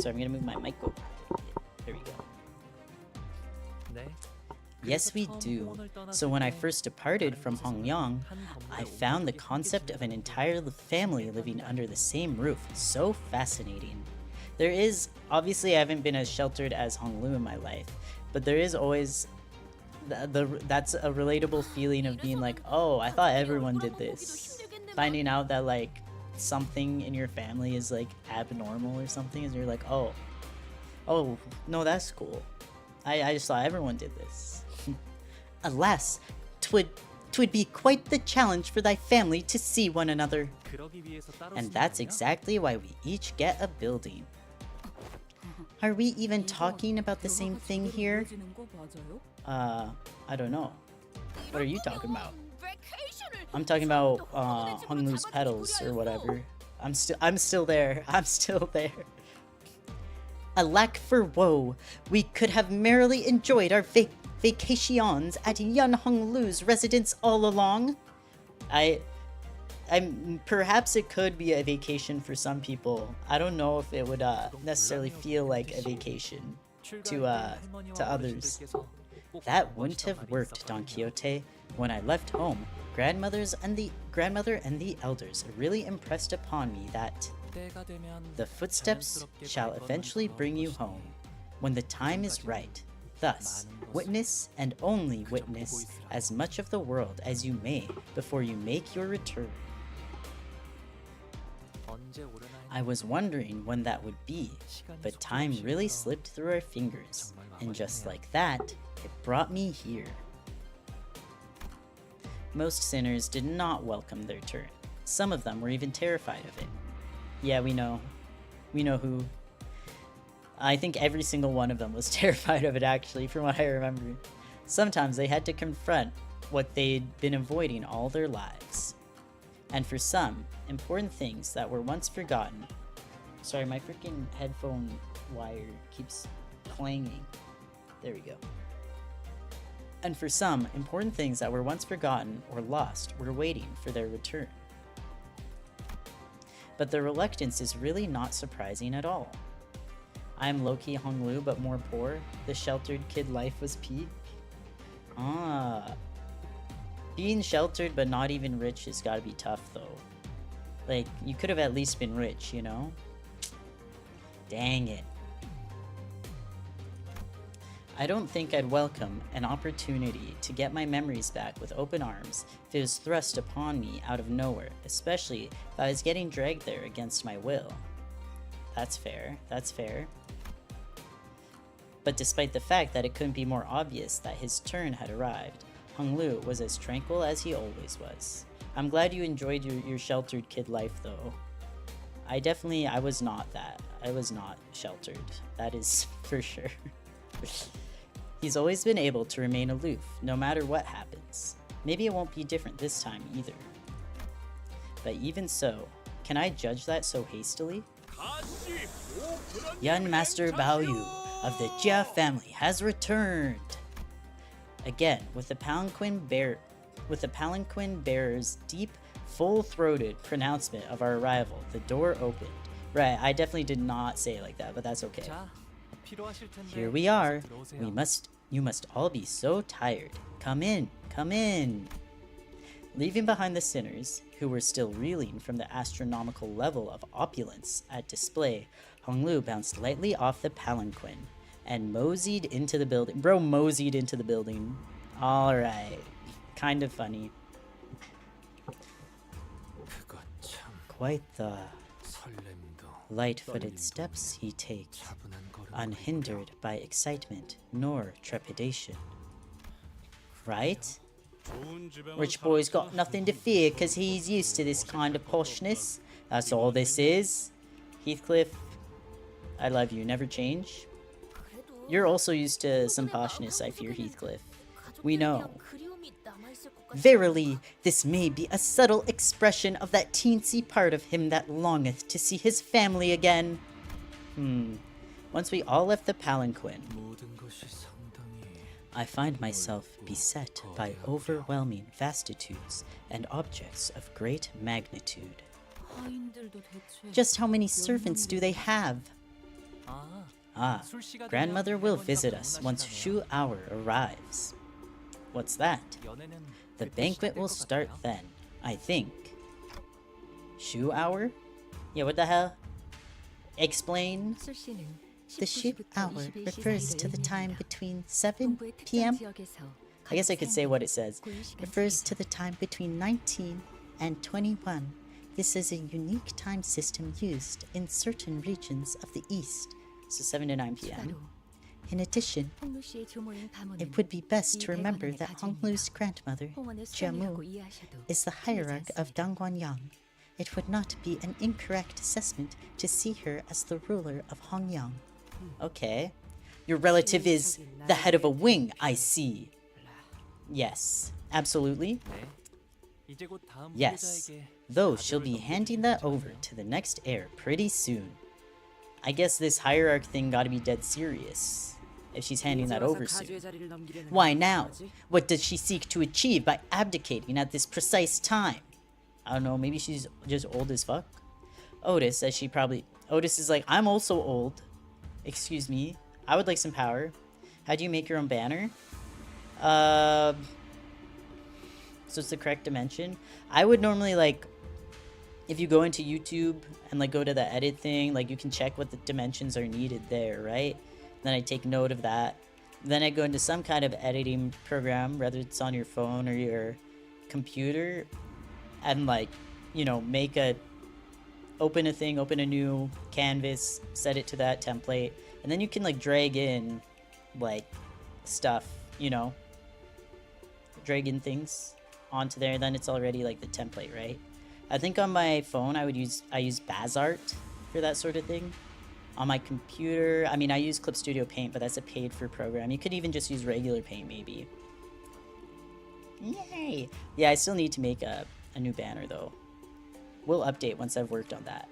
A: So I'm gonna move my mic over. There we go. Yes, we do. So when I first departed from Hongyang, I found the concept of an entire family living under the same roof so fascinating. There is, obviously I haven't been as sheltered as Honglu in my life, but there is always that's a relatable feeling of being like, oh, I thought everyone did this. Finding out that like something in your family is like abnormal or something, and you're like, oh no, that's cool. I just thought everyone did this. Alas, 'twould be quite the challenge for thy family to see one another. And that's exactly why we each get a building. Are we even talking about the same thing here? I don't know. What are you talking about? I'm talking about Honglu's petals or whatever. I'm still there. I'm still there. Alack for woe, we could have merrily enjoyed our vacations at Yun Honglu's residence all along. Perhaps it could be a vacation for some people. I don't know if it would necessarily feel like a vacation to others. That wouldn't have worked, Don Quixote. When I left home, grandmother and the elders really impressed upon me that the footsteps shall eventually bring you home, when the time is right. Thus, witness and only witness as much of the world as you may before you make your return. I was wondering when that would be, but time really slipped through our fingers, and just like that, it brought me here. Most sinners did not welcome their turn. Some of them were even terrified of it. Yeah, we know. We know who. I think every single one of them was terrified of it, actually, from what I remember. Sometimes they had to confront what they'd been avoiding all their lives. And for some, important things that were once forgotten. Sorry, my freaking headphone wire keeps clanging. There we go. And for some, important things that were once forgotten or lost were waiting for their return. But the reluctance is really not surprising at all. I'm low-key Honglu but more poor. The sheltered kid life was peak. Being sheltered but not even rich has gotta be tough though. Like, you could have at least been rich, you know? Dang it. I don't think I'd welcome an opportunity to get my memories back with open arms if it was thrust upon me out of nowhere, especially if I was getting dragged there against my will. That's fair, that's fair. But despite the fact that it couldn't be more obvious that his turn had arrived, Honglu was as tranquil as he always was. I'm glad you enjoyed your sheltered kid life though. I was not that. I was not sheltered. That is for sure. He's always been able to remain aloof, no matter what happens. Maybe it won't be different this time either. But even so, can I judge that so hastily? Young Master Baoyu of the Jia family has returned! Again, with the palanquin bearer's deep, full-throated pronouncement of our arrival, the door opened. Right, I definitely did not say it like that, but that's okay. Here we are. You must all be so tired. Come in, come in. Leaving behind the sinners, who were still reeling from the astronomical level of opulence at display, Honglu bounced lightly off the palanquin and moseyed into the building. Bro moseyed into the building. Alright. Kind of funny. Quite the light-footed steps he takes, unhindered by excitement nor trepidation. Right? Rich boy's got nothing to fear because he's used to this kind of poshness. That's all this is. Heathcliff, I love you, never change. You're also used to some poshness, I fear, Heathcliff. We know. Verily, this may be a subtle expression of that teensy part of him that longeth to see his family again. Once we all left the palanquin, I find myself beset by overwhelming vastitudes and objects of great magnitude. Just how many servants do they have? Grandmother will visit us once Shu hour arrives. What's that?
C: 연애는
A: The
C: 그때
A: banquet
C: 시작될
A: will
C: 것
A: start
C: 같아요.
A: then, I think. Shoe hour? Yeah, what the hell? Explain.
B: 출시는
A: The shoe
B: 19시부터
A: hour
B: 21시
A: refers
B: 사이를
A: to the time
B: 의미합니다.
A: between 7
B: 동부의 특정
A: p.m.
B: 지역에서
A: I guess I could say what it says.
B: 고유 시간
A: Refers to
B: 체계죠.
A: the time between 19 and 21. This is a unique time system used in certain regions of the East, so 7 to 9 p.m.
B: 추가로
A: In addition,
B: 홍루 씨의 조모인 가문은
A: it would be best
B: 이
A: to remember
B: 대관원의
A: that
B: 가주입니다.
A: Honglu's grandmother,
B: 홍원의
A: Jiamu,
B: 수장이라고 이해하셔도
A: is the
B: 틀리지
A: hierarch of
B: 않습니다.
A: Dongguanyang. It would not be an incorrect assessment to see her as the ruler of Hongyang. Okay. Your relative is the head of a wing, I see. Yes, absolutely.
C: 네. 이제 곧 다음
A: Yes.
C: 후계자에게
A: Though she'll
C: 아들을
A: be
C: 넘겨줄
A: handing that
C: 예정이에요.
A: over to the next heir pretty soon. I guess this hierarch thing gotta be dead serious if she's handing that over soon. Why now? What does she seek to achieve by abdicating at this precise time? I don't know, maybe she's just old as fuck? Otis, as she probably... Otis is like, I'm also old. Excuse me. I would like some power. How do you make your own banner? So it's the correct dimension. I would normally, like, if you go into YouTube and, like, go to the edit thing, like, you can check what the dimensions are needed there, right? Then I take note of that. Then I go into some kind of editing program, whether it's on your phone or your computer, and, like, you know, make a... Open a thing, open a new canvas, set it to that template, and then you can, like, drag in, like, stuff, you know? Drag in things onto there, and then it's already, like, the template, right? I think on my phone I use Bazart for that sort of thing. On my computer, I mean, I use Clip Studio Paint, but that's a paid for program. You could even just use regular Paint, maybe. Yay! Yeah, I still need to make a new banner, though. We'll update once I've worked on that.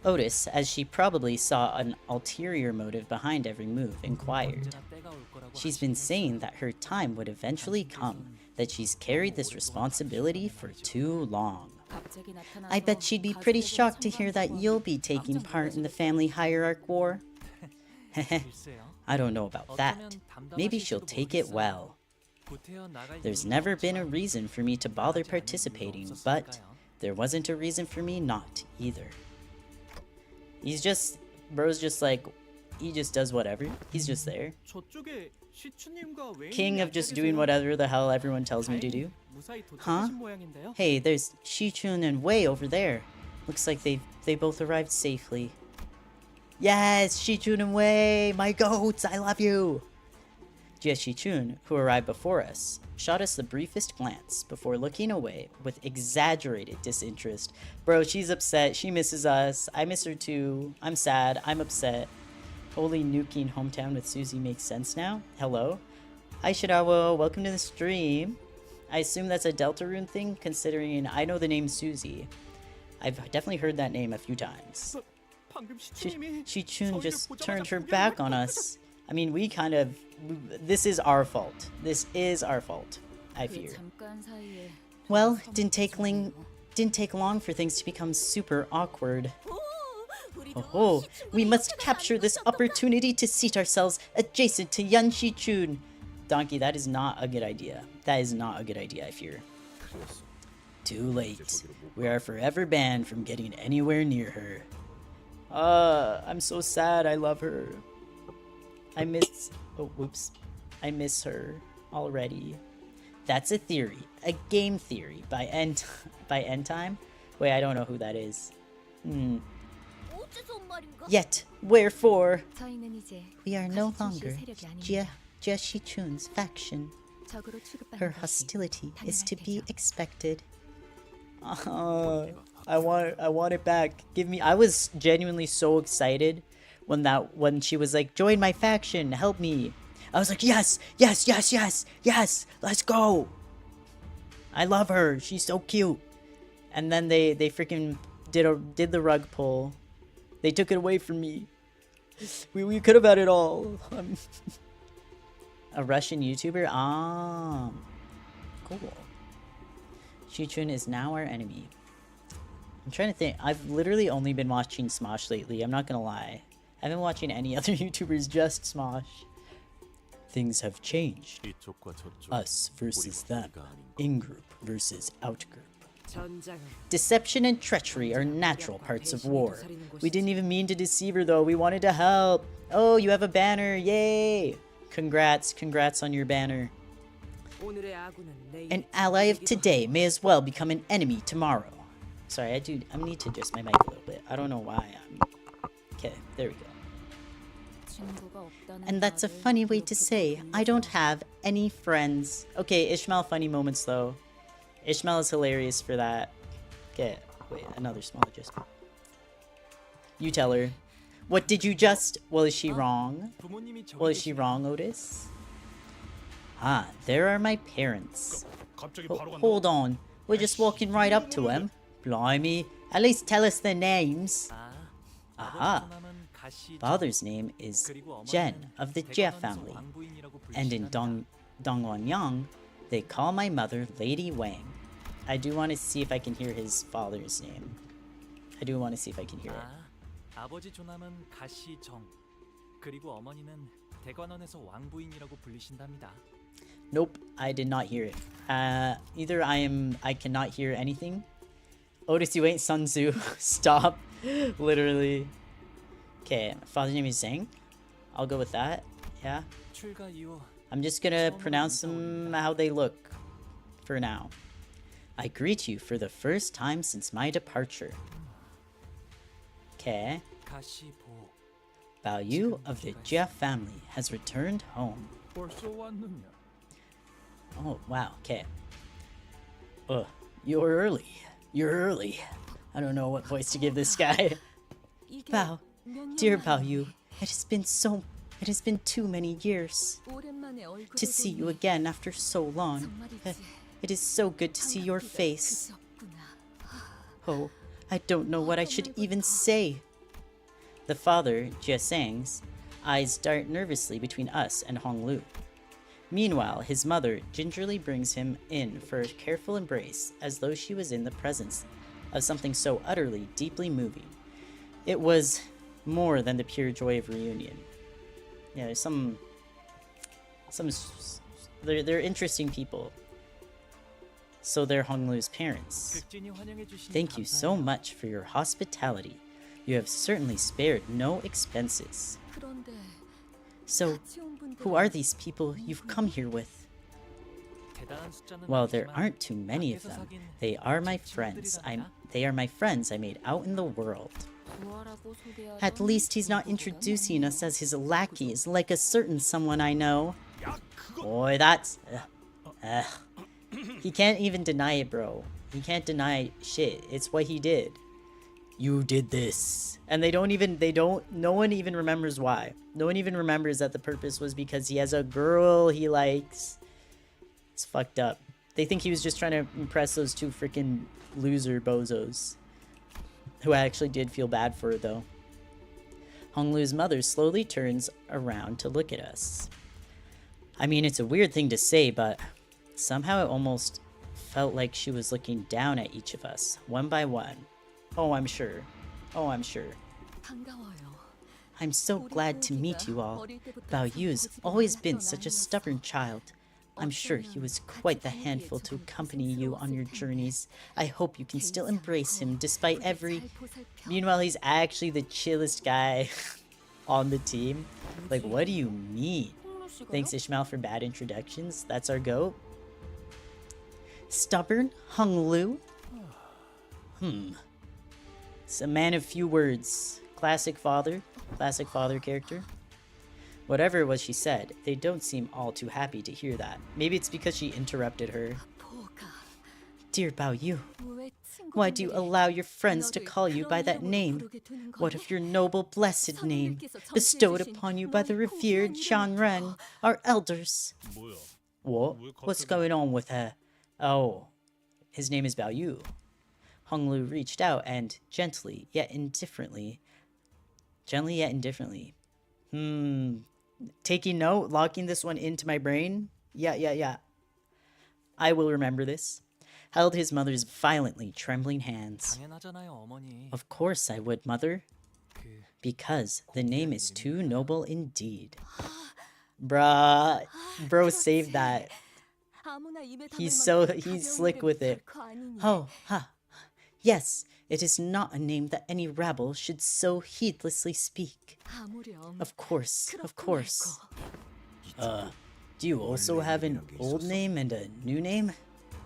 A: Otis, as she probably saw an ulterior motive behind every move, inquired.
C: 언제나 때가 올 거라고
A: She's been saying that her time would eventually come, that she's carried this responsibility for too long.
B: 갑자기 나타나서
A: I bet she'd be pretty
B: 가족에게
A: shocked to hear that
B: 청구하는
A: you'll
B: 건
A: be taking
B: 깜짝
A: part in the
B: 놀라시겠어요.
A: family hierarch war.
C: 글쎄요.
A: I don't know about that. Maybe she'll take it well.
C: 구태여 나갈
A: There's
C: 이유는
A: never been a
C: 없지만
A: reason for me to bother
C: 나가지 않을 이유도
A: participating, but
C: 없었으니까요.
A: there wasn't a reason for me not either. Bro's just like, he just does whatever. He's just there.
C: 저쪽에 시추님과 웨인이
A: King of just
C: 앉아
A: doing
C: 계세요.
A: whatever the hell everyone tells me to
C: 다행히
A: do.
C: 무사히
A: Huh?
C: 도착하신 모양인데요.
A: Hey, there's Shichun and Wei over there. Looks like they both arrived safely. Yes, Shichun and Wei, my goats, I love you. Jie Shichun, who arrived before us, shot us the briefest glance before looking away with exaggerated disinterest. Bro, she's upset. She misses us. I miss her too. I'm sad. I'm upset. Holy nuking hometown with Susie makes sense now. Hello. Hi, Shirawo. Welcome to the stream. I assume that's a Deltarune thing, considering I know the name Susie. I've definitely heard that name a few times.
C: 방금 시추님이
A: Shichun
C: 저희를
A: just
C: 보자마자
A: turned her
C: 고개를
A: back on
C: 끄덕-
A: us. I mean, this is our fault. This is our fault, I
B: 그
A: fear.
B: 잠깐 사이에
A: Well,
B: 서먹
A: didn't take
B: 지내요.
A: long for things to become super awkward.
B: 오, 우리도
A: Oh,
B: 시추
A: we
B: 군이
A: must
B: 초대를 안
A: capture this
B: 해줬었던
A: opportunity to seat ourselves adjacent to Yan Shichun. Donkey, that is not a good idea. That is not a good idea, I fear. Too late. We are forever banned from getting anywhere near her. I'm so sad. I love her. I miss... Oh, whoops. I miss her already. That's a theory. A game theory by End Time? Wait, I don't know who that is.
B: 어째서 온 말인가?
A: Yet, wherefore?
B: 저희는 이제
A: We are no
B: 가시춘 씨의
A: longer
B: 세력이 아닙니다.
A: Jie Shichun's faction.
B: 적으로 취급받는
A: Her
B: 것이
A: hostility is
B: 당연할
A: to be
B: 테죠.
A: expected. I want it back. Give me. I was genuinely so excited when she was like, "Join my faction, help me." I was like, "Yes, yes, yes, yes, yes, let's go." I love her. She's so cute. And then they freaking did the rug pull. They took it away from me. We could have had it all. A Russian YouTuber? Ah, cool. Shichun is now our enemy. I'm trying to think. I've literally only been watching Smosh lately. I'm not gonna lie. I haven't been watching any other YouTubers, just Smosh. Things have changed.
D: 이쪽과 저쪽.
A: Us versus them.
D: 우리가 아닌 것.
A: In-group versus out-group.
B: 전장은
A: Deception and treachery are natural parts of war. We didn't even mean to deceive her though. We wanted to help. Oh, you have a banner. Yay! Congrats. Congrats on your banner.
B: 오늘의 아군은 내일
A: An ally of today may as well become an enemy tomorrow. Sorry, I need to adjust my mic a little bit. I don't know why I'm... Okay, there we go.
B: 친구가 없다는
A: And that's a
B: 말을
A: funny way to say,
B: 기억해두고
A: I don't have any friends. Okay, Ishmael funny moments though. Ishmael is hilarious for that. Okay, wait, another small adjustment. You tell her. What did you just... Well, is she wrong?
C: 부모님이 저기
A: Well, is she
C: 계시네요.
A: wrong, Otis? Ah, there are my parents.
D: 갑자기
A: Oh,
D: 바로 간다.
A: hold on. We're just walking right up to them. Blimey. At least tell us their names.
C: 아,
A: Aha.
C: 아버지 조남은 가시
A: Father's name is
C: 그리고
A: Jen
C: 어머니는
A: of the Jia
C: 대관원에서
A: family.
C: 왕부인이라고
A: And in
C: 불리신답니다.
A: Dongwon-yang, they call my mother Lady Wang. I do want to see if I can hear his father's name. I do want to see if I can hear it.
C: 아, 아버지 조남은 가시정. 그리고 어머니는 대관원에서 왕부인이라고 불리신답니다.
A: Nope, I did not hear it. Either I cannot hear anything. Otis, you ain't Sun Tzu. Stop. Literally. Okay, father's name is Zhang. I'll go with that. Yeah.
C: 출가 이후
A: I'm just gonna pronounce them how they look for now. I greet you for the first time since my departure. Okay.
C: 가시보.
A: Bao Yu of the Jia family has returned home.
D: 벌써 왔느냐?
A: Oh, wow. Okay. You're early. You're early. I don't know what voice to give this guy.
B: 이게
A: Bao,
B: 몇
A: dear
B: 년
A: Bao
B: 만에
A: Yu, it has been too many years
B: 오랜만에 얼굴을
A: to see you
B: 보니
A: again after so long.
B: 정말이지.
A: It is so good to see your
B: 반갑기가
A: face.
B: 그지없구나.
A: Oh, I don't know what I should even say. The father, Jia Sang's, eyes dart nervously between us and Hong Lu. Meanwhile, his mother gingerly brings him in for a careful embrace, as though she was in the presence of something so utterly, deeply moving. It was more than the pure joy of reunion. Yeah, there's they're interesting people. So they're Hong Lu's parents.
C: 극진히 환영해 주시니
A: Thank you so
C: 감사해요.
A: much for your hospitality. You have certainly spared no expenses.
B: 그런데
A: So,
B: 같이 온 분들은
A: who are these people you've come here with?
C: 대단한 숫자는
A: Well, there
C: 아니지만
A: aren't too many of
C: 밖에서
A: them.
C: 사귄
A: They are my
C: 제
A: friends.
C: 친구들이랍니다.
A: They are my friends I made out in the world.
B: 구하라고 소개하던
A: At least he's not introducing us as his lackeys like a certain someone I know. Boy, that's... Ugh. He can't even deny it, bro. He can't deny shit. It's what he did. You did this. And no one even remembers why. No one even remembers that the purpose was because he has a girl he likes. It's fucked up. They think he was just trying to impress those two freaking loser bozos. Who I actually did feel bad for, though. Hong Lu's mother slowly turns around to look at us. I mean, it's a weird thing to say, but somehow it almost felt like she was looking down at each of us, one by one. Oh, I'm sure. Oh, I'm sure.
B: 반가워요.
A: I'm so glad to meet you all. Bao Yu's always been such a stubborn child. I'm sure he was quite the handful to accompany you on your journeys. I hope you can still embrace him despite every... Meanwhile, he's actually the chillest guy on the team. Like, what do you mean? Thanks, Ishmael, for bad introductions. That's our goat. Stubborn? Hung Lu? It's a man of few words. Classic father character. Whatever it was she said, they don't seem all too happy to hear that. Maybe it's because she interrupted her.
B: 보가
A: Dear Bao Yu,
B: 왜
A: why do you
B: 친구분들이
A: allow your friends to
B: 너를
A: call you by
B: 그런
A: that
B: 이름으로
A: name?
B: 부르게 두는
A: What
B: 거니?
A: of your noble, blessed name,
B: 선생님께서
A: bestowed
B: 정치해주신
A: upon you by the
B: 너의
A: revered
B: 고귀한
A: Shan
B: 이름을
A: Ren, our elders?
D: 뭐야?
A: What? What's going on with her? Oh, his name is Bao Yu. Hong Lu reached out and gently yet indifferently. Taking note, locking this one into my brain. Yeah. I will remember this. Held his mother's violently trembling hands.
C: 당연하잖아요, 어머니.
A: Of course I would, mother.
C: 그
A: Because the name is too noble indeed. Bruh. Bro, save that.
B: 아무나 입에 담을
A: He's
B: 만큼
A: slick
B: 가벼운
A: with
B: 게
A: it.
B: 결코 아니니.
A: Oh, ha. Yes, it is not a name that any rabble should so heedlessly speak.
B: 아무렴.
A: Of course, of
B: 그렇고
A: course.
B: 말고.
A: Do you also have an old name and a new name?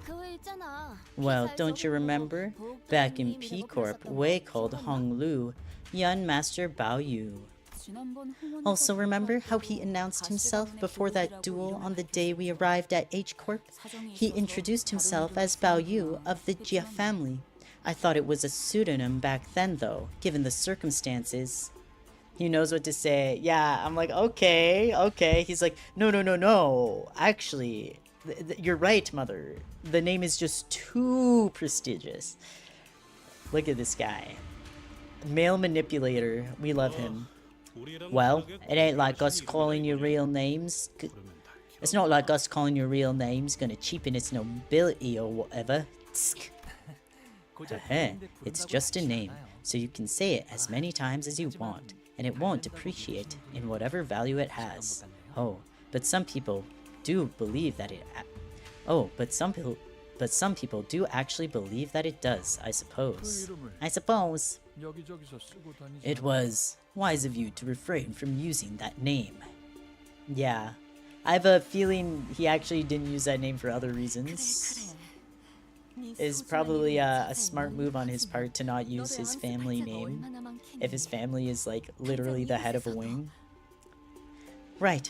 B: 그거 있잖아.
A: Well,
B: 피사에서
A: don't you
B: 보고
A: remember?
B: 보호자님이
A: Back in
B: 믿어보고
A: P Corp,
B: 그랬었던
A: Wei
B: 거
A: called
B: 기억나?
A: Hong Lu Yun Master Bao Yu.
B: 지난번 홍원에서
A: Also remember how he
B: 보호자도
A: announced
B: 가시
A: himself
B: 가문의
A: before that
B: 보호자라고
A: duel
B: 이름을
A: on the
B: 밝혔을
A: day we
B: 때
A: arrived at H Corp?
B: 사정이
A: He
B: 있어서
A: introduced
B: 다른
A: himself
B: 이름을
A: as Bao Yu
B: 쓰는구나.
A: of the Jia
B: 그렇지만
A: family. I thought it was a pseudonym back then though, given the circumstances. He knows what to say. Yeah, I'm like, okay. He's like, no. Actually, you're right, mother. The name is just too prestigious. Look at this guy. Male manipulator. We love him. Well, it ain't like us calling you real names. It's not like us calling you real names gonna cheapen its nobility or whatever. Tsk. It's just a name, so you can say it as many times as you want, and it won't depreciate in whatever value it has. Oh, but some people do believe that it... but some people do actually believe that it does, I suppose. I suppose.
D: 여기저기서 쓰고 다니지.
A: It was wise of you to refrain from using that name. Yeah. I have a feeling he actually didn't use that name for other reasons. It's probably a smart move on his part to not use his family name, if his family is like literally the head of a wing. Right.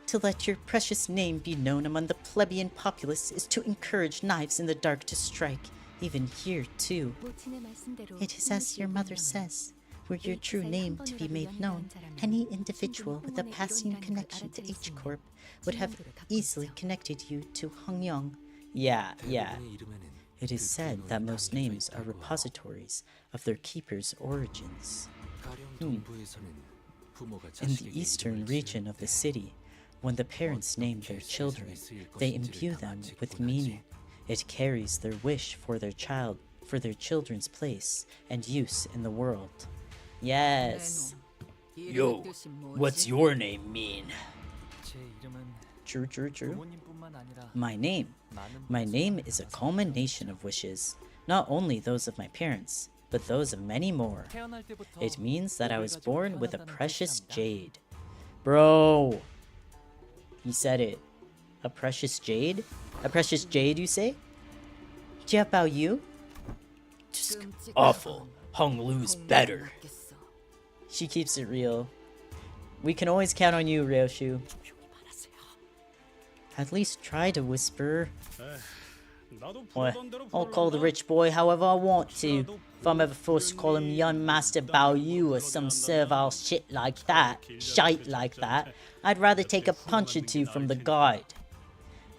A: To let your precious name be known among the plebeian populace is to encourage knives in the dark to strike, even here too. It is as your mother says, were your true name to be made known, any individual with a passing connection to H Corp would have easily connected you to Hong Yong. Yeah. It is said that most names are repositories of their keeper's origins. In the eastern region of the city, when the parents name their children, they imbue them with meaning. It carries their wish for their children's place and use in the world. Yes. Yo, what's your name mean?
C: 제 이름은
A: True.
C: 부모님뿐만 아니라
A: My name is a culmination of wishes, not only those of my parents, but those of many more.
C: 태어날 때부터
A: It means that I was
C: 모두가
A: born with a
C: 태어났다는
A: precious
C: 뜻이랍니다.
A: jade. Bro! He said it. A precious jade? A precious jade, you say? Jia Bao Yu? Just awful. Hong Lu's better. She keeps it real. We can always count on you, Ryoshu. At least try to whisper. Well, I'll call the rich boy however I want to. If I'm ever forced to call him young Master Bao Yu or some servile shite like that, I'd rather take a punch or two from the guard.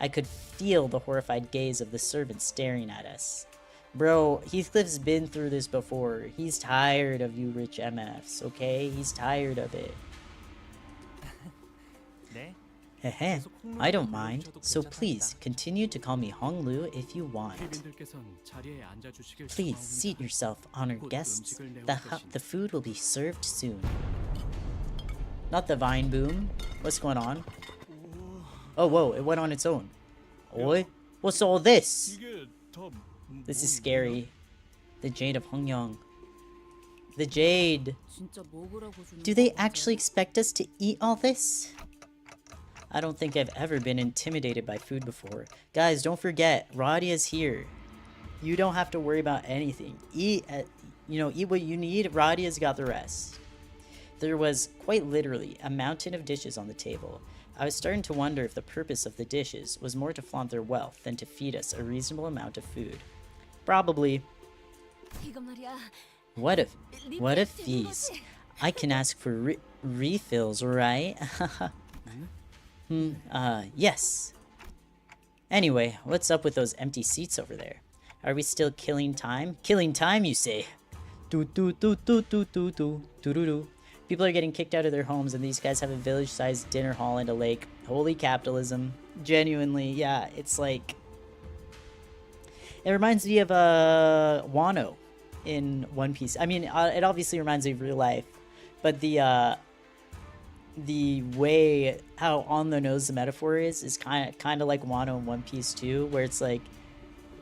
A: I could feel the horrified gaze of the servant staring at us. Bro, Heathcliff's been through this before. He's tired of you rich MFs, okay? He's tired of it.
C: 네?
A: Heh, I don't mind, so please continue to call me Hong Lu if you want.
D: 귀빈들께선 자리에 앉아주시길
A: Please seat yourself, honored guests. The food will be served soon. Not the vine boom. What's going on? Oh, whoa, it went on its own. Oi, what's all this?
D: 이게 다
A: This is scary. The Jade of Hongyong. The Jade. Do they actually expect us to eat all this? I don't think I've ever been intimidated by food before. Guys, don't forget, Radia's here. You don't have to worry about anything. Eat what you need. Radia's got the rest. There was, quite literally, a mountain of dishes on the table. I was starting to wonder if the purpose of the dishes was more to flaunt their wealth than to feed us a reasonable amount of food. Probably. What a feast. I can ask for refills, right? Yes. Anyway, what's up with those empty seats over there? Are we still killing time? Killing time, you say? Do. People are getting kicked out of their homes, and these guys have a village-sized dinner hall and a lake. Holy capitalism. Genuinely, yeah, it's like... It reminds me of Wano in One Piece. I mean, it obviously reminds me of real life, but the the way how on the nose the metaphor is kind of like Wano in One Piece too, where it's like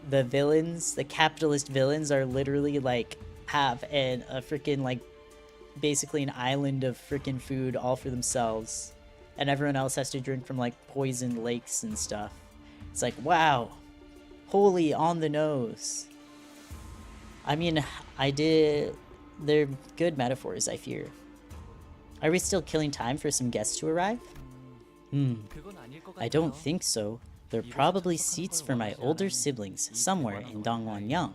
A: the villains, the capitalist villains, are literally like have a freaking like basically an island of freaking food all for themselves, and everyone else has to drink from like poisoned lakes and stuff. It's like, wow, holy on the nose. I mean, they're good metaphors, I fear. Are we still killing time for some guests to arrive?
C: 그건 아닐 것
A: I
C: 같아요.
A: don't think so. They're probably seats for my older siblings somewhere in Dongwon-yang.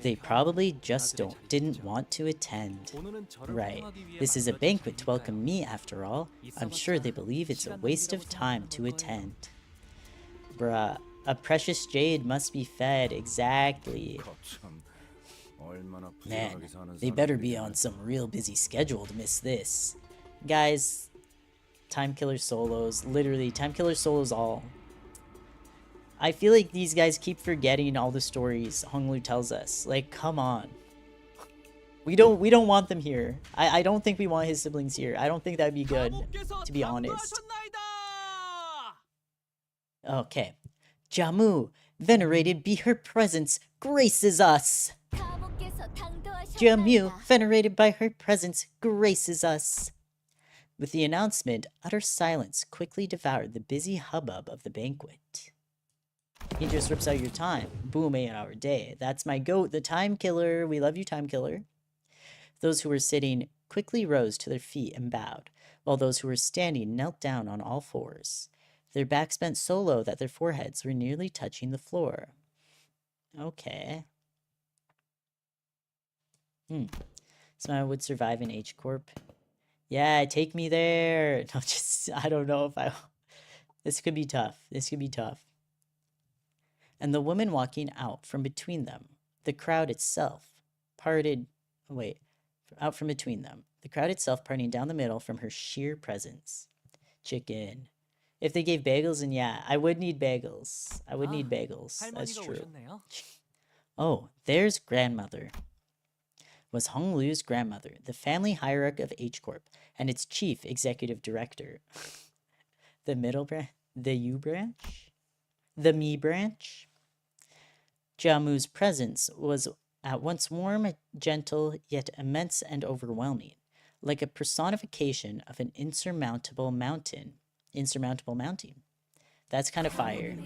A: They probably just didn't want to attend.
C: 오늘은 저를
A: Right.
C: 호명하기 위해
A: This is a
C: 만들어진
A: banquet to
C: 자리니까요.
A: welcome me after all. I'm sure they believe it's a waste of time to attend. Bruh, a precious jade must be fed, exactly. Man, they better be on some real busy schedule to miss this. Guys, Time Killer solos, literally, Time Killer solos all. I feel like these guys keep forgetting all the stories Honglu tells us. Like, come on. We don't want them here. I don't think we want his siblings here. I don't think that'd be good, to be honest. Okay. Jamu, venerated be her presence, graces us. Jamu, venerated by her presence, graces us. With the announcement, utter silence quickly devoured the busy hubbub of the banquet. He just rips out your time. Boom, 8-hour day. That's my goat, the Time Killer. We love you, Time Killer. Those who were sitting quickly rose to their feet and bowed, while those who were standing knelt down on all fours. Their backs bent so low that their foreheads were nearly touching the floor. Okay. Someone would survive in H Corp. Yeah, take me there. No, just, I don't know if I... This could be tough. This could be tough. And the woman walking out from between them, the crowd itself, parted... Wait, out from between them. The crowd itself parting down the middle from her sheer presence. Chicken. If they gave bagels, then yeah, I would need bagels. I would need bagels. That's
C: 할머니가
A: true.
C: 오셨네요.
A: Oh, there's grandmother. Was Honglu's grandmother, the family hierarch of H Corp, and its chief executive director. The middle branch? The U branch? The me branch? Jamu's presence was at once warm, gentle, yet immense and overwhelming, like a personification of an insurmountable mountain. Insurmountable mountain. That's kind of fire.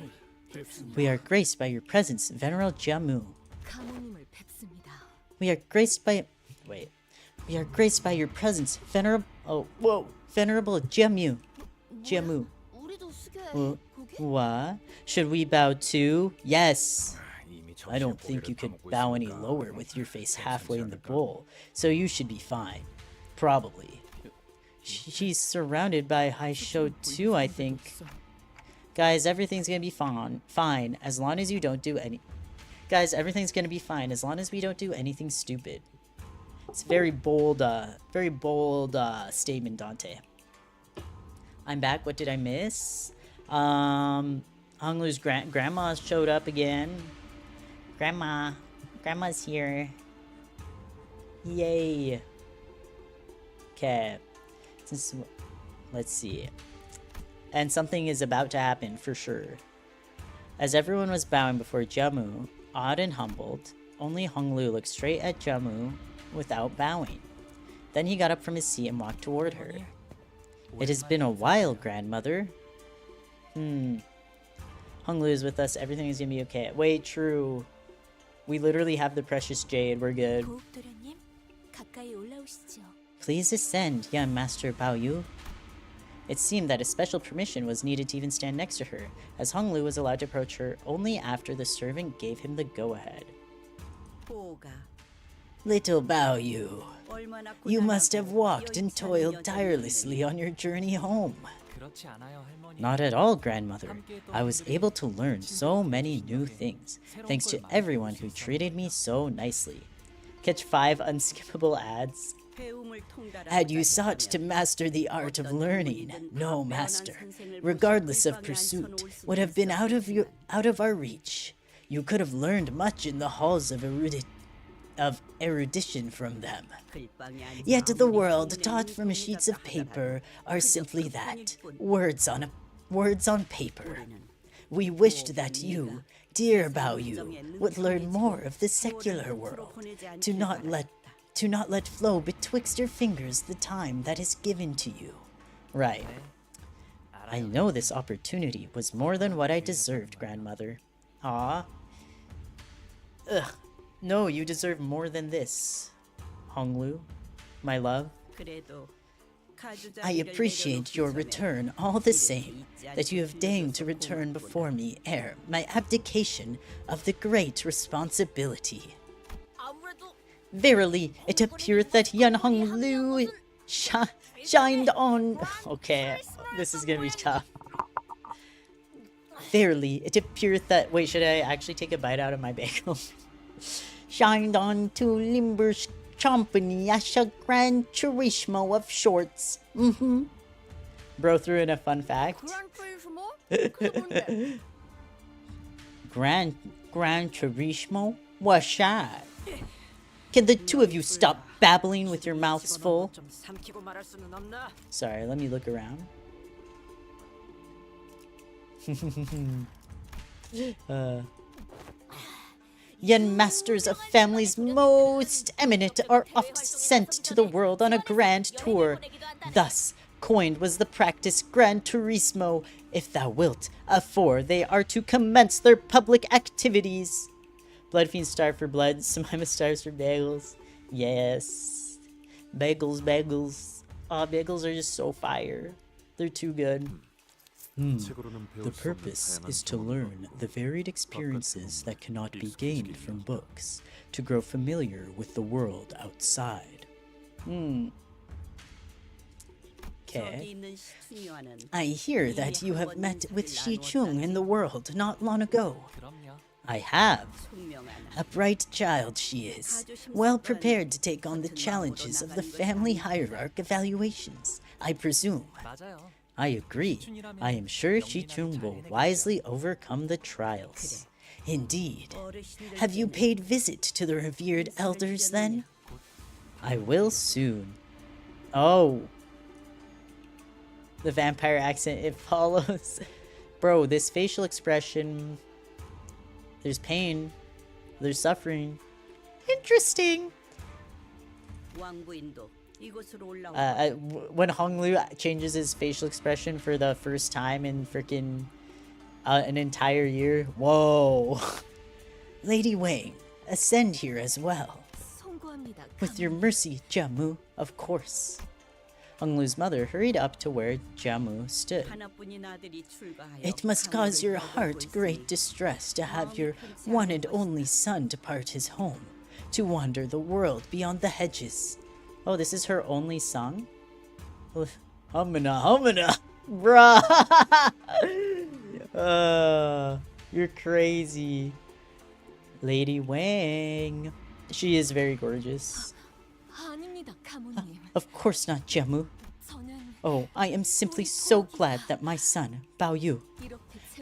A: We are graced by your presence, Venerable Jamu.
B: 가모님을 뵙습니다.
A: We are graced by... Wait. We are graced by your presence, Venerable... Oh, whoa. Venerable Jamu. Jamu.
B: 우리도 수게 보게?
A: What? Should we bow too? Yes. I don't think you could bow any lower with your face halfway in the bowl, so you should be fine. Probably. She's surrounded by high show too, I think. Guys, everything's gonna be fine as long as you don't do any... Guys, everything's gonna be fine as long as we don't do anything stupid. It's a very bold statement, Dante. I'm back. What did I miss? Honglu's grandma showed up again. Grandma's here. Yay. Okay. Let's see. And something is about to happen for sure. As everyone was bowing before Jamu, awed and humbled, only Honglu looked straight at Jamu without bowing. Then he got up from his seat and walked toward her. It has been a while, grandmother. Honglu is with us. Everything is gonna be okay. Wait, true. We literally have the precious jade. We're good.
B: 고급도련님, 가까이 올라오시죠.
A: Please ascend, young Master Baoyu. It seemed that a special permission was needed to even stand next to her, as Honglu was allowed to approach her only after the servant gave him the go-ahead.
E: 보가
A: Little Baoyu,
E: 얼마나
A: you must have walked
E: 고단하고
A: and toiled
E: 여인사는
A: tirelessly on your journey home.
C: 그렇지 않아요, 할머니.
A: Not at all, grandmother. I was able to learn so many new things, thanks to everyone who treated me so nicely. Catch 5 unskippable ads.
E: 배움을 통달하고자
A: Had you sought to
E: 했으면
A: master the art of
E: 어떤
A: learning,
E: 누구이든
A: no
E: 다
A: master,
E: 빼어난 선생을
A: regardless
E: 모시고
A: of
E: 이 방에
A: pursuit,
E: 앉혀놓을 수
A: would have been out
E: 있었겠지만
A: of our reach. You could have learned much in the halls of of erudition from them.
E: 글방이 아니라
A: Yet the
E: 아무리
A: world,
E: 돈에
A: taught from
E: 눈이
A: sheets of
E: 동자다
A: paper,
E: 하더라도
A: are
E: 그저
A: simply
E: 그뿐일
A: that,
E: 뿐.
A: words on paper.
E: 우리는
A: We wished that you, dear Bao Yu, would learn more of the secular world, to not let flow betwixt your fingers the time that is given to you. Right. I know this opportunity was more than what I deserved, grandmother. Ah. Ugh. No, you deserve more than this. Honglu, my love.
E: 그래도
A: I appreciate your return all the same, that you have deigned to return before me ere my abdication of the great responsibility. Verily, it appeareth that Yan Hong Lu shined on. Okay, this is gonna be tough. Verily, it appeareth that. Wait, should I actually take a bite out of my bagel? Shined on to Limbus company as a grand turismo of shorts. Bro threw in a fun fact. Grand Turismo? What's that? Can the two of you stop babbling with your mouths full? Sorry, let me look around. Yen masters of families most eminent are oft sent to the world on a grand tour. Thus coined was the practice Gran Turismo. If thou wilt, afore they are to commence their public activities. Bloodfiend starve for blood, Simaema starves for bagels. Yes. Bagels. Aw, bagels are just so fire. They're too good. The purpose is to learn the varied experiences that cannot be gained from books, to grow familiar with the world outside. Okay. I hear that you have met with Shi Chung in the world not long ago.
C: 그럼요.
A: I have. A bright child she is, well prepared to take on the challenges of the family hierarch evaluations, I presume.
C: 맞아요.
A: I agree. I am sure Shi-chung will wisely overcome the trials. Indeed. Have you paid visit to the revered elders then? I will soon. Oh. The vampire accent, it follows. Bro, this facial expression... There's pain. There's suffering. Interesting. When Honglu changes his facial expression for the first time in freaking an entire year. Whoa. Lady Wang, ascend here as well. With your mercy, Jiamu, of course. Honglu's mother hurried up to where Jiamu stood. It must cause your heart great distress to have your one and only son depart his home, to wander the world beyond the hedges. Oh, this is her only son? Humana. Bruh! You're crazy. Lady Wang. She is very gorgeous. Of course not, Jiamu. Oh, I am simply so glad that my son, Bao Yu,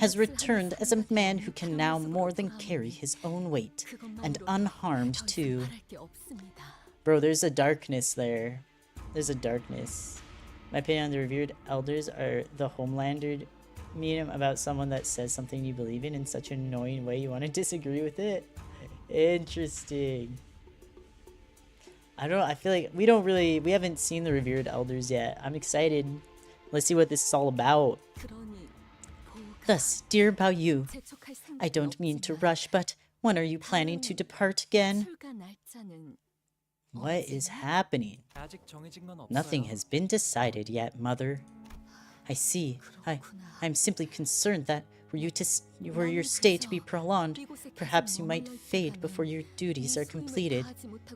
A: has returned as a man who can now more than carry his own weight, and unharmed too. Bro, there's a darkness there. There's a darkness. My opinion on the revered elders are the Homelander meme about someone that says something you believe in such an annoying way you want to disagree with it. Interesting. I don't know, I feel like we haven't seen the revered elders yet. I'm excited. Let's see what this is all about. Thus, dear Bao Yu, I don't mean to rush, but when are you planning to depart again? What is happening?
C: 아직 정해진 건 없어요.
A: Nothing has been decided yet, mother. I see. I'm simply concerned that were your stay to be prolonged, perhaps you might fade before your duties are completed.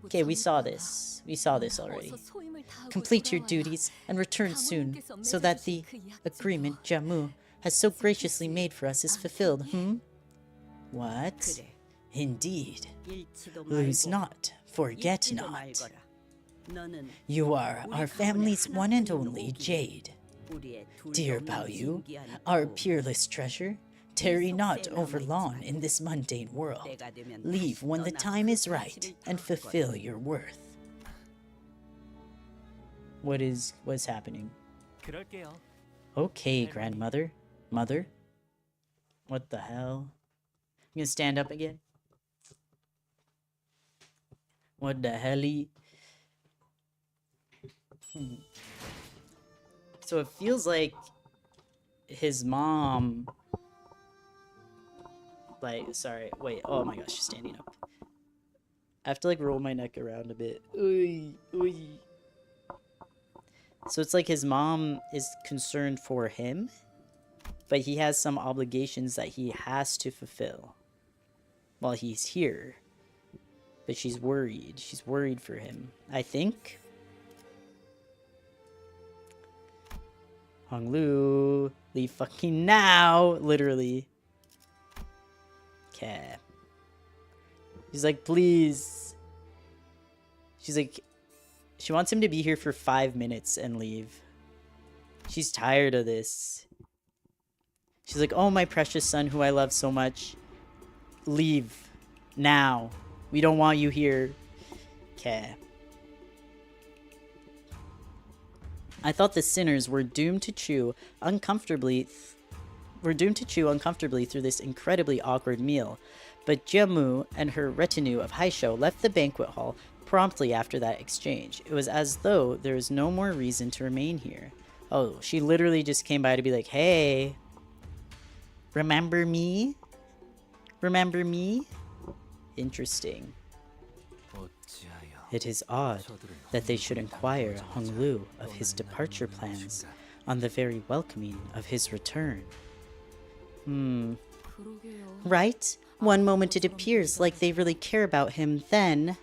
A: Okay, we saw this. We saw this already. Complete your duties and return soon, so that the agreement Jiamu has so graciously made for us is fulfilled, What? Indeed. Lose not, forget not. You are our family's one and only Jade. Dear Bao Yu, our peerless treasure, Tarry not over long in this mundane world. Leave when the time is right and fulfill your worth. What's happening?
C: 그럴게요.
A: Okay, grandmother. Mother? What the hell? I'm gonna stand up again? What the helly? So it feels like his mom... Like, sorry, wait, oh my gosh, she's standing up. I have to like roll my neck around a bit. Oy, oy. So it's like his mom is concerned for him, but he has some obligations that he has to fulfill while he's here. But she's worried. She's worried for him, I think. Honglu, leave fucking now, literally. Okay. He's like, please. She's like, she wants him to be here for 5 minutes and leave. She's tired of this. She's like, oh, my precious son who I love so much. Leave. Now. We don't want you here. Okay. I thought the sinners were doomed to chew uncomfortably through this incredibly awkward meal. But Jiamu and her retinue of Haisho left the banquet hall promptly after that exchange. It was as though there was no more reason to remain here. Oh, she literally just came by to be like, hey, remember me? Remember me? Interesting. It is odd that they should inquire Honglu of his departure plans on the very welcoming of his return. Right? One moment it appears like they really care about him, then...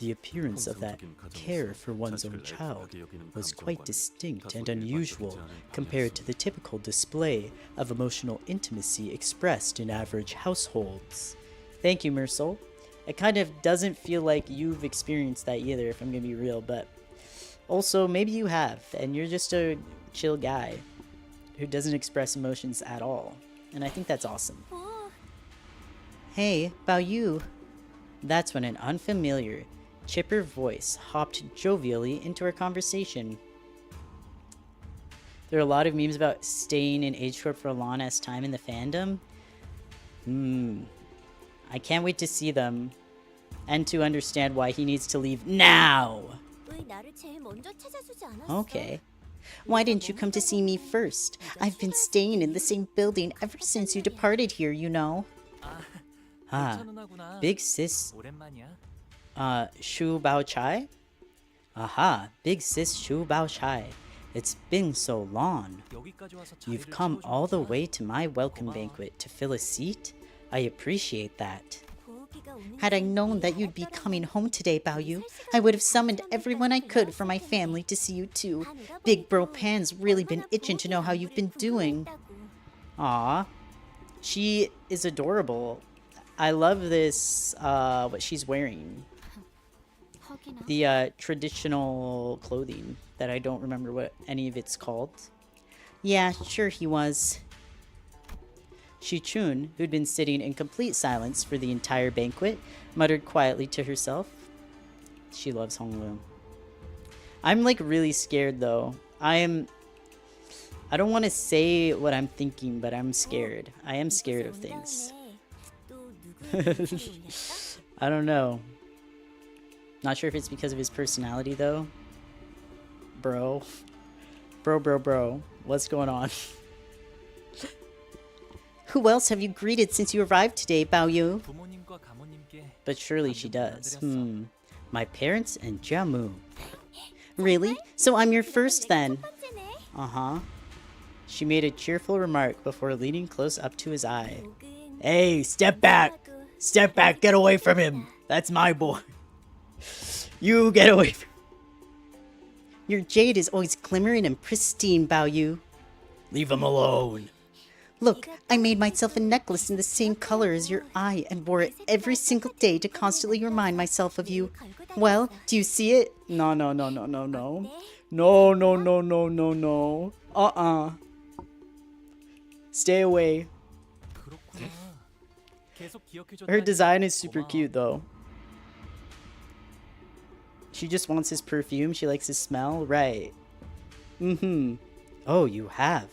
A: The appearance of that care for one's own child was quite distinct and unusual compared to the typical display of emotional intimacy expressed in average households. Thank you, Mersol. It kind of doesn't feel like you've experienced that either, if I'm gonna be real, but also maybe you have, and you're just a chill guy who doesn't express emotions at all, and I think that's awesome. Hey, Bao Yu. That's when an unfamiliar, chipper voice hopped jovially into our conversation. There are a lot of memes about staying in Age Corp for a long-ass time in the fandom. I can't wait to see them, and to understand why he needs to leave now! Okay. Why didn't you come to see me first? I've been staying in the same building ever since you departed here, you know. Ah, big sis, Shu Bao Chai? Aha, big sis Shu Bao Chai. It's been so long. You've come all the way to my welcome banquet to fill a seat? I appreciate that. Had I known that you'd be coming home today, Bao Yu, I would have summoned everyone I could from my family to see you too. Big Bro Pan's really been itching to know how you've been doing. Aw, she is adorable. I love this, what she's wearing. The traditional clothing that I don't remember what any of it's called. Yeah, sure he was. Shi-chun, who'd been sitting in complete silence for the entire banquet, muttered quietly to herself. She loves Honglu. I'm like really scared though. I don't want to say what I'm thinking, but I'm scared. I am scared of things. I don't know. Not sure if it's because of his personality though. Bro. Bro. What's going on? Who else have you greeted since you arrived today, Bao Yu? But surely she does. My parents and Jiamu. Really? So I'm your first then? Uh-huh. She made a cheerful remark before leaning close up to his eye. Hey, step back! Step back, get away from him! That's my boy. You get away from... Your jade is always glimmering and pristine, Bao Yu. Leave him alone. Look, I made myself a necklace in the same color as your eye and wore it every single day to constantly remind myself of you. Well, do you see it? No. No. Stay away.
C: 그렇구나. 계속 기억해줬다니
A: Her design is super
C: 고마워.
A: cute though. She just wants his perfume. She likes his smell. Right. Mm-hmm. Oh, you have.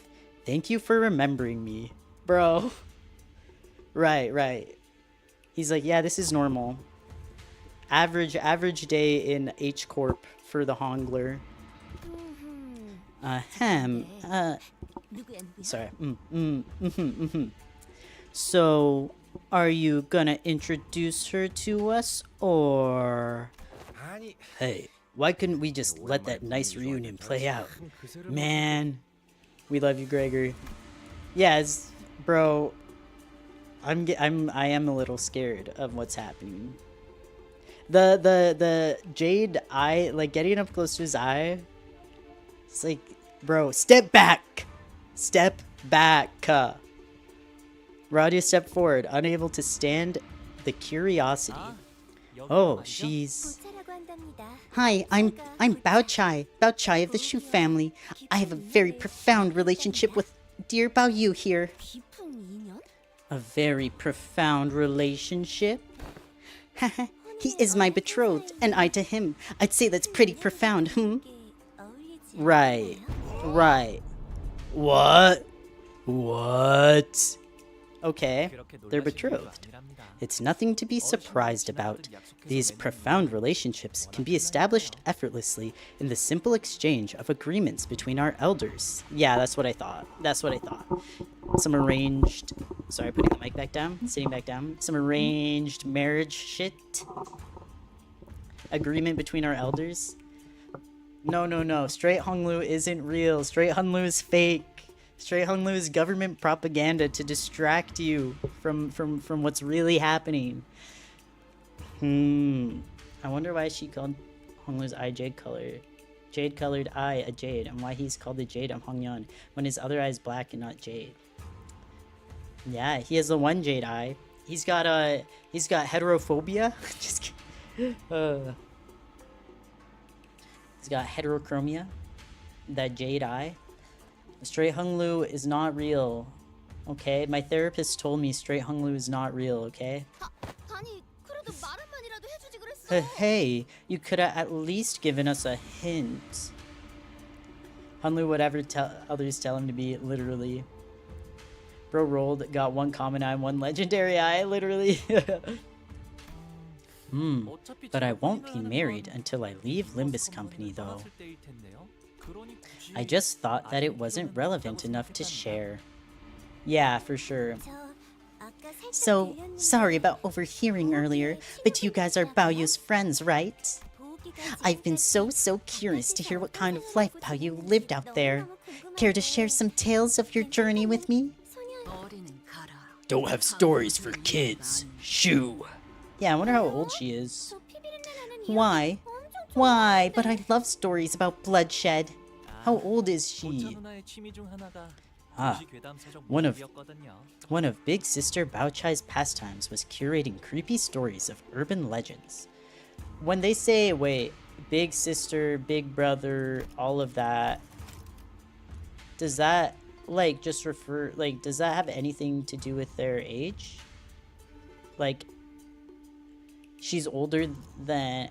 A: Thank you for remembering me. Bro. Right. He's like, yeah, this is normal. Average day in H Corp for the Hongler. Ahem.
B: 누구야 누구야?
A: Sorry. So, are you gonna introduce her to us, or... Hey, why couldn't we just let that nice reunion play out? Man, we love you, Gregory. Yes, bro. I am a little scared of what's happening. The Jade eye, like getting up close to his eye. It's like, bro, step back. Step back. Radia stepped forward, unable to stand the curiosity.
C: 아, 여기
A: Oh,
C: 맞죠?
A: she's...
B: 보차라고 한답니다.
F: Hi, I'm Bao Chai of the Shu family. I have a very profound relationship with dear Bao Yu here.
B: 깊은 인연?
A: A very profound relationship?
F: He is my betrothed, and I to him. I'd say that's pretty profound, hmm?
B: 어울리지
A: Right.
B: 않나요?
A: Right. What? What? Okay,
C: 그렇게
A: they're
C: 놀라실 일도
A: betrothed.
C: 아니랍니다.
A: It's nothing to be surprised about. These profound relationships can be established effortlessly in the simple exchange of agreements between our elders. Yeah, that's what I thought. Some arranged... Sorry, putting the mic back down. Sitting back down. Some arranged marriage shit. Agreement between our elders. No. Straight Honglu isn't real. Straight Honglu is fake. Straight Honglu is government propaganda to distract you from what's really happening. I wonder why she called Honglu's eye jade color. Jade colored eye a jade, and why he's called the jade of Hongyeon when his other eye is black and not jade. Yeah, he has the one jade eye. He's got heterophobia. Just kidding. He's got heterochromia. That jade eye. Straight Honglu is not real. Okay? My therapist told me Straight Honglu is not real, okay?
B: 아니 그래도 말 한마디라도 해주지 그랬어.
A: Hey, you could have at least given us a hint. Honglu would ever others tell him to be, literally. Bro rolled, got one common eye and one legendary eye, literally.
C: 어차피
A: But I
C: 제가
A: won't be
C: 부인을 하는
A: married
C: 건
A: until I leave Limbus Company, though.
C: 받았을 때일 텐데요. 그러니 굳이
A: I just thought that it wasn't relevant enough to share. Yeah, for sure.
B: 저 아까 살짝
F: So,
B: 들렸는데
F: sorry about overhearing earlier, but you guys are Bao Yu's friends, right?
B: 보기가
F: I've been so curious to hear what kind of life Bao Yu lived out there. Care to share some tales of your journey with me?
E: 어리는 가라.
A: Don't have stories for kids. Shoo. Yeah, I wonder how old she is.
B: 저 피비린내 나는 이
F: Why? Why? But I love stories about bloodshed.
A: How old is
C: 보차
A: she?
C: 누나의 취미 중 하나가
A: Ah,
C: 도시 괴담 서적
A: one of-
C: 모집이었거든요.
A: One of Big Sister Bao Chai's pastimes was curating creepy stories of urban legends. When they say, wait, Big Sister, Big Brother, all of that, does that, like, just refer, like, does that have anything to do with their age? Like, she's older than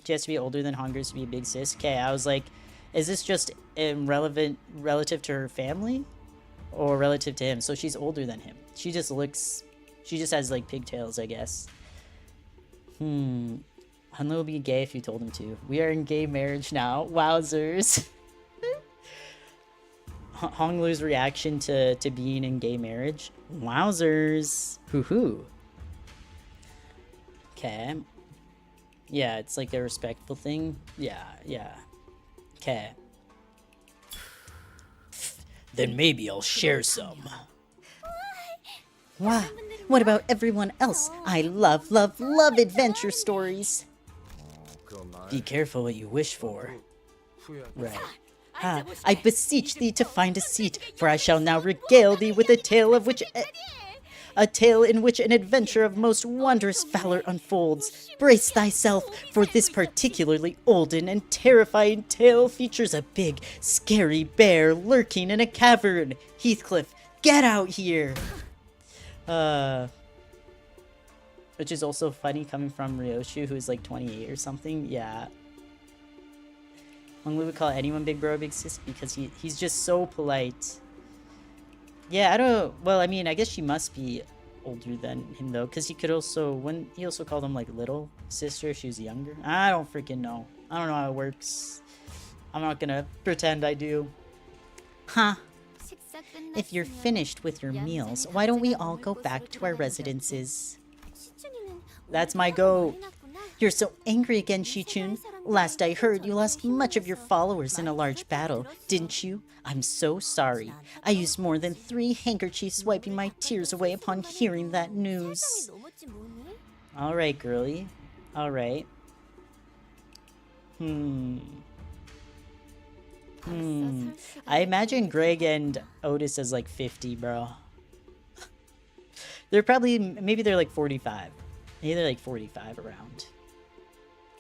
A: she has to be older than Hongers to be a big sis. Okay, I was like, is this just irrelevant relative to her family or relative to him? So she's older than him. She just has like pigtails, I guess. Hanlu will be gay if you told him to. We are in gay marriage now. Wowzers. Honglu's reaction to being in gay marriage. Wowzers. Hoo-hoo. Okay. Yeah, it's like a respectful thing. Yeah. Okay. Then maybe I'll share some.
F: Wow. What about everyone else? I love adventure stories.
A: Be careful what you wish for. Right.
F: I beseech thee to find a seat, for I shall now regale thee with a tale of which... a tale in which an adventure of most wondrous valor unfolds. Brace thyself, for this particularly olden and terrifying tale features a big, scary bear lurking in a cavern. Heathcliff, get out here! Which is also funny coming from Ryoshu, who's like 28 or something. Yeah. Honglu would call anyone big bro or big sis because he's just so polite. Yeah, I don't... Well, I mean, I guess she must be older than him, though. Because he could also... He also called him, like, little sister if she was younger. I don't freaking know. I don't know how it works. I'm not gonna pretend I do. Huh. If you're finished with your meals, why don't we all go back to our residences? That's my go. You're so angry again, Shichun. Last I heard, you lost much of your followers in a large battle, didn't you? I'm so sorry. I used more than 3 handkerchiefs wiping my tears away upon hearing that news. Alright, girly. Alright. I imagine Greg and Otis as like 50, bro. They're probably... Maybe they're like 45. Maybe they're like 45 around.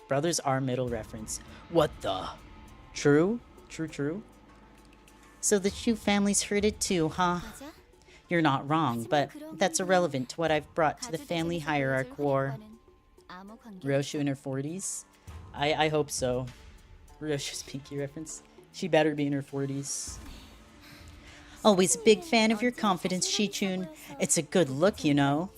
F: Brothers are middle reference. What the? True? True. So the Chu family's heard it too, huh? You're not wrong, but that's irrelevant to what I've brought to the family hierarch war. Ryoshu in her 40s? I hope so. Ryoshu's pinky reference. She better be in her 40s. Always a big fan of your confidence, Shichun. It's a good look, you know.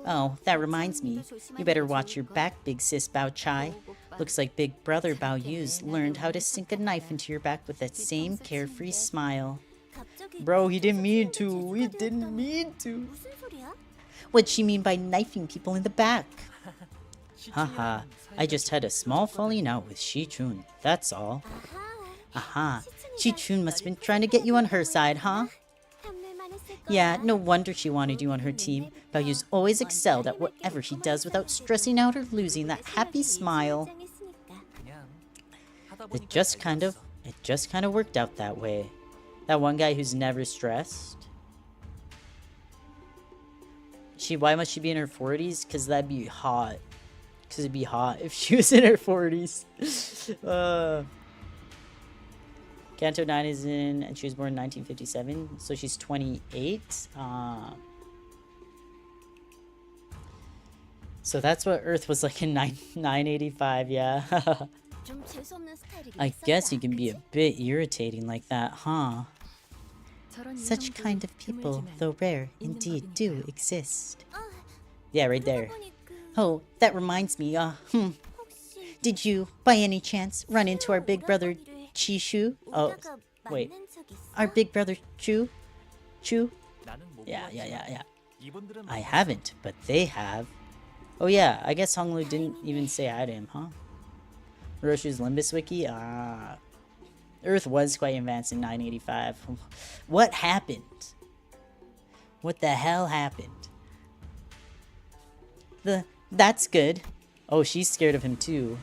F: Oh, that reminds me. You better watch your back, big sis Bao Chai. Looks like big brother Bao Yu's learned how to sink a knife into your back with that same carefree smile. Bro, he didn't mean to. He didn't mean to. What'd she mean by knifing people in the back? Haha, I just had a small falling out with Shichun, that's all. Aha, Shichun must have been trying to get you on her side, huh? Yeah, no wonder she wanted you on her team. Baoyu's always excelled at whatever he does without stressing out or losing that happy smile. It just kind of worked out that way. That one guy who's never stressed. Why must she be in her 40s? Because that'd be hot. Because it'd be hot if she was in her 40s. Canto 9 is in, and she was born in 1957, so she's 28. So that's what Earth was like in 985, yeah. I guess you can be a bit irritating like that, huh? Such kind of people, though rare, indeed do exist. Yeah, right there. Oh, that reminds me, did you, by any chance, run into our big brother Chishu? Oh, wait. Our big brother Chu? Yeah. I haven't, but they have. Oh yeah, I guess Honglu didn't even say hi to him, huh? Roshu's Limbus wiki? Earth was quite advanced in 985. What happened? What the hell happened? That's good. Oh, she's scared of him too.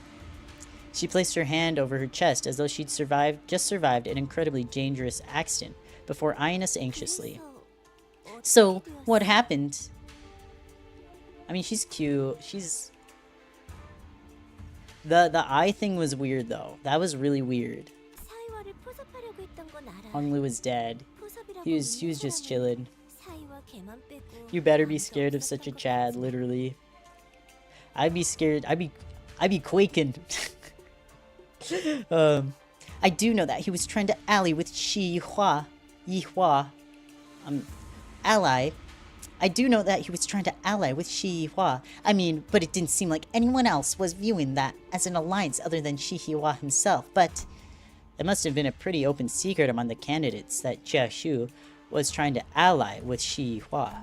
F: She placed her hand over her chest as though she'd just survived an incredibly dangerous accident before eyeing us anxiously. So, what happened? I mean, she's cute. The eye thing was weird though. That was really weird. Honglu was dead. He was just chilling. You better be scared of such a Chad, literally. I'd be scared. I'd be quaking. I do know that he was trying to ally with Yihua. Ally. I do know that he was trying to ally with Shi Yihua. I mean, but it didn't seem like anyone else was viewing that as an alliance other than Shi Yihua himself. But it must have been a pretty open secret among the candidates that Jia Shu was trying to ally with Shi Yihua.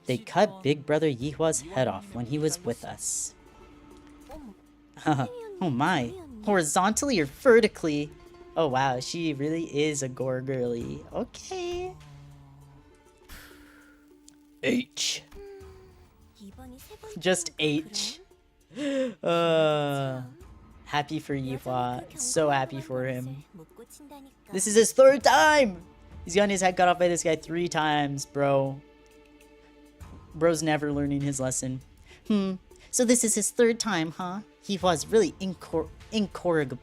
F: They cut Big Brother Yihua's head off when he was with us. Oh my. Horizontally or vertically? Oh wow, she really is a gore girly. Okay. H. Just H. Happy for Yihua. So happy for him. This is his 3rd time! He's gotten his head cut off by this guy 3 times, bro. Bro's never learning his lesson. So this is his 3rd time, huh? He was really incorrigible.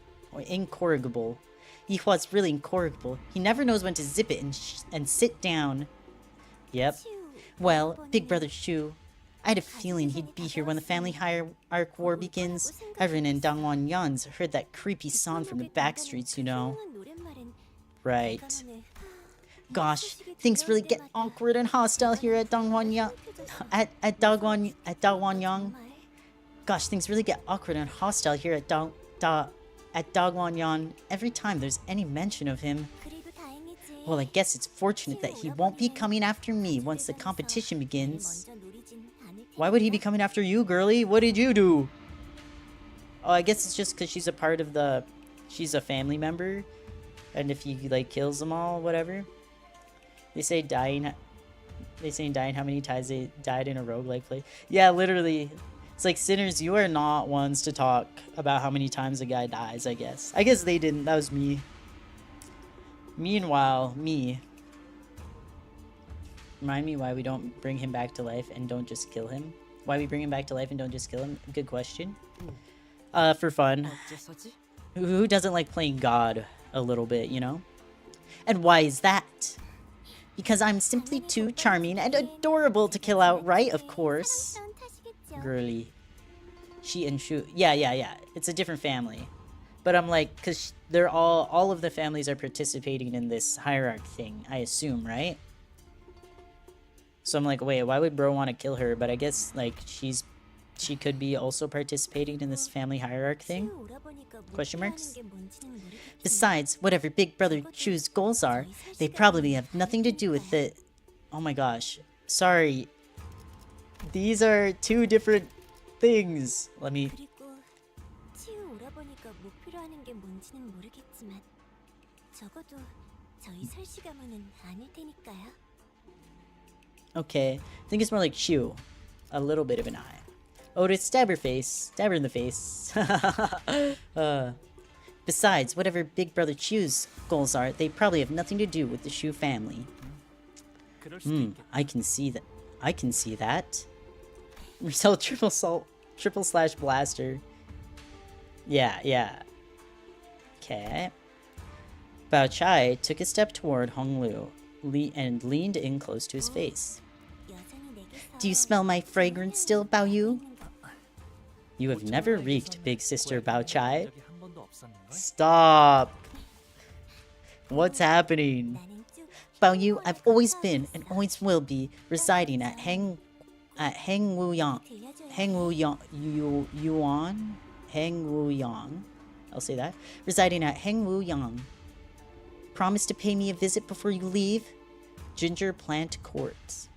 F: He was really incorrigible. He never knows when to zip it and sit down. Yep. Well, Big Brother Shu, I had a feeling he'd be here when the family hierarch war begins. Everyone in Dangwon Yan's heard that creepy song from the back streets, you know. Right. Gosh, things really get awkward and hostile here at Dangwon Yang. At Dangwon Yang. Gosh, things really get awkward and hostile here at Dangwon Yang every time there's any mention of him. Well, I guess it's fortunate that he won't be coming after me once the competition begins. Why would he be coming after you, girly? What did you do? Oh, I guess it's just because she's a part of the... She's a family member. And if he, like, kills them all, whatever. They say dying how many times they died in a roguelike play. Yeah, literally. It's like, sinners, you are not ones to talk about how many times a guy dies, I guess. I guess they didn't. That was me. Meanwhile, me. Remind me why we don't bring him back to life and don't just kill him. Why we bring him back to life and don't just kill him? Good question. For fun. Who doesn't like playing God a little bit, you know? And why is that? Because I'm simply too charming and adorable to kill outright, of course. Girly. She and Shu. Yeah. It's a different family. But I'm like, because they're all of the families are participating in this hierarch thing, I assume, right? So I'm like, wait, why would bro want to kill her? But I guess, like, she could be also participating in this family hierarch thing? Question marks? Besides, whatever Big Brother Chu's goals are, they probably have nothing to do with it. Oh my gosh. Sorry. These are 2 different things. Let me... Okay, I think it's more like Shu. A little bit of an eye. Oh, to stab her face. Stab her in the face. Besides, whatever Big Brother Chu's goals are, they probably have nothing to do with the Shu family. I can see that. I can see that. Resell triple slash blaster. Yeah. Okay. Bao Chai took a step toward Hong Lu and leaned in close to his face. Do you smell my fragrance still, Bao Yu? You have never reeked, big sister Bao Chai. Stop. What's happening? Bao Yu, I've always been and always will be residing at Heng Wu Yang. I'll say that. Residing at Heng Wu Yang. Promise to pay me a visit before you leave? Ginger Plant Court.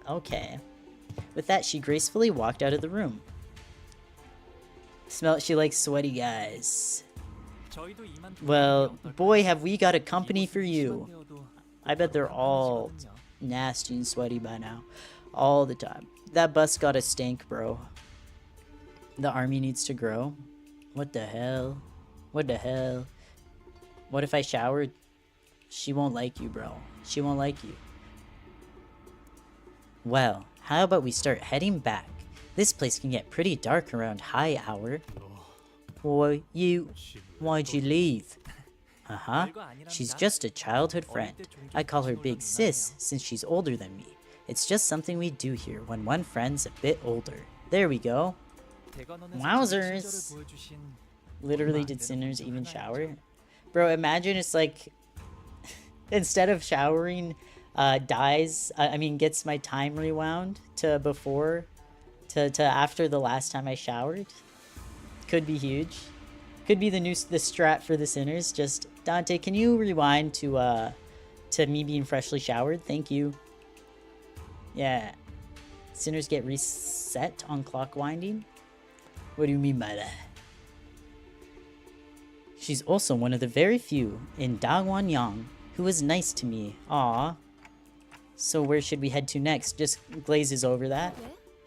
F: Okay. With that, she gracefully walked out of the room. She likes sweaty guys. Well, boy, have we got a company for you. I bet they're all nasty and sweaty by now. All the time. That bus got a stank, bro. The army needs to grow. What the hell? What the hell? What if I showered? She won't like you, bro. She won't like you. Well, how about we start heading back? This place can get pretty dark around high hour. Why'd you leave? She's just a childhood friend. I call her Big Sis since she's older than me. It's just something we do here when one friend's a bit older. There we go. Wowzers. Literally, did sinners even shower? Bro, imagine it's like, instead of showering, gets my time rewound to before, to after the last time I showered. Could be huge. Could be the strat for the sinners. Just, Dante, can you rewind to me being freshly showered? Thank you. Yeah. Sinners get reset on clock winding? What do you mean by that? She's also one of the very few in Dangwon Yang who was nice to me. Aw. So where should we head to next? Just glazes over that.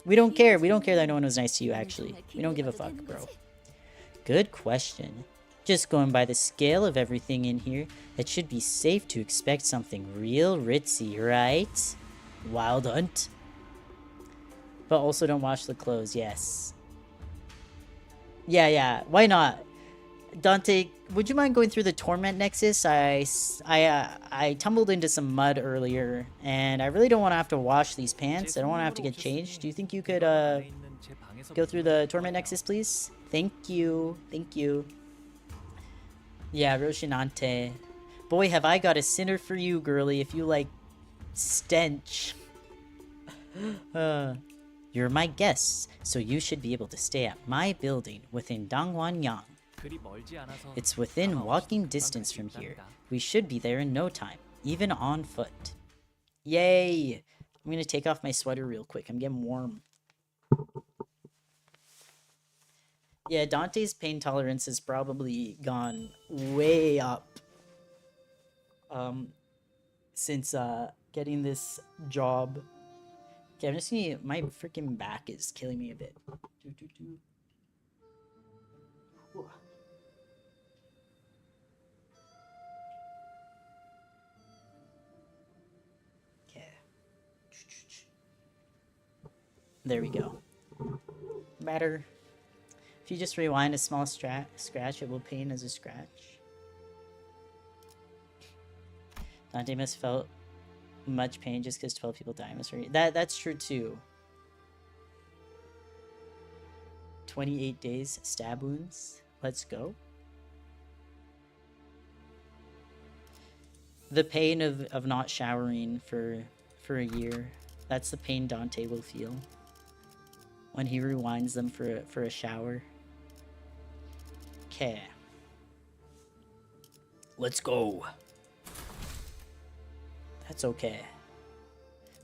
F: We don't care. We don't care that no one was nice to you, actually. We don't give a fuck, bro. Good question. Just going by the scale of everything in here, it should be safe to expect something real ritzy, right? Wild Hunt. But also don't wash the clothes, yes. Yeah, why not? Dante, would you mind going through the Torment Nexus? I tumbled into some mud earlier, and I really don't want to have to wash these pants. I don't want to have to get changed. Do you think you could go through the Torment Nexus, please? Thank you. Yeah, Roshinante. Boy, have I got a sinner for you, girly, if you like stench. You're my guests, so you should be able to stay at my building within Dangwanyang.
C: 그리 멀지 않아서
F: It's within
C: 다가올
F: walking
C: 수
F: distance
C: 있다고
F: from
C: 할수
F: here.
C: 있답니다.
F: We should be there in no time, even on foot. Yay! I'm gonna take off my sweater real quick. I'm getting warm. Yeah, Dante's pain tolerance has probably gone way up since getting this job. Okay, I'm just gonna, my freaking back is killing me a bit. Whew. Okay. There we go. Better. If you just rewind a small scratch, it will pain as a scratch. Dante must felt much pain just because 12 people died. That's true too. 28 days, stab wounds. Let's go. The pain of not showering for a year. That's the pain Dante will feel when he rewinds them for a shower. Okay. Let's go. That's okay.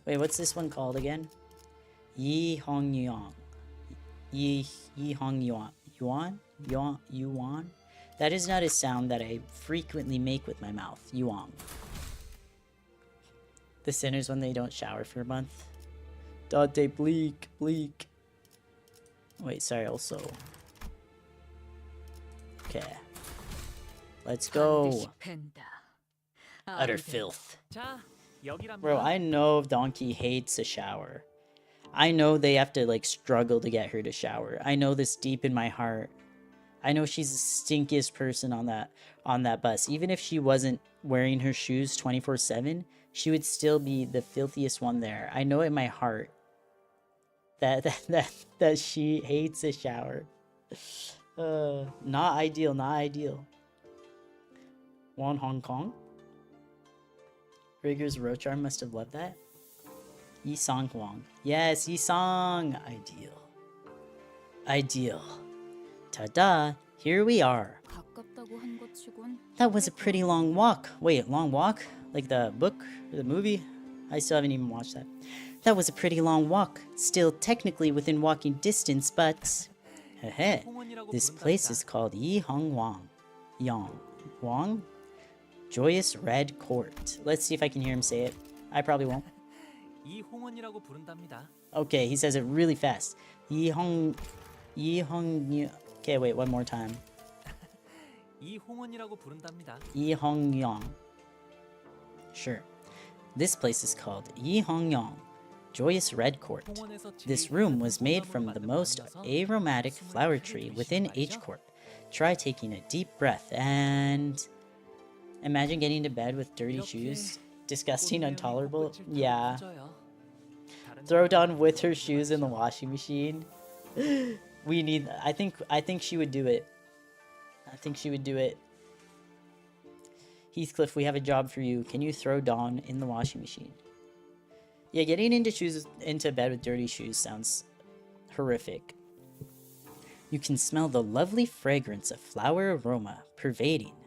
F: Wait, what's this one called again? Yi Hong Yuan. Yi Hong Yuan. Yuan? That is not a sound that I frequently make with my mouth. Yuan. The sinners when they don't shower for a month. Dante, bleak. Wait, sorry, also. Okay. Let's go. Utter filth.
C: 자, 여기랍니다.
F: Bro, I know Donkey hates a shower. I know they have to like struggle to get her to shower. I know this deep in my heart. I know she's the stinkiest person on that bus. Even if she wasn't wearing her shoes 24/7, she would still be the filthiest one there. I know in my heart that she hates a shower. Not ideal. Won Hong Kong? Rigger's Rochar must have loved that. Yisong Huang. Yes, Yisong! Ideal. Ta-da! Here we are.
B: 가깝다고 한 것 치곤
F: That was a pretty long walk. Wait, long walk? Like the book or the movie? I still haven't even watched that. That was a pretty long walk. Still technically within walking distance, but... Heh. This place is called Yi Hong Wang. Wang? Joyous Red Court. Let's see if I can hear him say it. I probably won't.
C: 이홍원이라고 부른답니다.
F: Okay, he says it really fast. Yi Hong... Okay, wait, one more time.
C: 이홍원이라고 부른답니다.
F: Yi Hong Yang. Sure. This place is called Yi Hong Yang. Joyous Red Court. This room was made from the most aromatic flower tree within H Court. Try taking a deep breath and... Imagine getting to bed with dirty shoes. Disgusting, intolerable. Yeah. Throw down with her shoes in the washing machine. We need... I think she would do it. Heathcliff, we have a job for you. Can you throw Dawn in the washing machine? Yeah, getting into bed with dirty shoes sounds horrific. You can smell the lovely fragrance of flower aroma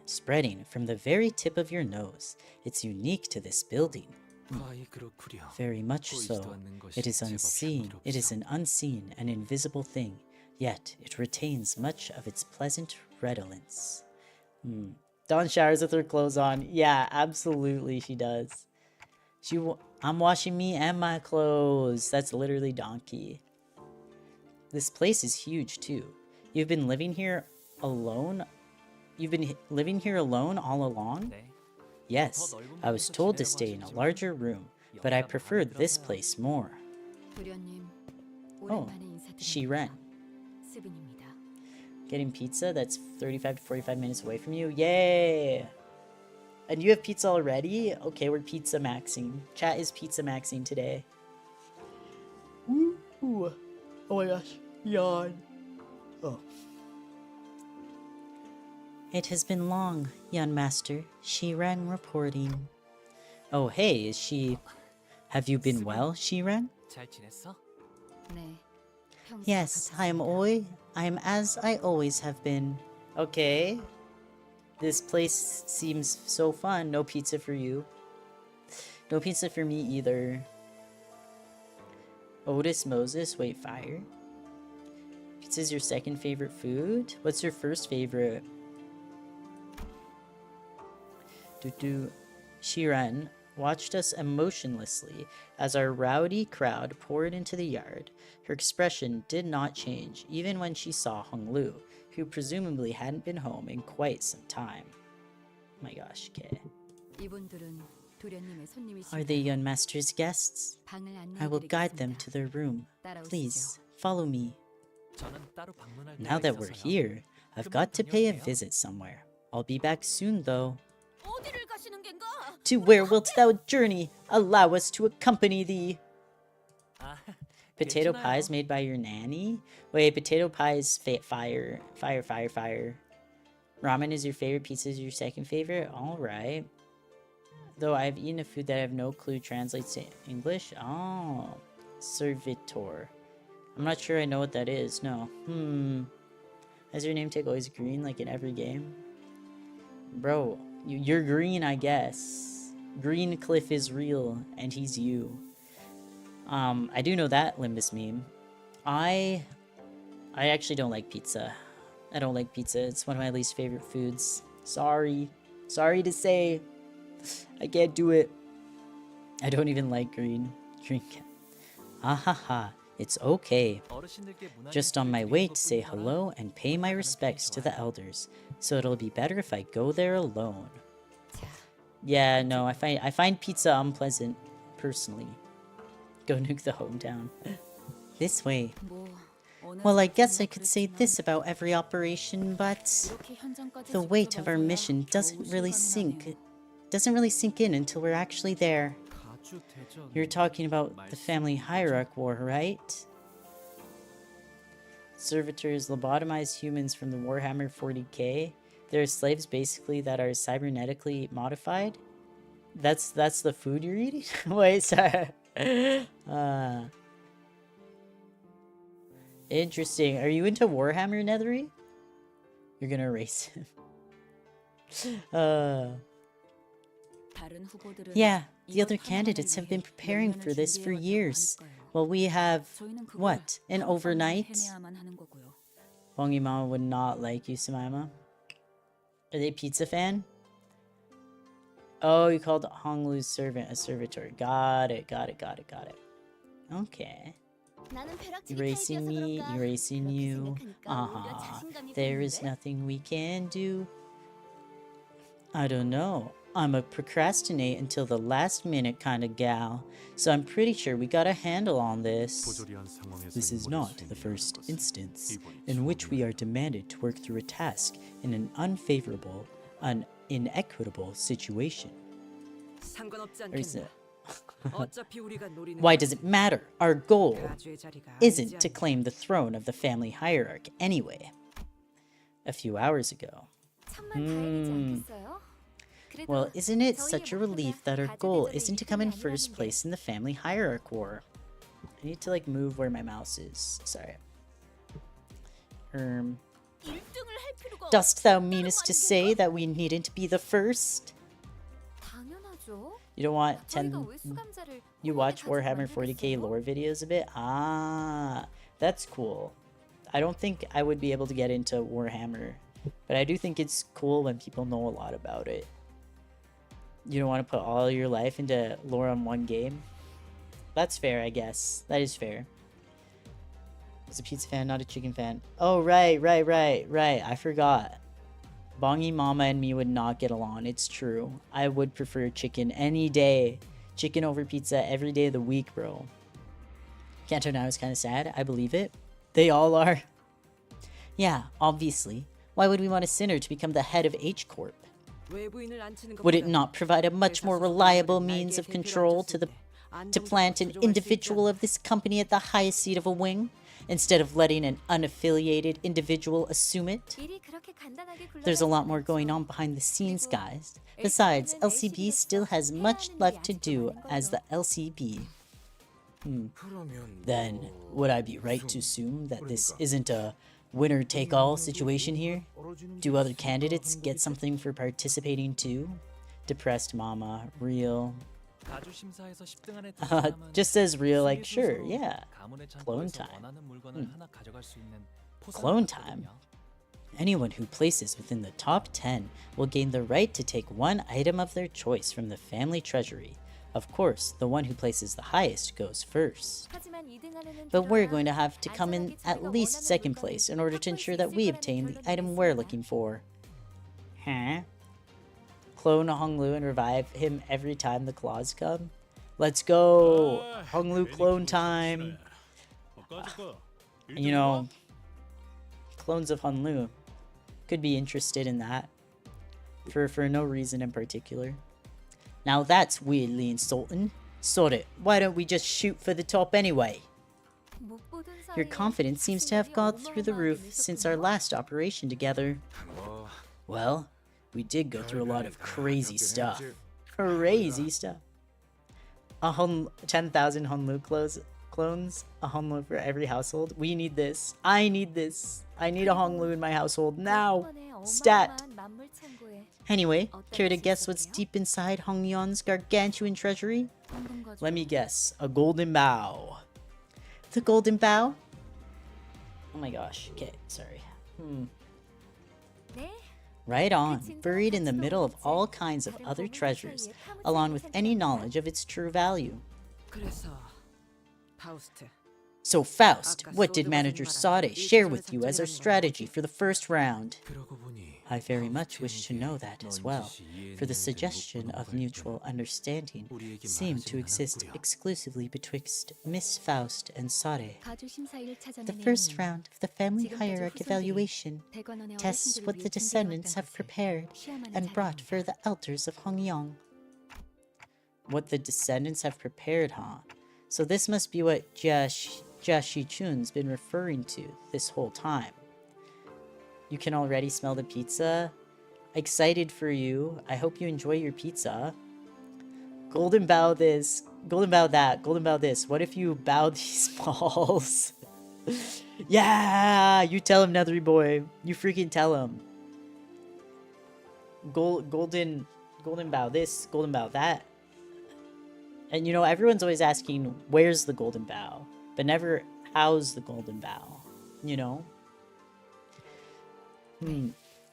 F: spreading from the very tip of your nose. It's unique to this building.
D: 아이 그렇구려.
F: Very much so. It is unseen. It is an unseen and invisible thing, yet it retains much of its pleasant redolence. Dawn showers with her clothes on. Yeah, absolutely she does. I'm washing me and my clothes. That's literally Donkey. This place is huge too. You've been living here alone You've been living here alone all along?
C: 네.
F: Yes, I was told to stay in a larger room, but I preferred this place more.
B: 도련님,
F: Oh,
B: 오랜만에 인사드립니다.
F: Shiren.
B: 스빈입니다.
F: Getting pizza that's 35 to 45 minutes away from you? Yay! And you have pizza already? Okay, we're pizza maxing. Chat is pizza maxing today. Woo! Oh my gosh. Yawn. Oh. It has been long, young master. Shiren reporting. Oh, hey, is she... Have you been well, Shiren?
C: 잘 지냈어?
B: 네. 평소
F: Yes, I
B: 같았습니다.
F: am as I always have been. Okay. This place seems so fun. No pizza for you. No pizza for me either. Otis Moses, wait, fire? Pizza's your second favorite food? What's your first favorite? Shiren watched us emotionlessly as our rowdy crowd poured into the yard. Her expression did not change, even when she saw Hong Lu, who presumably hadn't been home in quite some time. Oh my gosh, okay.
B: 이분들은 도련님의 손님이시다.
F: Are they young master's guests?
B: 방을
F: I will guide them
B: 안내해드리겠습니다.
F: to their room.
B: 따라오시죠.
F: Please, follow me.
C: 저는 따로 방문할
F: Now
C: 때가
F: that we're
C: 있어서요.
F: here, I've got to pay a visit somewhere. I'll be back soon, though.
B: 어디를 가시는 겐가?
F: To where wilt thou journey? Allow us to accompany thee.
C: 아,
F: Potato
C: 괜찮아요.
F: pies made by your nanny? Wait, potato pies, fire. Ramen is your favorite, pizza is your second favorite? Alright. Though I've eaten a food that I have no clue translates to English? Oh. Servitor. I'm not sure I know what that is, no. Has your name tag always green like in every game? Bro, you're green, I guess. Green Cliff is real, and he's you. I do know that Limbus meme. I actually don't like pizza. I don't like pizza. It's one of my least favorite foods. Sorry. Sorry to say. I can't do it. I don't even like green. Drink. Ahaha. It's okay.
C: 어르신들께 문화
F: Just on
C: 인사를
F: my
C: 드리는
F: way to say
C: 것뿐이라
F: hello and pay my respects to the elders. So it'll be better if I go there alone.
B: 자,
F: Yeah, no, I find pizza unpleasant, personally. Go nuke the hometown. This way.
B: 뭐 어느
F: Well, I guess I
B: 순간이나
F: could say
B: 그랬지만
F: this about every operation, but
B: 이렇게 현장까지
F: the weight of our
B: 직접
F: mission
B: 와서야
F: doesn't
B: 겨우
F: really
B: 실감이
F: sink in until we're actually there.
D: 가주 대전.
F: You're talking about the family hierarch war, right? Servitors lobotomize humans from the Warhammer 40k. They're slaves basically that are cybernetically modified. That's the food you're eating? Wait, sorry. Interesting. Are you into Warhammer, Nethery? You're gonna erase him.
B: 다른 후보들은
F: Yeah, the
B: 이것
F: other
B: 하나만을
F: candidates have been
B: 위해
F: preparing
B: 연년을
F: for this for
B: 준비해왔다고
F: years.
B: 하니까요.
F: Well, we have
B: 저희는 그걸
F: what? An
B: 하룻밤에
F: overnight?
B: 해내야만 하는 거고요.
F: Bongi Mama would not like you, Simaema. Are they pizza fan? Oh, you called Honglu's servant a servitor. Got it. Okay. Erasing me, erasing you. There is nothing we can do. I don't know. I'm a procrastinate until the last minute kind of gal, so I'm pretty sure we got a handle on this. This is not the first instance in which we are demanded to work through a task in an unfavorable, an inequitable situation.
E: 상관없지
F: Or is
E: 않겠나.
F: it?
E: 어차피 우리가 노리는
F: Why does it matter? Our goal
E: 가주의 자리가
F: isn't to
E: 아니지
F: claim the throne of the family hierarch anyway. A few hours ago. Well, isn't it such a relief that our goal isn't to come in first place in the family hierarch war? I need to like move where my mouse is. Sorry. Dost thou meanest to say that we needn't be the first?
B: 당연하죠.
F: You don't want
B: 저희가
F: 10...
B: 왜 수감자를
F: You
B: 홀리게
F: watch
B: 가지고
F: Warhammer 40k
B: 만들겠어요?
F: lore videos a bit? Ah, that's cool. I don't think I would be able to get into Warhammer, but I do think it's cool when people know a lot about it. You don't want to put all your life into lore on one game? That's fair, I guess. That is fair. I was a pizza fan, not a chicken fan. Oh, right. I forgot. Bongi Mama and me would not get along. It's true. I would prefer chicken any day. Chicken over pizza every day of the week, bro. Canto now is kind of sad. I believe it. They all are. Yeah, obviously. Why would we want a sinner to become the head of H Corp?
E: 외부인을 앉히는
F: Would it
E: 것보다
F: not provide a much more reliable means of control to plant an individual of this company at the highest seat of a wing, instead of letting an unaffiliated individual assume it?
B: 일이 그렇게 간단하게
F: There's a lot
B: 굴러가진
F: more
B: 않죠.
F: going on behind the scenes, guys. Besides, LCB still has much left to do as the LCB. Then, would I be right to assume that this isn't a winner-take-all situation here? Do other candidates get something for participating too? Depressed Mama, real.
C: 가주 심사에서 10등 안에 든 사람은
F: Just as real, like,
C: 승리
F: sure,
C: 순서로
F: yeah.
C: 가문의
F: Clone
C: 창고에서
F: time.
C: 원하는 물건을 하나 가져갈 수 있는 포상을
F: Clone
C: 받거든요.
F: time? Anyone who places within the top 10 will gain the right to take one item of their choice from the family treasury. Of course, the one who places the highest goes first.
B: 하지만 2등 안에는
F: But we're
B: 들어야
F: going to have to come in at least second place in order to ensure that we obtain the item we're looking for. Huh? Clone Honglu and revive him every time the claws come? Let's go! Honglu clone time! You know, clones of Honglu could be interested in that. For no reason in particular. Now that's weirdly insulting. Sort it. Why don't we just shoot for the top anyway?
B: 못 보던
F: Your
B: 사이에
F: confidence seems to have gone through the roof
B: 어마어마하게
F: since our
B: 늦었군요.
F: last operation together. Well, we did go through a lot of crazy stuff. Crazy stuff. 10,000 Honlu clones? A Honlu for every household? We need this. I need this. I need a Honglu in my household now.
B: 번에
F: Stat.
B: 어마어마한 만물 창고에
F: Anyway, care to guess what's deep inside Hongyon's gargantuan treasury?
B: 황금 거주.
F: Let me guess. A golden bow. The golden bow? Oh my gosh. Okay, sorry.
B: 네,
F: Right on. Buried in the middle of all kinds of other treasures, along with any knowledge of its true value.
E: 그래서 파우스트
F: So Faust, what did Manager Sade share with you as our strategy for the first round?
C: 그러고 보니
F: I very much wish to know that as well, for the suggestion of mutual understanding seemed to exist exclusively betwixt Miss Faust and Sade.
B: 가주 심사위를 찾아낸
F: The first
B: 내용은
F: round of the family
B: 지금까지
F: hierarchy
B: 후손들이
F: evaluation
B: 대관원의
F: tests
B: 어르신들을
F: what the
B: 위해
F: descendants
B: 준비해왔던
F: have
B: 것을
F: prepared
B: 시험하는
F: and brought for
B: 자료입니다.
F: the elders of Hongyong. What the descendants have prepared, huh? So this must be what Jia Shichun's been referring to this whole time. You can already smell the pizza. Excited for you. I hope you enjoy your pizza. Golden bow this, golden bow that, golden bow this. What if you bow these balls? Yeah, you tell him, Nethery boy. You freaking tell him. Golden bow this, golden bow that. And you know, everyone's always asking, where's the golden bow? But never, how's the golden bow? You know?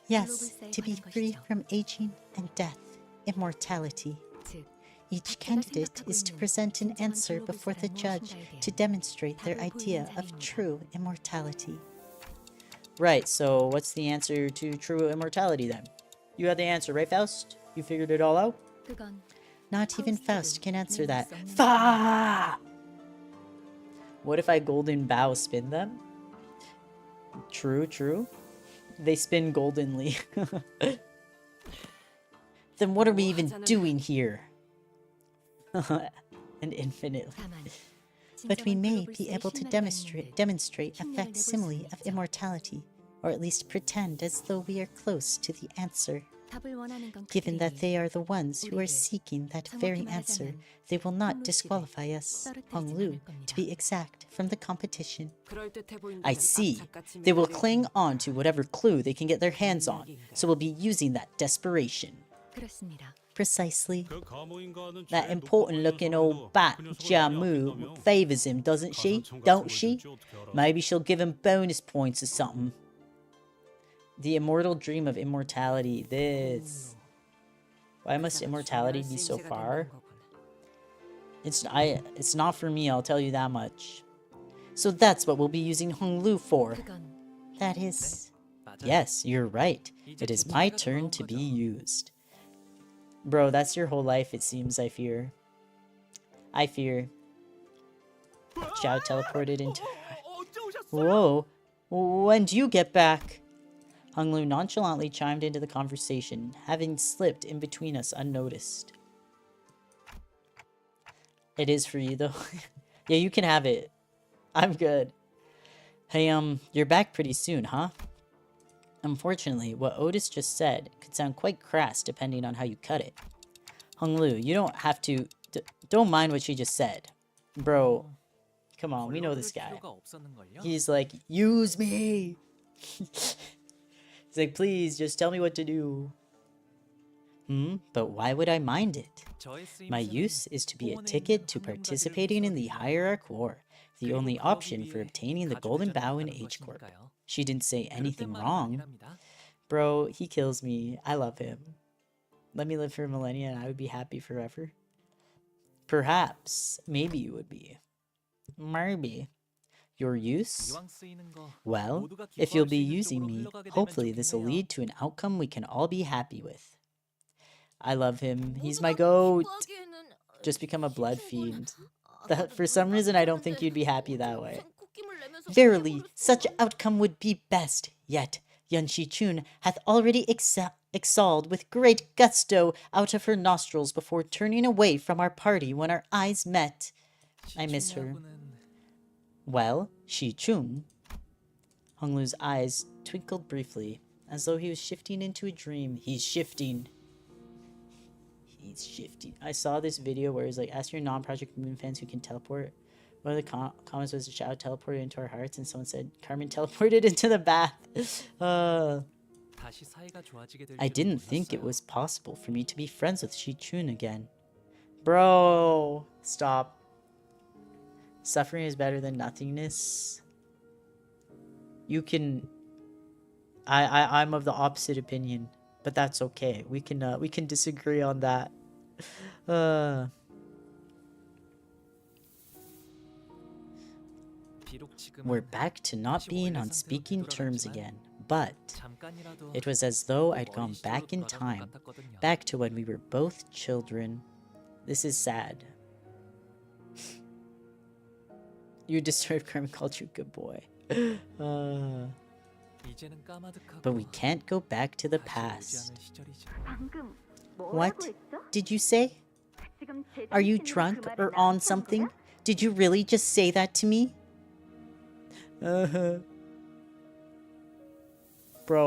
F: Yes, to be free from aging and death, immortality.
B: 즉,
F: Each candidate is to present an answer before the judge to demonstrate their idea of true immortality. Right, so what's the answer to true immortality then? You had the answer, right, Faust? You figured it all out?
B: 그건
F: Not even Faust can answer that. Fa! What if I golden bow spin them? True, true. They spin goldenly. Then what are we even doing here? And infinitely.
B: 다만
F: But we
B: 진정한
F: may
B: 글로벌
F: be able to
B: 실마리가
F: demonstrate a
B: 힘내볼
F: facsimile
B: 수는
F: of
B: 있죠.
F: immortality, or at least pretend as though we are close to the answer.
B: 답을 원하는 건
F: Given that
B: 그들이니
F: they are the ones who are
B: 우리를
F: seeking that
B: 정확히
F: very
B: 말하자면
F: answer, they will not
B: 홍루
F: disqualify
B: 씨를
F: us,
B: 떨어뜨리진
F: Hong Lu,
B: 않을
F: to
B: 겁니다.
F: be exact, from the competition.
E: 그럴듯해 보인다면
F: I see.
E: 악착같이
F: They will
E: 밀어내는
F: cling on to whatever clue they can get their hands on, so we'll be using that desperation.
B: 그렇습니다.
F: Precisely. That important looking old bat Jiamu favors him, doesn't she? Don't she? Maybe she'll give him bonus points or something. The immortal dream of immortality. This. Why must immortality be so far? It's not for me, I'll tell you that much. So that's what we'll be using Hong Lu for.
B: 그건
F: That is. Yes, you're right. It is my turn to be used. Bro, that's your whole life, it seems, I fear. I fear. Xiao teleported into... Whoa. When do you get back? Honglu nonchalantly chimed into the conversation, having slipped in between us unnoticed. It is for you, though. Yeah, you can have it. I'm good. Hey, you're back pretty soon, huh? Unfortunately, what Otis just said could sound quite crass depending on how you cut it. Honglu, you don't have to... don't mind what she just said. Bro, come on, we know this guy. He's like, use me! He's like, please, just tell me what to do. But why would I mind it? My use is to be a ticket to participating in the Hierarch War, the only option for obtaining the Golden Bow in H-Corp. She didn't say anything wrong. Bro, he kills me. I love him. Let me live for millennia and I would be happy forever. Perhaps. Maybe you would be. Maybe. Your use? Well, if you'll be using me, hopefully this will lead to an outcome we can all be happy with. I love him. He's my goat. Just become a blood fiend. For some reason, I don't think you'd be happy that way. Verily, such outcome would be best. Yet, Yan Shi-chun hath already exhaled with great gusto out of her nostrils before turning away from our party when our eyes met. I miss her. Well, Shi-chun. Honglu's eyes twinkled briefly, as though he was shifting into a dream. He's shifting. He's shifting. I saw this video where it's like, ask your non-Project Moon fans who can teleport. One of the comments was, Xiao teleported into our hearts, and someone said, Carmen teleported into the bath. I didn't think it was possible for me to be friends with Shi-chun again. Bro, stop. Suffering is better than nothingness. You can... I'm of the opposite opinion, but that's okay. We can disagree on that. We're back to not being on speaking terms again, but it was as though I'd gone back in time, back to when we were both children. This is sad. You disturbed Carmen called you a good boy. But we can't go back to the past. What did you say? Are you drunk or on something? Did you really just say that to me? Bro,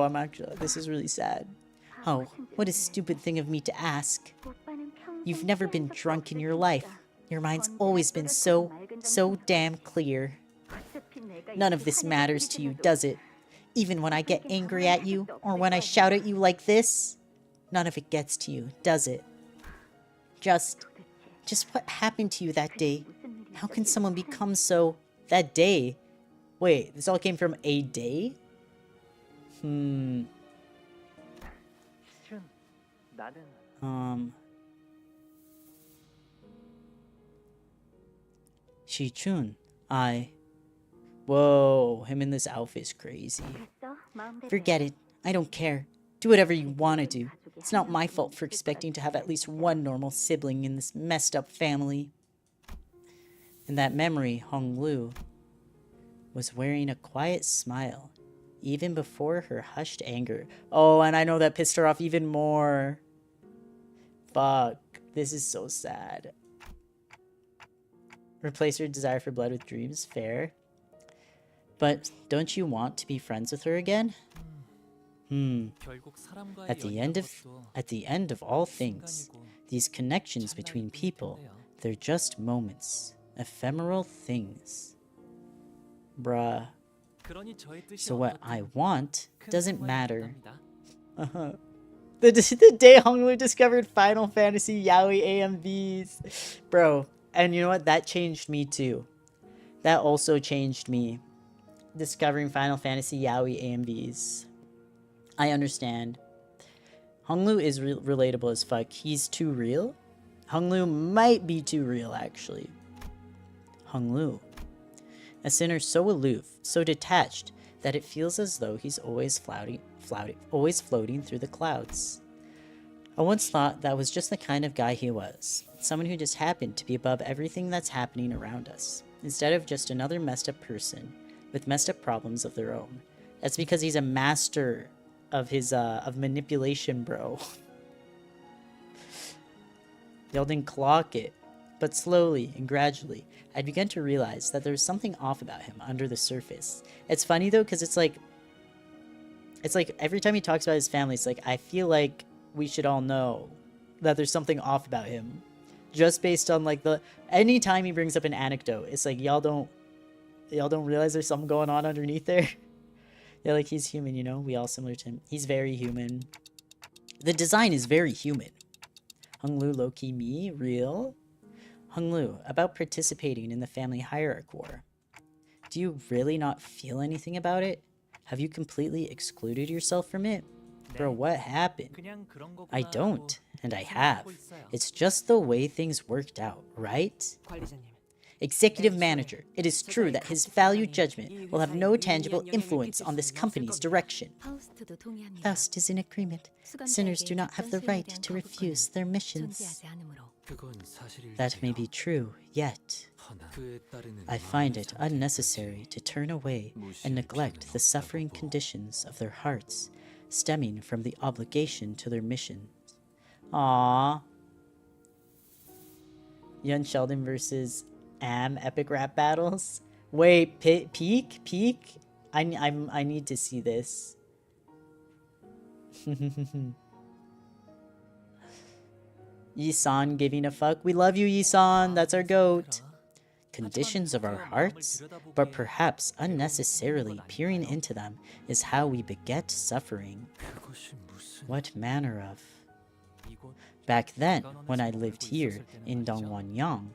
F: I'm actually... This is really sad. Oh, what a stupid thing of me to ask. You've never been drunk in your life. Your mind's always been so damn clear. None of this matters to you, does it? Even when I get angry at you, or when I shout at you like this? None of it gets to you, does it? Just what happened to you that day? How can someone become so... That day? Wait, this all came from a day? Shi-chun, Whoa, him in this outfit's crazy. Forget it. I don't care. Do whatever you want to do. It's not my fault for expecting to have at least one normal sibling in this messed up family. In that memory, Honglu was wearing a quiet smile, even before her hushed anger. Oh, and I know that pissed her off even more. Fuck. This is so sad. Replace her desire for blood with dreams. Fair. But don't you want to be friends with her again? At the end of all things, these connections between people, they're just moments. Ephemeral things. Bruh. So what I want doesn't matter. The day Honglu discovered Final Fantasy Yaoi AMVs. Bro, and you know what? That changed me too. That also changed me. Discovering Final Fantasy Yaoi AMVs. I understand. Honglu is relatable as fuck. He's too real? Honglu might be too real, actually. Honglu. A sinner so aloof, so detached, that it feels as though he's always floating through the clouds. I once thought that was just the kind of guy he was, someone who just happened to be above everything that's happening around us, instead of just another messed up person with messed up problems of their own. That's because he's a master of his of manipulation, bro. Y'all didn't clock it, but slowly and gradually, I'd begun to realize that there was something off about him under the surface. It's funny though, because it's like every time he talks about his family, it's like, I feel like we should all know that there's something off about him, just based on like anytime he brings up an anecdote, it's like y'all don't realize there's something going on underneath there. Yeah, like he's human, you know, we all similar to him. He's very human. The design is very human. Honglu, low-key me, real. Honglu, about participating in the family hierarchy war. Do you really not feel anything about it? Have you completely excluded yourself from it? Bro, what happened?
C: 그냥 그런 거구나
F: I
C: 하고
F: don't, and I have.
C: 생각하고 있어요.
F: It's just the way things worked out, right?
E: 관리자님,
F: Executive Manager, it is true that his valued judgment will have no tangible influence on this company's direction.
B: 파우스트도 동의합니다.
F: Faust is in agreement. Sinners do not have the right to refuse their missions.
B: 존재하지 않으므로
C: 그건 사실일지요.
F: That may be true, yet
C: 허나 그에 따르는
F: I find it
C: 마음의
F: unnecessary to turn away and neglect the suffering conditions of their hearts, stemming from the obligation to their missions. Aww. Young Sheldon versus Am epic rap battles. Wait, peak. I need to see this. Yisan giving a fuck. We love you, Yisan. That's our goat. Conditions of our hearts, but perhaps unnecessarily peering into them is how we beget suffering.
C: 그것이 무슨
F: What manner of?
C: 이곳
F: Back then, when I lived here in Dongwon-yang,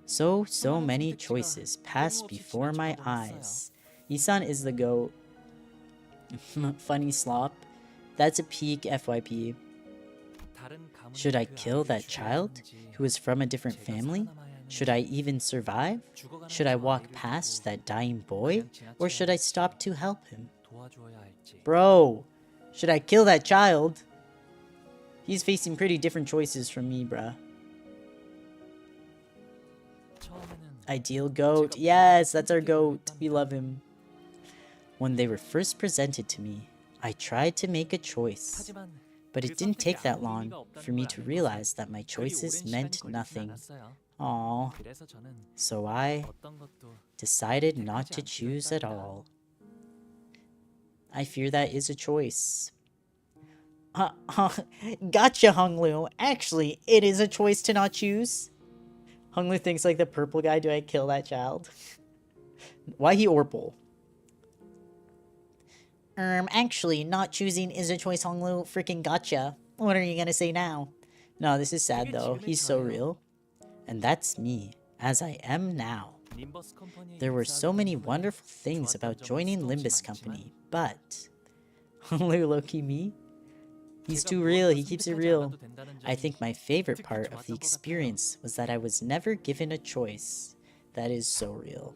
F: so many choices passed before my eyes. Isan is the goat. Funny slop. That's a peak FYP. Should I kill that child who is from a different family? Should I even survive? Should I walk past that dying boy? Or should I stop to help him? Bro, should I kill that child? He's facing pretty different choices from me, bruh. Ideal goat. Yes, that's our goat. We love him. When they were first presented to me, I tried to make a choice. But it didn't take that long for me to realize that my choices meant nothing. Aww. So I decided not to choose at all. I fear that is a choice. Gotcha, Honglu. Actually, it is a choice to not choose. Honglu thinks like the purple guy, do I kill that child? Why he Orpal? Actually, not choosing is a choice, Honglu. Freaking gotcha. What are you gonna say now? No, this is sad though. He's so real. And that's me, as I am now. There were so many wonderful things about joining Limbus Company, but... Honglu low-key me? He's too real, he keeps it real. I think my favorite part of the experience was that I was never given a choice. That is so real.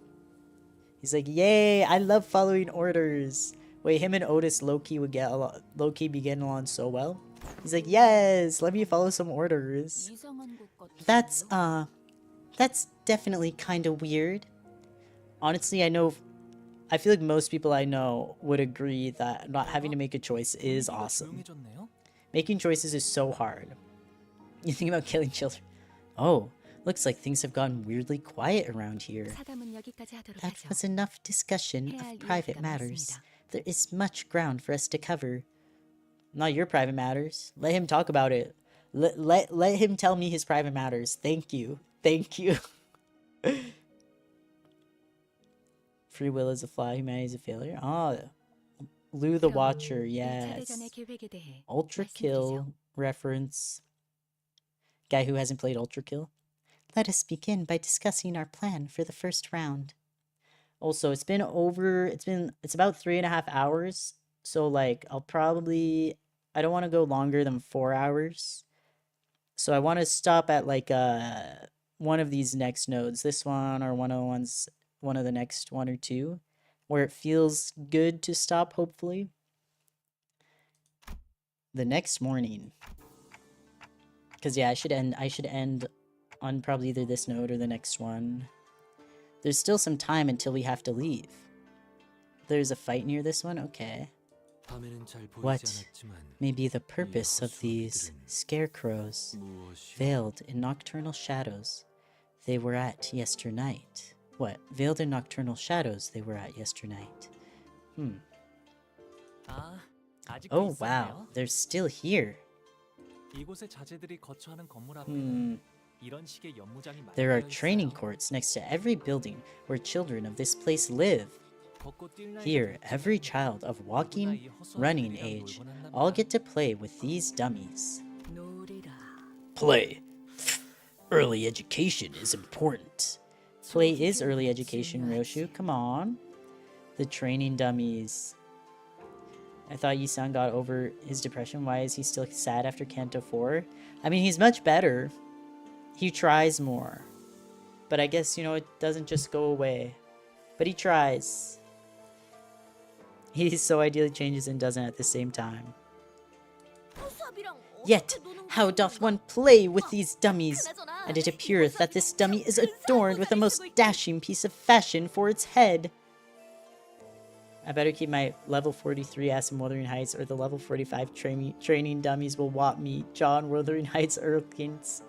F: He's like, yay, I love following orders. Wait, him and Otis low-key would get low-key be getting along so well. He's like, yes, let me follow some orders. That's definitely kind of weird. Honestly, I feel like most people I know would agree that not having to make a choice is awesome. Making choices is so hard. You think about killing children. Oh, looks like things have gotten weirdly quiet around here. That was enough discussion of private matters. There is much ground for us to cover. Not your private matters. Let him talk about it. Let him tell me his private matters. Thank you. Thank you. Free will is a flaw, humanity is a failure. Oh, Lou the Watcher, yes. Ultra Kill reference. Guy who hasn't played Ultra Kill. Let us begin by discussing our plan for the first round. Also, it's about 3.5 hours. So like, I don't want to go longer than 4 hours. So I want to stop at like one of these next nodes, this one or one of the next one or two, where it feels good to stop, hopefully. The next morning. Because yeah, I should end on probably either this node or the next one. There's still some time until we have to leave. There's a fight near this one? Okay. What may be the purpose of these scarecrows veiled in nocturnal shadows they were at yesternight? What? Veiled in nocturnal shadows they were at yesternight. Oh wow, they're still here. There are training courts next to every building where children of this place live. Here, every child of walking, running age all get to play with these dummies. Play. Early education is important. Play is early education, Ryoshu. Come on. The training dummies. I thought Yi-san got over his depression. Why is he still sad after Canto 4? I mean, he's much better. He tries more. But I guess, you know, it doesn't just go away. But he tries. He so ideally changes and doesn't at the same time. Yet, how doth one play with these dummies? And it appeareth that this dummy is adorned with a most dashing piece of fashion for its head. I better keep my level 43 ass in Wuthering Heights, or the level 45 training dummies will whop me. John, Wuthering Heights, Arknights.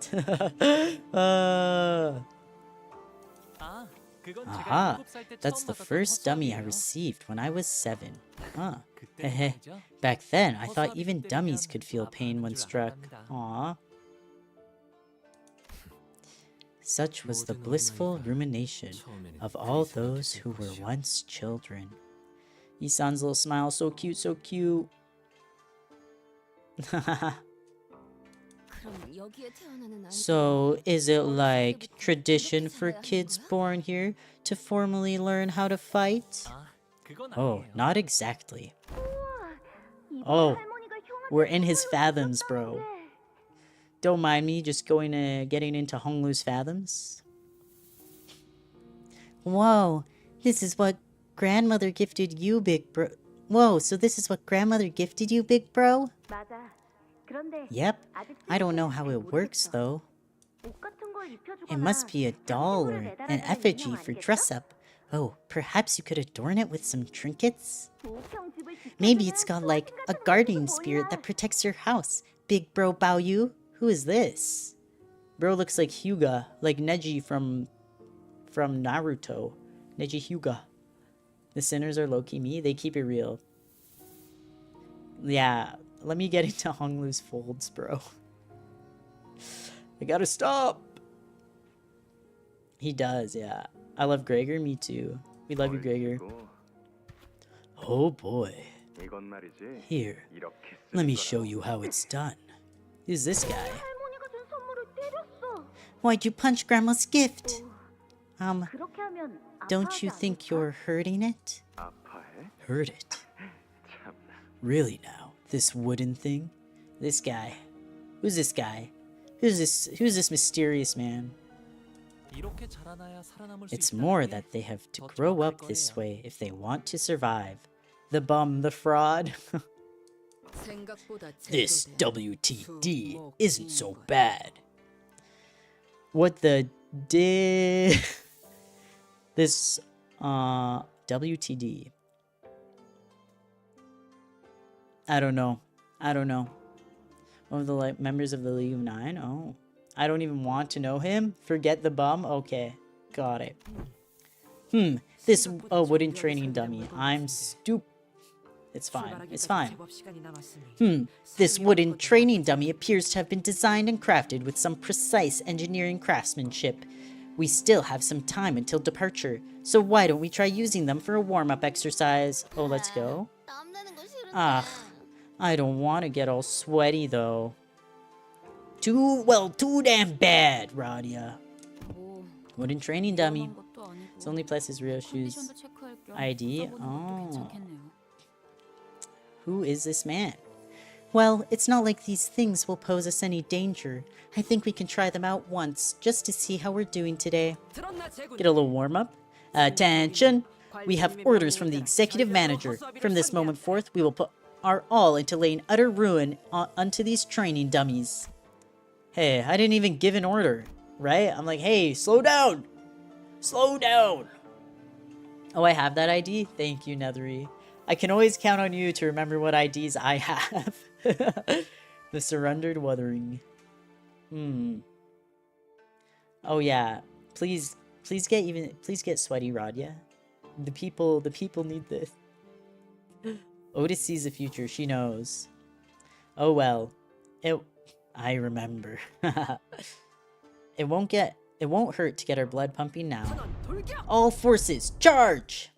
F: Aha, that's the first dummy I received when I was 7. Huh. Hehe. Back then, I thought even dummies could feel pain when struck. Aww. Such was the blissful rumination of all those who were once children. Isan's little smile, so cute, so cute. So, is it like tradition for kids born here to formally learn how to fight? Oh, not exactly. Oh, we're in his fathoms, bro. Don't mind me just getting into Honglu's fathoms. Whoa, this is what grandmother gifted you, big bro. Whoa, so this is what grandmother gifted you, big bro? Yep. I don't know how it works, though. It must be a doll or an effigy for dress-up. Oh, perhaps you could adorn it with some trinkets? Maybe it's got, like, a guardian spirit that protects your house. Big bro Baoyu? Who is this? Bro looks like Hyuga, like Neji from Naruto. Neji Hyuga. The sinners are low-key me. They keep it real. Yeah, let me get into Honglu's folds, bro. I gotta stop. He does, yeah. I love Gregor, me too. We love you, Gregor. Oh boy. Here, let me show you how it's done. Who's this guy? Why'd you punch Grandma's gift? Don't you think you're hurting it? Hurt it? Really now? This wooden thing? This guy. Who's this guy? Who's this mysterious man? It's more that they have to grow up this way if they want to survive. The bum, the fraud. This WTD isn't so bad. What the This WTD. I don't know. One of the members of the League of Nine? Oh. I don't even want to know him? Forget the bum? Okay. Got it. This wooden training dummy. I'm stupid. It's fine. It's fine. This wooden training dummy appears to have been designed and crafted with some precise engineering craftsmanship. We still have some time until departure, so why don't we try using them for a warm-up exercise? Oh, let's go. I don't want to get all sweaty, though. Too damn bad, Radia. Wooden training dummy. Its only plus is Ryoshu's ID. Oh. Who is this man? Well, it's not like these things will pose us any danger. I think we can try them out once, just to see how we're doing today. Get a little warm-up. Attention! We have orders from the executive manager. From this moment forth, we will put our all into laying utter ruin unto these training dummies. Hey, I didn't even give an order, right? I'm like, hey, slow down! Slow down! Oh, I have that ID? Thank you, Nethery. I can always count on you to remember what IDs I have. The surrendered wuthering. Oh yeah. Please get Sweaty Rod, yeah? The people need this. Otis sees the future, she knows. Oh well. I remember. It won't hurt to get our blood pumping now. All forces, charge!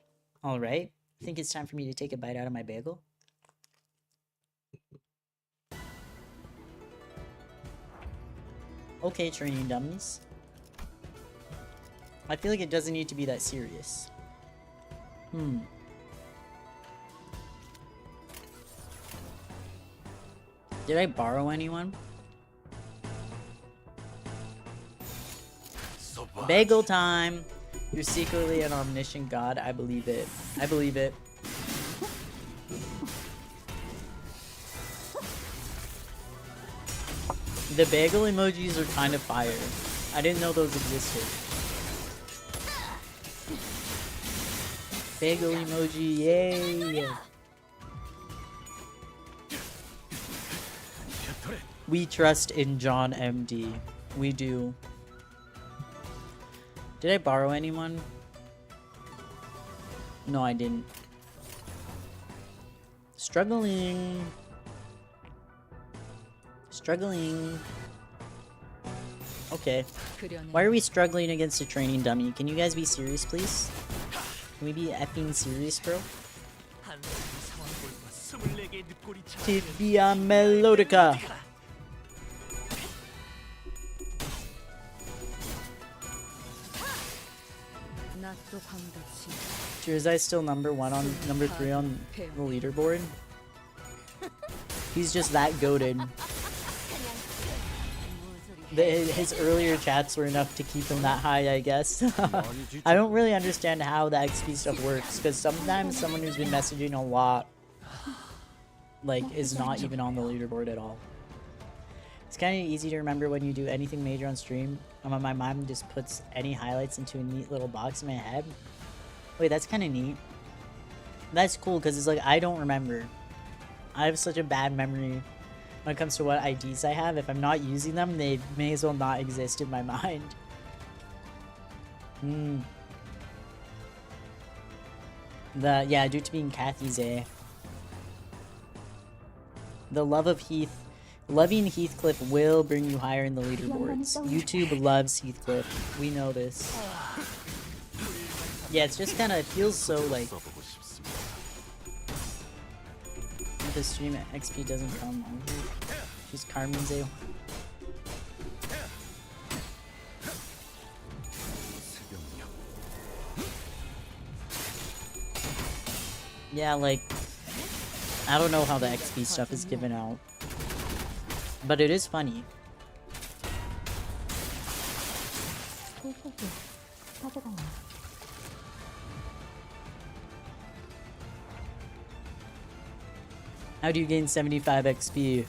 F: Alright. I think it's time for me to take a bite out of my bagel. Okay, training dummies. I feel like it doesn't need to be that serious. Did I borrow anyone? Bagel time! You're secretly an omniscient god. I believe it. I believe it. The bagel emojis are kind of fire. I didn't know those existed. Bagel emoji, yay! We trust in John MD. We do. Did I borrow anyone? No, I didn't. Struggling. Struggling. Okay. Why are we struggling against a training dummy? Can you guys be serious, please? Can we be effing serious, bro? Tibia melodica. Jirzai's still number 3 on the leaderboard. He's just that goated. His earlier chats were enough to keep him that high, I guess. I don't really understand how the XP stuff works, because sometimes someone who's been messaging a lot, like, is not even on the leaderboard at all. It's kind of easy to remember when you do anything major on stream, and when my mom just puts any highlights into a neat little box in my head. Wait, that's kind of neat. That's cool, because it's like, I don't remember. I have such a bad memory when it comes to what IDs I have. If I'm not using them, they may as well not exist in my mind. Yeah, due to being Kathy's A. The love of loving Heathcliff will bring you higher in the leaderboards. YouTube loves Heathcliff. We know this. Yeah, it's just kind of feels so like the stream XP doesn't come over. She's Carmen's A. Yeah, like, I don't know how the XP stuff is given out, but it is funny. How do you gain 75 XP?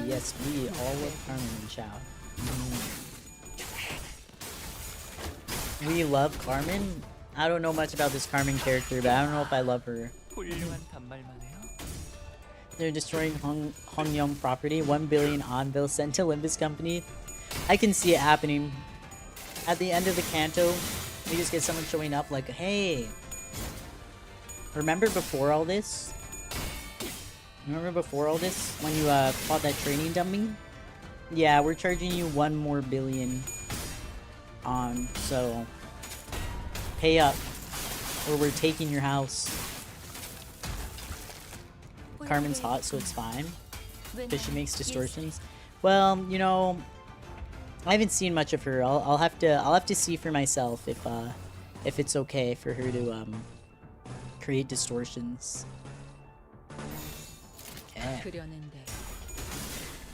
F: Yes, we all love Carmen and Chow. We love Carmen? I don't know much about this Carmen character, but I don't know if I love her. They're destroying Hongyong property. 1 billion anvil sent to Limbus company. I can see it happening. At the end of the Canto, we just get someone showing up like, hey, remember before all this? Remember before all this, when you fought that training dummy? Yeah, we're charging you 1 more billion on, so pay up, or we're taking your house. Carmen's hot, so it's fine, because she makes distortions. Well, you know, I haven't seen much of her. I'll have to see for myself if it's okay for her to create distortions. Okay.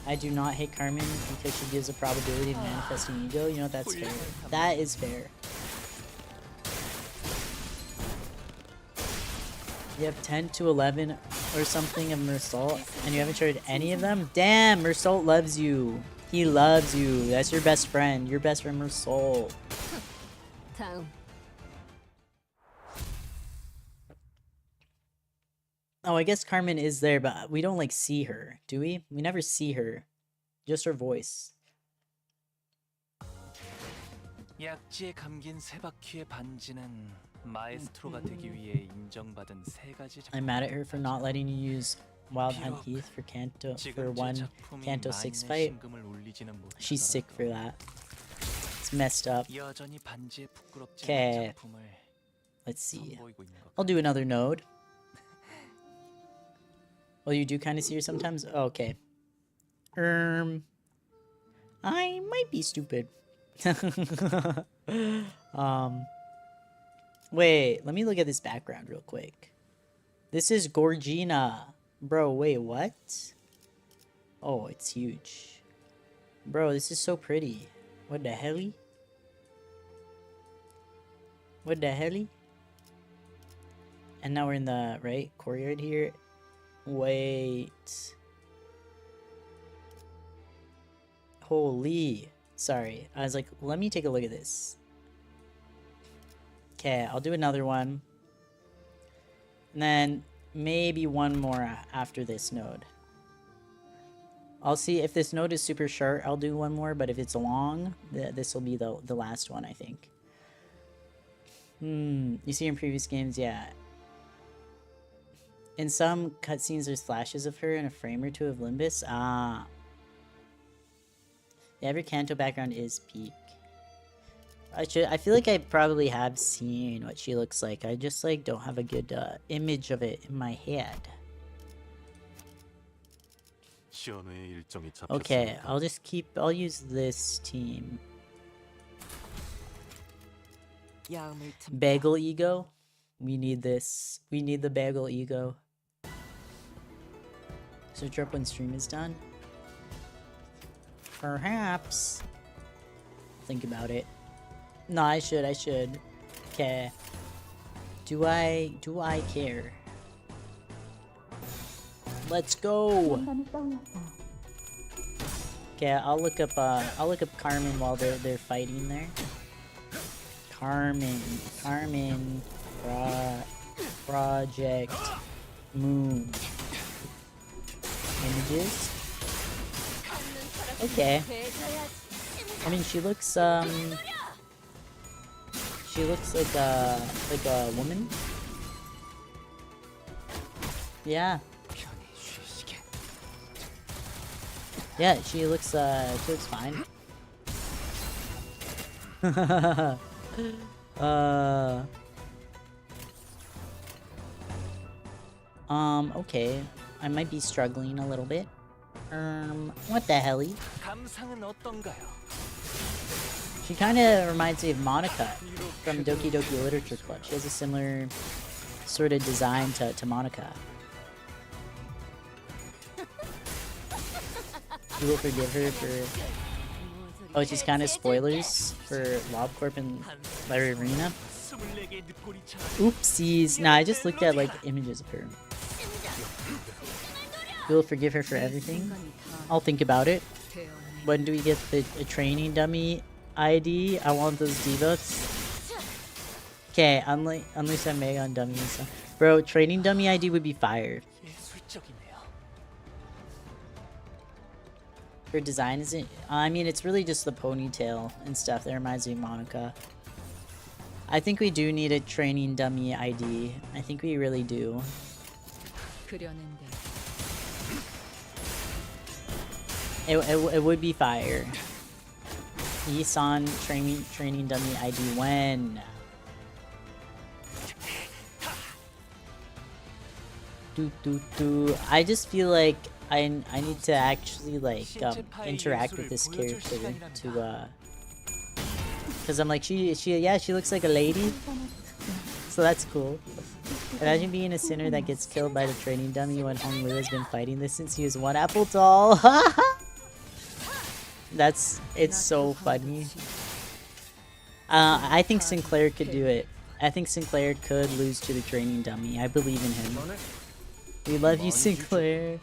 F: I do not hate Carmen because she gives a probability of manifesting ego. You know, that's fair. That is fair. You have 10 to 11 or something of Mersault, and you haven't traded any of them? Damn, Mersault loves you. He loves you. That's your best friend. Your best friend, Mersault.
B: 다음.
F: Oh, I guess Carmen is there, but we don't, like, see her, do we? We never see her. Just her voice.
C: 약지에 감긴 세 바퀴의 반지는 마에스트로가 되기 위해 인정받은 세 가지
F: I'm mad at her for not letting you use Wild Hunt Heath for Canto for one Canto 6 fight. She's sick for that. It's messed up. Okay. Let's see. I'll do another node. Well, you do kind of see her sometimes? Oh, okay. I might be stupid. Wait, let me look at this background real quick. This is Gorgina. Bro, wait, what? Oh, it's huge. Bro, this is so pretty. What the helly? What the helly? And now we're in the right courtyard here. Wait. Holy. Sorry. I was like, let me take a look at this. Okay, I'll do another one. And then maybe one more after this node. I'll see if this node is super short, I'll do one more, but if it's long, this will be the last one, I think. You see in previous games, yeah. In some cutscenes, there's flashes of her in a frame or two of Limbus. Ah. Yeah, every Canto background is peak. I feel like I probably have seen what she looks like. I just like don't have a good image of it in my head. Okay, I'll use this team. Bagel ego. We need this. We need the bagel ego. Search up when stream is done. Perhaps. Think about it. No, I should. Okay. Do I care? Let's go. Okay, I'll look up Carmen while they're fighting there. Carmen. Project Moon. Images. Okay. I mean, she looks like a woman. Yeah. Yeah, she looks fine. Okay. I might be struggling a little bit. What the helly? She kind of reminds me of Monica from Doki Doki Literature Club. She has a similar sort of design to Monica. You will forgive her for... Oh, she's kind of spoilers for LobCorp and Lararina. Oopsies. Nah, I just looked at like images of her. You will forgive her for everything. I'll think about it. When do we get the training dummy ID? I want those debuffs. Okay, unleash that mega on dummies. Bro, training dummy ID would be fire. Her design isn't... I mean, it's really just the ponytail and stuff that reminds me of Monica. I think we do need a training dummy ID. I think we really do. It would be fire. Isan training dummy ID when? I just feel like I need to actually like interact with this character to because I'm like she looks like a lady, so that's cool. Imagine being a sinner that gets killed by the training dummy when Hong Lu has been fighting this since he was one apple tall. It's so funny. I think Sinclair could do it. I think Sinclair could lose to the training dummy. I believe in him. We love you, Sinclair.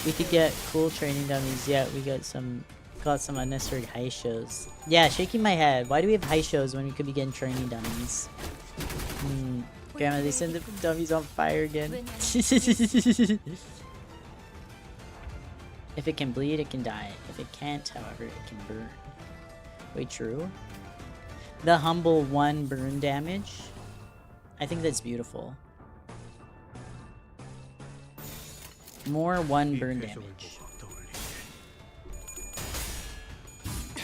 F: We could get cool training dummies. Yeah, we got some unnecessary high shows. Yeah, shaking my head. Why do we have high shows when we could be getting training dummies? Grandma, they send the dummies on fire again. If it can bleed, it can die. If it can't, however, it can burn. Wait, true? The humble 1 burn damage? I think that's beautiful. More 1 burn damage.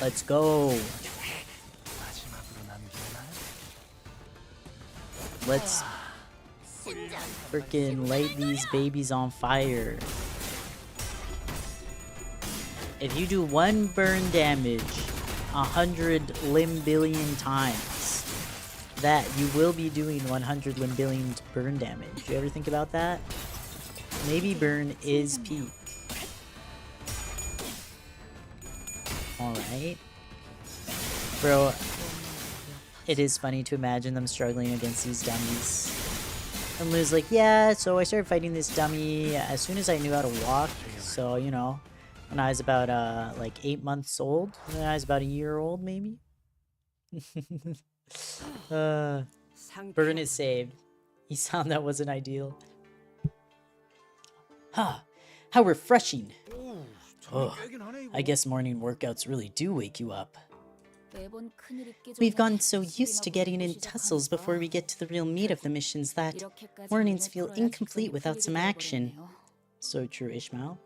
F: Let's go. Let's freaking light these babies on fire. If you do 1 burn damage 100 limbillion times, that you will be doing 100 limbillion burn damage. You ever think about that? Maybe burn is peak. Alright. Bro, it is funny to imagine them struggling against these dummies. And Lou's like, yeah, so I started fighting this dummy as soon as I knew how to walk. So, you know, when I was about, like 8 months old. When I was about a year old, maybe? Burn is saved. He found that wasn't ideal. Huh. How refreshing. Oh, I guess morning workouts really do wake you up. We've gotten so used to getting in tussles before we get to the real meat of the missions that mornings feel incomplete without some action. So true, Ishmael.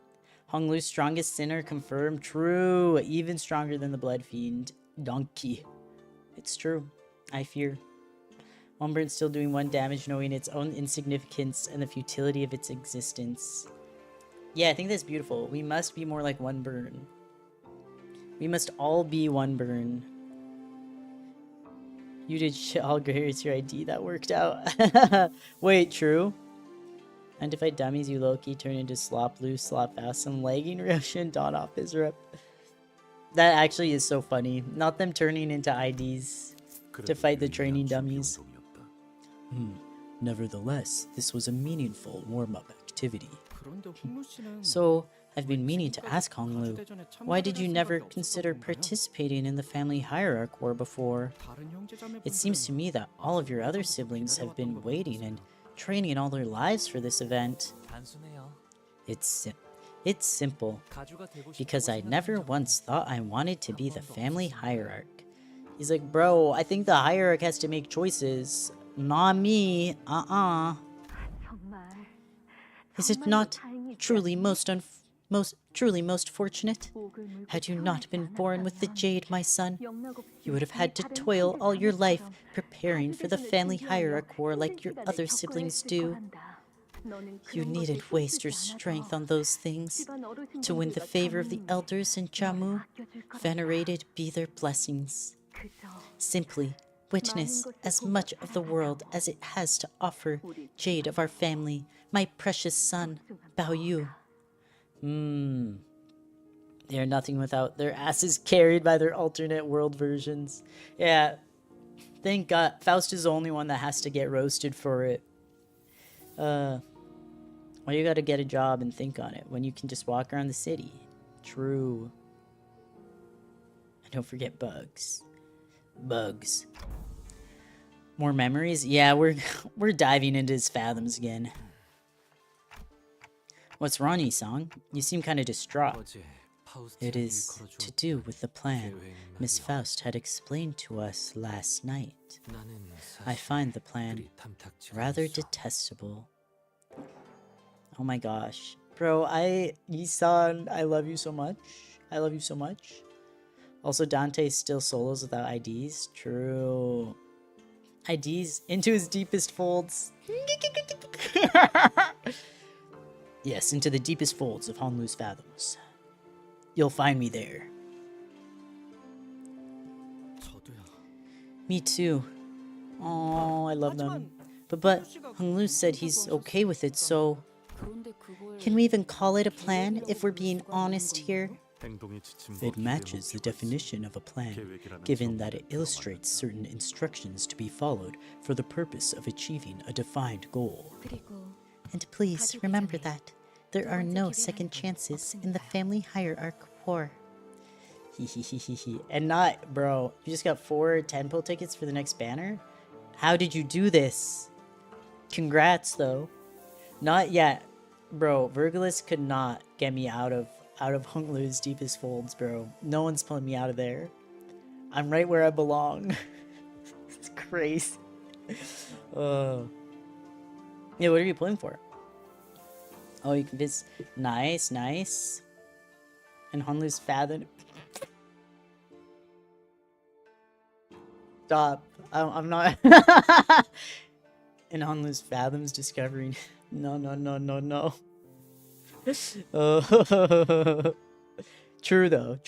F: Honglu's strongest sinner confirmed. True, even stronger than the Blood Fiend. Donkey. It's true. I fear. One burn still doing 1 damage, knowing its own insignificance and the futility of its existence. Yeah, I think that's beautiful. We must be more like 1 burn. We must all be 1 burn. You did shit all great. It's your ID that worked out. Wait, true? And to fight dummies, you Loki turn into Slop Loose, Slop Fast, and lagging Russian Dawn off his rep. That actually is so funny. Not them turning into IDs to fight the training dummies. Nevertheless, this was a meaningful warm-up activity. So, I've been meaning to ask Honglu, why did you never consider participating in the family hierarch war before? It seems to me that all of your other siblings have been waiting and training all their lives for this event. It's simple. Because I never once thought I wanted to be the family hierarch. He's like, bro, I think the hierarch has to make choices. Not me. Is it not truly most fortunate? Had you not been born with the jade, my son, you would have had to toil all your life preparing for the family hierarch war like your other siblings do. You needn't waste your strength on those things. To win the favor of the elders in Jammu, venerated be their blessings. Simply witness as much of the world as it has to offer, jade of our family, my precious son, Bao Yu. They are nothing without their asses carried by their alternate world versions. Yeah, thank God. Faust is the only one that has to get roasted for it. Well, you gotta get a job and think on it when you can just walk around the city. True. And don't forget bugs. Bugs. More memories? Yeah, we're diving into his fathoms again. What's wrong, Isong? You seem kind of distraught. It is to do with the plan Miss Faust had explained to us last night. I find the plan rather detestable. Oh my gosh. Bro, Isong, I love you so much. I love you so much. Also, Dante still solos without IDs. True. IDs into his deepest folds. Yes, into the deepest folds of Honglu's fathoms. You'll find me there. Me too. Oh, I love them. But Honglu said he's okay with it, so... Can we even call it a plan, if we're being honest here? It matches the definition of a plan, given that it illustrates certain instructions to be followed for the purpose of achieving a defined goal.
B: 그리고
F: And please remember that there are no second chances in the family hierarchy war. Hehehehe. And not, bro, you just got 4 10-pull tickets for the next banner? How did you do this? Congrats, though. Not yet. Bro, Virgilus could not get me out of Hung Lu's deepest folds, bro. No one's pulling me out of there. I'm right where I belong. It's crazy. Yeah, what are you pulling for? Oh, you can visit. Nice, nice. And Honlu's Fathom. Stop. I'm not. And Honlu's Fathoms discovering. No. Oh. True though.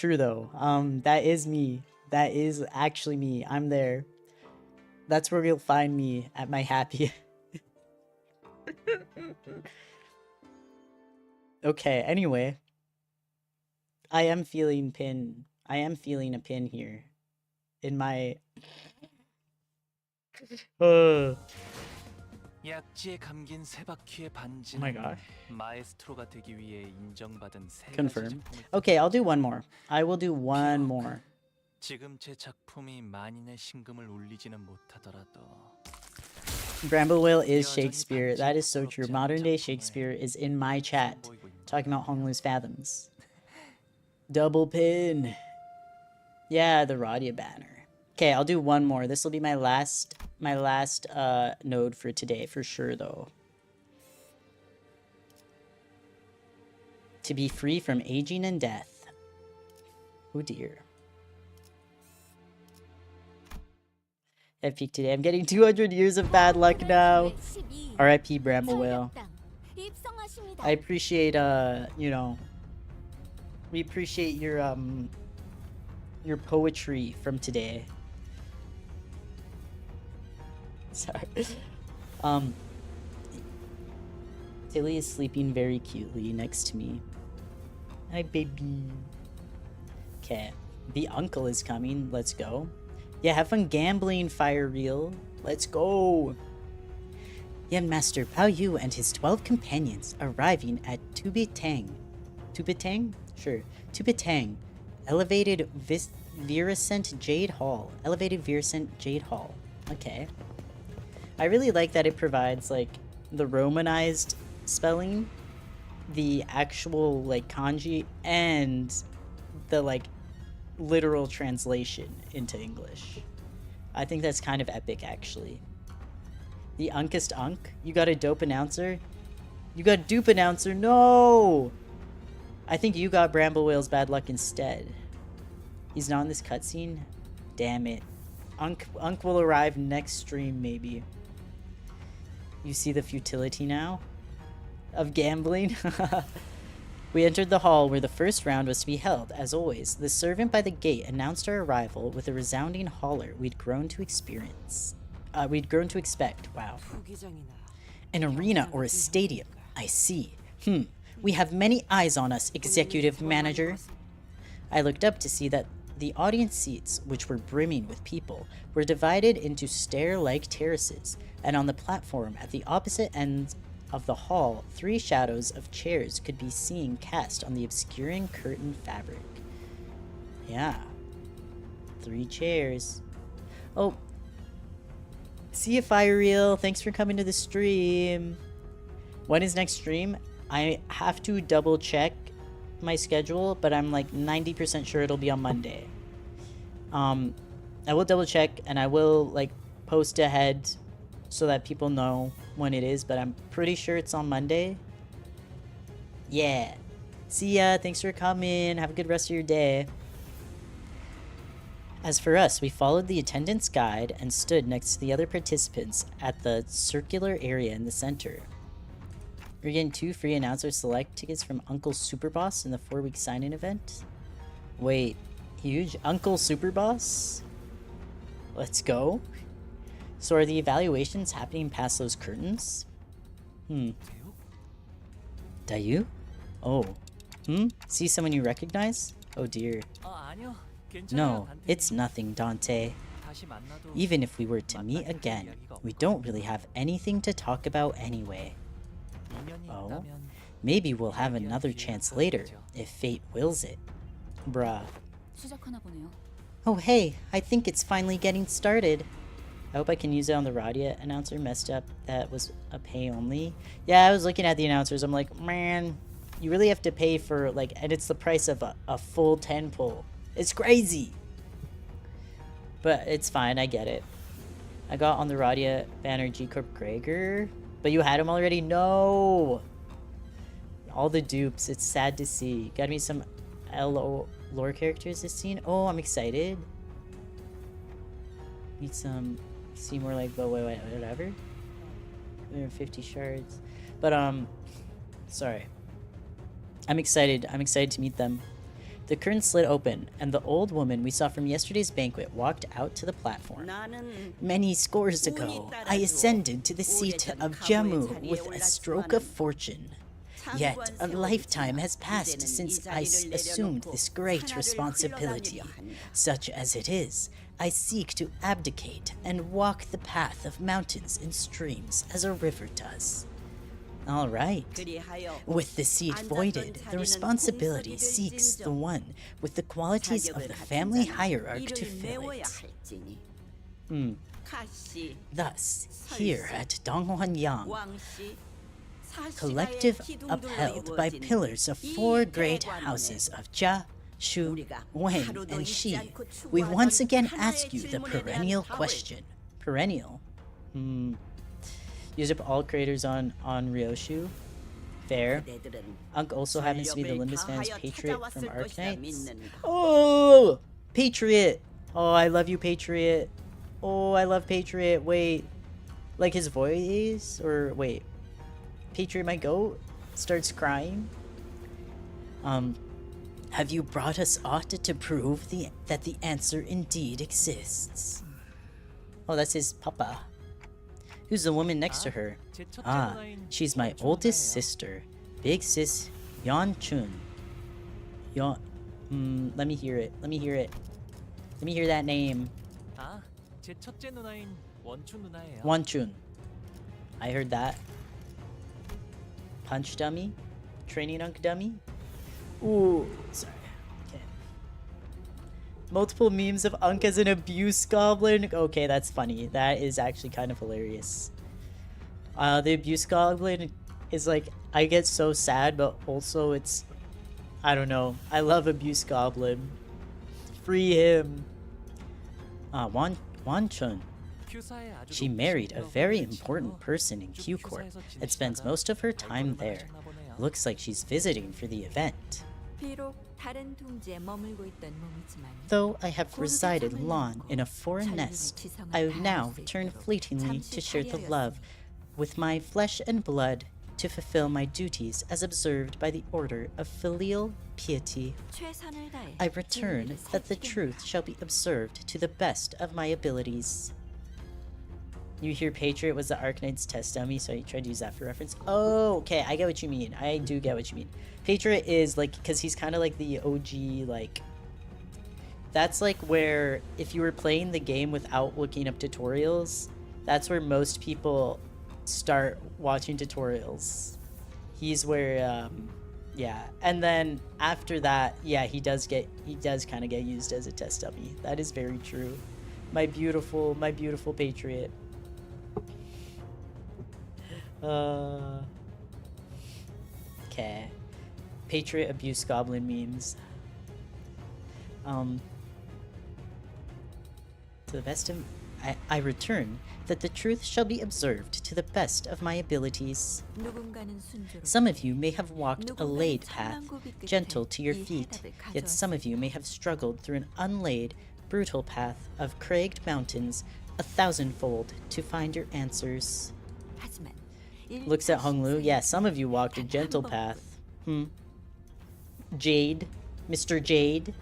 F: That is me. That is actually me. I'm there. That's where you'll find me at my happy. Okay, anyway. I am feeling a pin here. In my...
C: 약지에 감긴 세 바퀴의
F: Oh my
C: 반지는
F: gosh.
C: 마에스트로가 되기 위해 인정받은 세 가지
F: Confirm.
C: 제품을
F: Okay, I'll do one more. I will do one more.
C: 지금 제 작품이 만인의 신금을 울리지는 못하더라도
F: Bramble Whale is Shakespeare. That is so true. Modern day Shakespeare is in my chat. Talking about Honglu's Fathoms. Double pin. Yeah, the Radia banner. Okay, I'll do one more. This will be my last node for today, for sure, though. To be free from aging and death. Oh dear. I peaked today. I'm getting 200 years of bad luck now. R.I.P. Bramble Whale. I appreciate, you know, we appreciate your poetry from today. Sorry. Tilly is sleeping very cutely next to me. Hi, baby. Okay. The uncle is coming. Let's go. Yeah, have fun gambling, Fire Reel. Let's go. Young Master Pao Yu and his 12 companions arriving at Tubitang. Tubitang? Sure. Tubitang. Elevated Virescent Jade Hall. Elevated Virescent Jade Hall. Okay. I really like that it provides, like, the Romanized spelling, the actual, like, kanji, and the, like, literal translation into English. I think that's kind of epic, actually. The Unkest Unk? You got a dope announcer? You got dupe announcer? No! I think you got Bramble Whale's bad luck instead. He's not in this cutscene? Damn it. Unk will arrive next stream, maybe. You see the futility now? Of gambling? We entered the hall where the first round was to be held. As always, the servant by the gate announced our arrival with a resounding holler we'd grown to expect. Wow. An arena or a stadium. I see. We have many eyes on us, executive manager. I looked up to see that the audience seats, which were brimming with people, were divided into stair-like terraces, and on the platform at the opposite end of the hall, 3 shadows of chairs could be seen cast on the obscuring curtain fabric. Yeah. 3 chairs. Oh. See you, Fire Reel. Thanks for coming to the stream. When is next stream? I have to double check my schedule, but I'm like 90% sure it'll be on Monday. I will double check and I will like post ahead so that people know when it is, but I'm pretty sure it's on Monday. Yeah. See ya. Thanks for coming. Have a good rest of your day. As for us, we followed the attendance guide and stood next to the other participants at the circular area in the center. We're getting 2 free announcer select tickets from Uncle Superboss in the 4-week sign-in event. Wait, huge Uncle Superboss? Let's go. So are the evaluations happening past those curtains? Dayu? Oh. See someone you recognize? Oh dear.
C: 아니요. 괜찮아요,
F: No,
C: 단테님.
F: it's nothing, Dante.
C: 다시 만나도
F: Even if we were to meet again, we don't really have anything to talk about anyway.
C: 인연이
F: Oh?
C: 있다면
F: Maybe we'll have another chance later, if fate wills it. Bruh.
B: 시작하나 보네요.
F: Oh hey, I think it's finally getting started. I hope I can use it on the Radia announcer. Messed up. That was a pay only. Yeah, I was looking at the announcers. I'm like, man, you really have to pay for, like, and it's the price of a full 10 pull. It's crazy. But it's fine, I get it. I got on the Radia banner G Corp Gregor. But you had him already? No! All the dupes. It's sad to see. Got me some LO lore characters this scene. Oh, I'm excited. Need some... See more like, but wait, whatever. 50 shards. But, sorry. I'm excited. I'm excited to meet them. The curtain slid open, and the old woman we saw from yesterday's banquet walked out to the platform. Many scores ago, I ascended to the seat of Jammu with a stroke of fortune. Yet a lifetime has passed since I assumed this great responsibility. Such as it is, I seek to abdicate and walk the path of mountains and streams as a river does. All right. With the seat voided, the responsibility seeks the one with the qualities of the family hierarch to fill it. Thus, here at Donghwan collective upheld by pillars of four great houses of Jia, Shu, Wen, and Shi, we once again ask you the perennial question. Perennial? Use up all creators on Ryoshu. Fair. Unk also happens to be the Limbus fan's Patriot from Arknights. Oh! Patriot! Oh, I love you, Patriot. Oh, I love Patriot. Wait. Like his voice? Or wait. Patriot, my goat, starts crying. Have you brought us aught to prove that the answer indeed exists? Oh, that's his papa. Who's the woman next to her? Ah, she's my oldest sister, Big Sis Yeon Chun. Let me hear it. Let me hear it. Let me hear that name.
C: 아, 제 첫째 누나인 원춘 누나예요.
F: Wonchun. I heard that. Punch dummy? Training unk dummy? Ooh, sorry. Okay. Multiple memes of Unk as an abuse goblin. Okay, that's funny. That is actually kind of hilarious. The abuse goblin is like, I get so sad, but also it's, I don't know. I love abuse goblin. Free him. Wanchun. She married a very important person in Q Corp and spends most of her time there. Looks like she's visiting for the event. Though I have resided long in a foreign nest, I now return fleetingly to share the love with my flesh and blood to fulfill my duties as observed by the order of filial piety. I return that the truth shall be observed to the best of my abilities. You hear Patriot was the Arknights test dummy, so I tried to use that for reference. Oh, okay, I get what you mean. I do get what you mean. Patriot is like, because he's kind of like the OG, like, that's like where if you were playing the game without looking up tutorials, that's where most people start watching tutorials. He's where, yeah. And then after that, yeah, he does kind of get used as a test dummy. That is very true. My beautiful Patriot. Okay. Patriot abuse goblin memes. To the best of I return that the truth shall be observed to the best of my abilities. Some of you may have walked a laid path, gentle to your feet, yet some of you may have struggled through an unlaid, brutal path of cragged mountains 1,000-fold to find your answers. Looks at Honglu. Yeah, some of you walked a gentle path. Jade. Mr. Jade.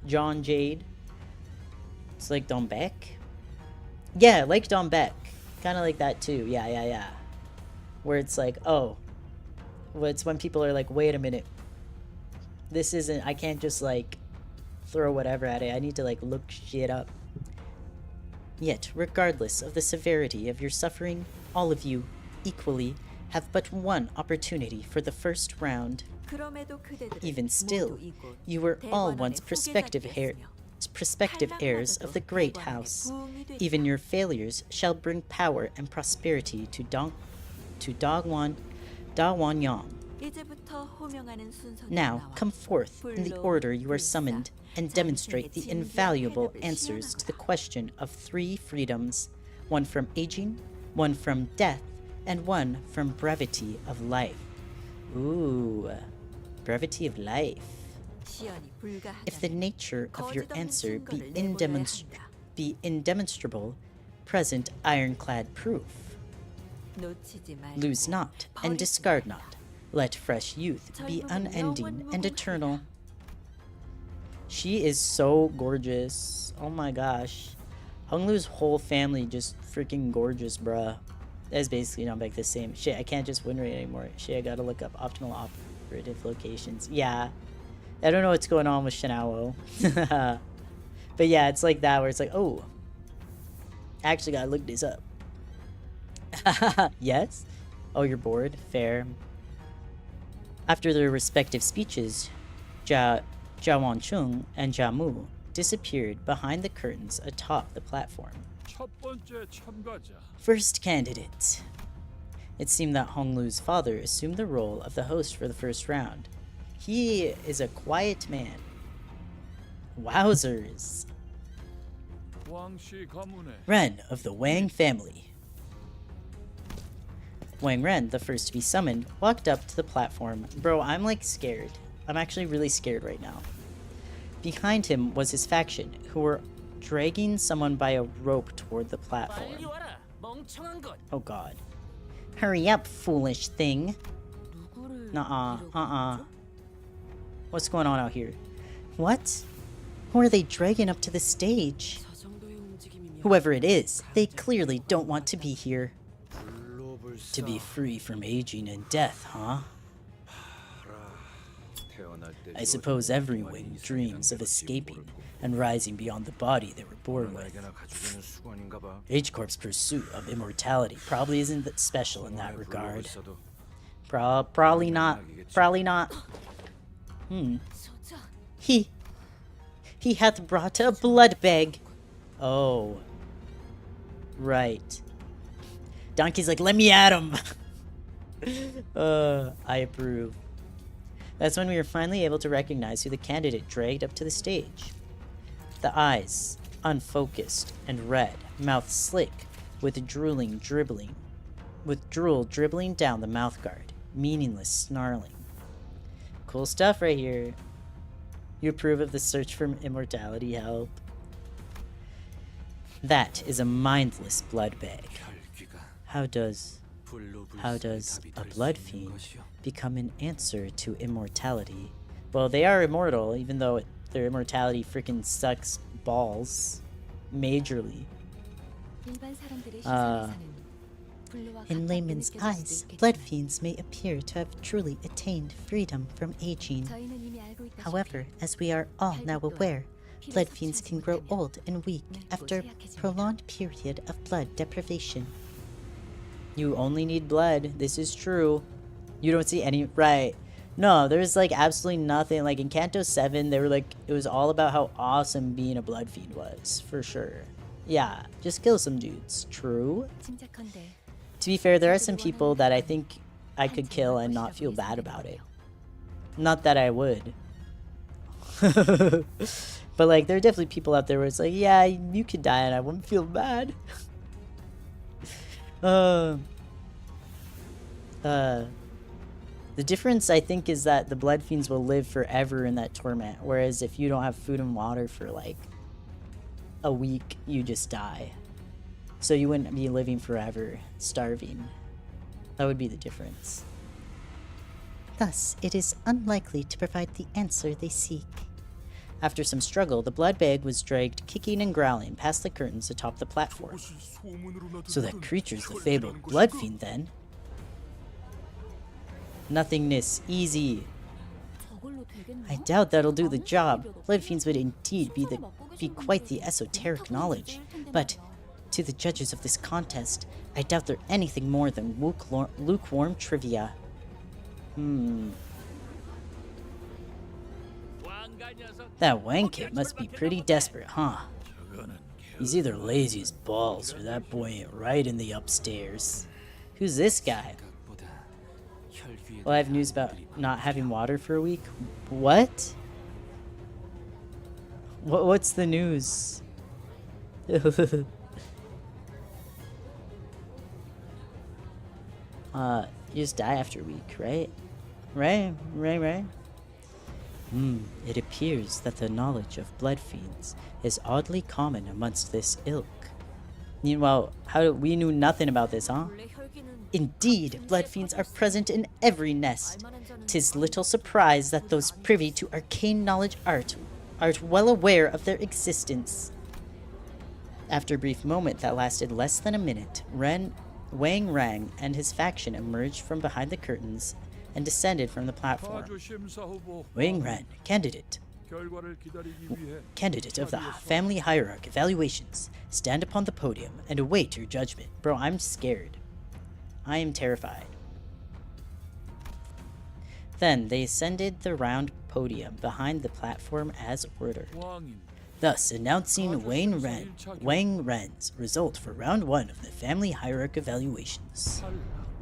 F: John Jade. It's like Don Beck. Yeah, like Don Beck. Kind of like that too. Yeah. Where it's like, oh. Well, it's when people are like, wait a minute. This isn't, I can't just like throw whatever at it. I need to like look shit up. Yet, regardless of the severity of your suffering, all of you, equally, have but one opportunity for the first round. Even still, you were all once prospective heirs of the great house. Even your failures shall bring power and prosperity to Dawon Yang. Now, come forth in the order you are summoned and demonstrate the invaluable answers to the question of 3 freedoms, one from aging, one from death, and one from brevity of life. Ooh, brevity of life. If the nature of your answer be indemonstrable, present ironclad proof. Lose not and discard not. Let fresh youth be unending and eternal. She is so gorgeous. Oh my gosh. Honglu's whole family just freaking gorgeous, bruh. That's basically not like the same. Shit, I can't just win rate anymore. Shit, I gotta look up optimal operative locations. Yeah. I don't know what's going on with Shinao. But yeah, it's like that where it's like, oh. I actually gotta look this up. Yes? Oh, you're bored? Fair. After their respective speeches, Jia Wanchung and Jia Mu disappeared behind the curtains atop the platform.
D: 첫 번째 참가자.
F: First candidate. It seemed that Honglu's father assumed the role of the host for the first round. He is a quiet man. Wowzers.
D: 왕씨 가문의
F: Ren of the Wang family. Wang Ren, the first to be summoned, walked up to the platform. Bro, I'm like scared. I'm actually really scared right now. Behind him was his faction, who were dragging someone by a rope toward the platform. Oh god. Hurry up, foolish thing. What's going on out here? What? Who are they dragging up to the stage? Whoever it is, they clearly don't want to be here. To be free from aging and death, huh? I suppose everyone dreams of escaping and rising beyond the body they were born with. H-Corp's pursuit of immortality probably isn't that special in that regard. Probably not. Probably not. He hath brought a blood bag. Oh. Right. Donkey's like, let me at him. I approve. That's when we were finally able to recognize who the candidate dragged up to the stage. The eyes, unfocused and red, mouth slick, with drool dribbling down the mouthguard, meaningless snarling. Cool stuff right here. You approve of the search for immortality, help? That is a mindless blood bag. How does a blood fiend become an answer to immortality? Well, they are immortal, even though their immortality freaking sucks balls. Majorly. In layman's eyes, blood fiends may appear to have truly attained freedom from aging. However, as we are all now aware, blood fiends can grow old and weak after a prolonged period of blood deprivation. You only need blood. This is true. You don't see any... Right. No, there's like absolutely nothing. Like in Canto 7, they were like... It was all about how awesome being a blood fiend was. For sure. Yeah. Just kill some dudes. True. To be fair, there are some people that I think I could kill and not feel bad about it. Not that I would. But like, there are definitely people out there where it's like, yeah, you could die and I wouldn't feel bad. The difference, I think, is that the blood fiends will live forever in that torment, whereas if you don't have food and water for like a week, you just die. So you wouldn't be living forever, starving. That would be the difference. Thus, it is unlikely to provide the answer they seek. After some struggle, the blood bag was dragged kicking and growling past the curtains atop the platform. So that creature's the fabled blood fiend, then? Nothingness, easy. I doubt that'll do the job. Blood fiends would indeed be quite the esoteric knowledge. But to the judges of this contest, I doubt they're anything more than lukewarm trivia. That Wang kid must be pretty desperate, huh? He's either lazy as balls or that boy ain't right in the upstairs. Who's this guy? Well, I have news about not having water for a week. What? What's the news? You just die after a week, right? Right. It appears that the knowledge of blood fiends is oddly common amongst this ilk. Meanwhile, we knew nothing about this, huh? Indeed, blood fiends are present in every nest. 'Tis little surprise that those privy to arcane knowledge art well aware of their existence. After a brief moment that lasted less than a minute, Wang Rang and his faction emerged from behind the curtains and descended from the platform. Wang Ran, candidate of the family hierarchy evaluations, stand upon the podium and await your judgment. Bro, I'm scared. I am terrified. Then they ascended the round podium behind the platform as ordered, thus announcing Wang Ran's result for round 1 of the family hierarchy evaluations.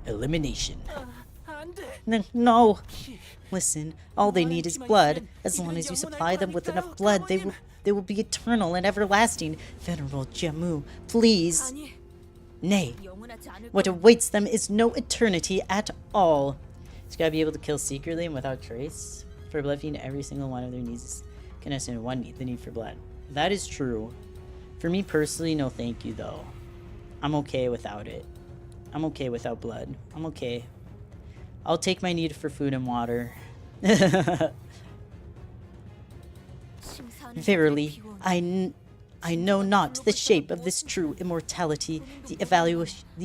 F: Elimination. No! Listen, all they need is blood. As long as you supply them with enough blood, they will be eternal and everlasting. Venerable Jiamu, please. Nay, what awaits them is no eternity at all. Just gotta be able to kill secretly and without trace. For blood fiend, every single one of their needs is connected in one need, the need for blood. That is true. For me personally, no thank you though. I'm okay without it. I'm okay without blood. I'm okay. I'll take my need for food and water. Verily, I know not the shape of this true immortality the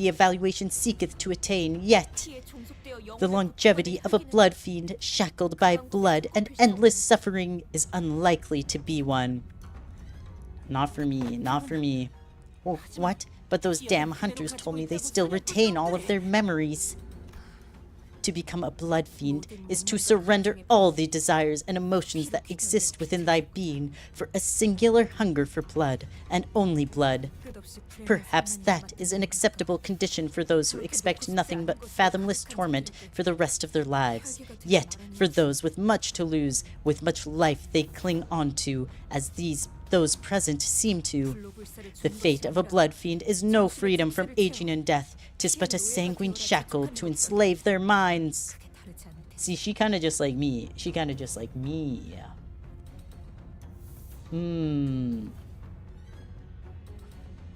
F: evaluation seeketh to attain, yet the longevity of a blood fiend shackled by blood and endless suffering is unlikely to be one. Not for me, not for me. Oh, what? But those damn hunters told me they still retain all of their memories. To become a blood fiend is to surrender all the desires and emotions that exist within thy being for a singular hunger for blood, and only blood. Perhaps that is an acceptable condition for those who expect nothing but fathomless torment for the rest of their lives. Yet, for those with much to lose, with much life they cling on to, as those present seem to. The fate of a blood fiend is no freedom from aging and death. 'Tis but a sanguine shackle to enslave their minds. See, she kind of just like me.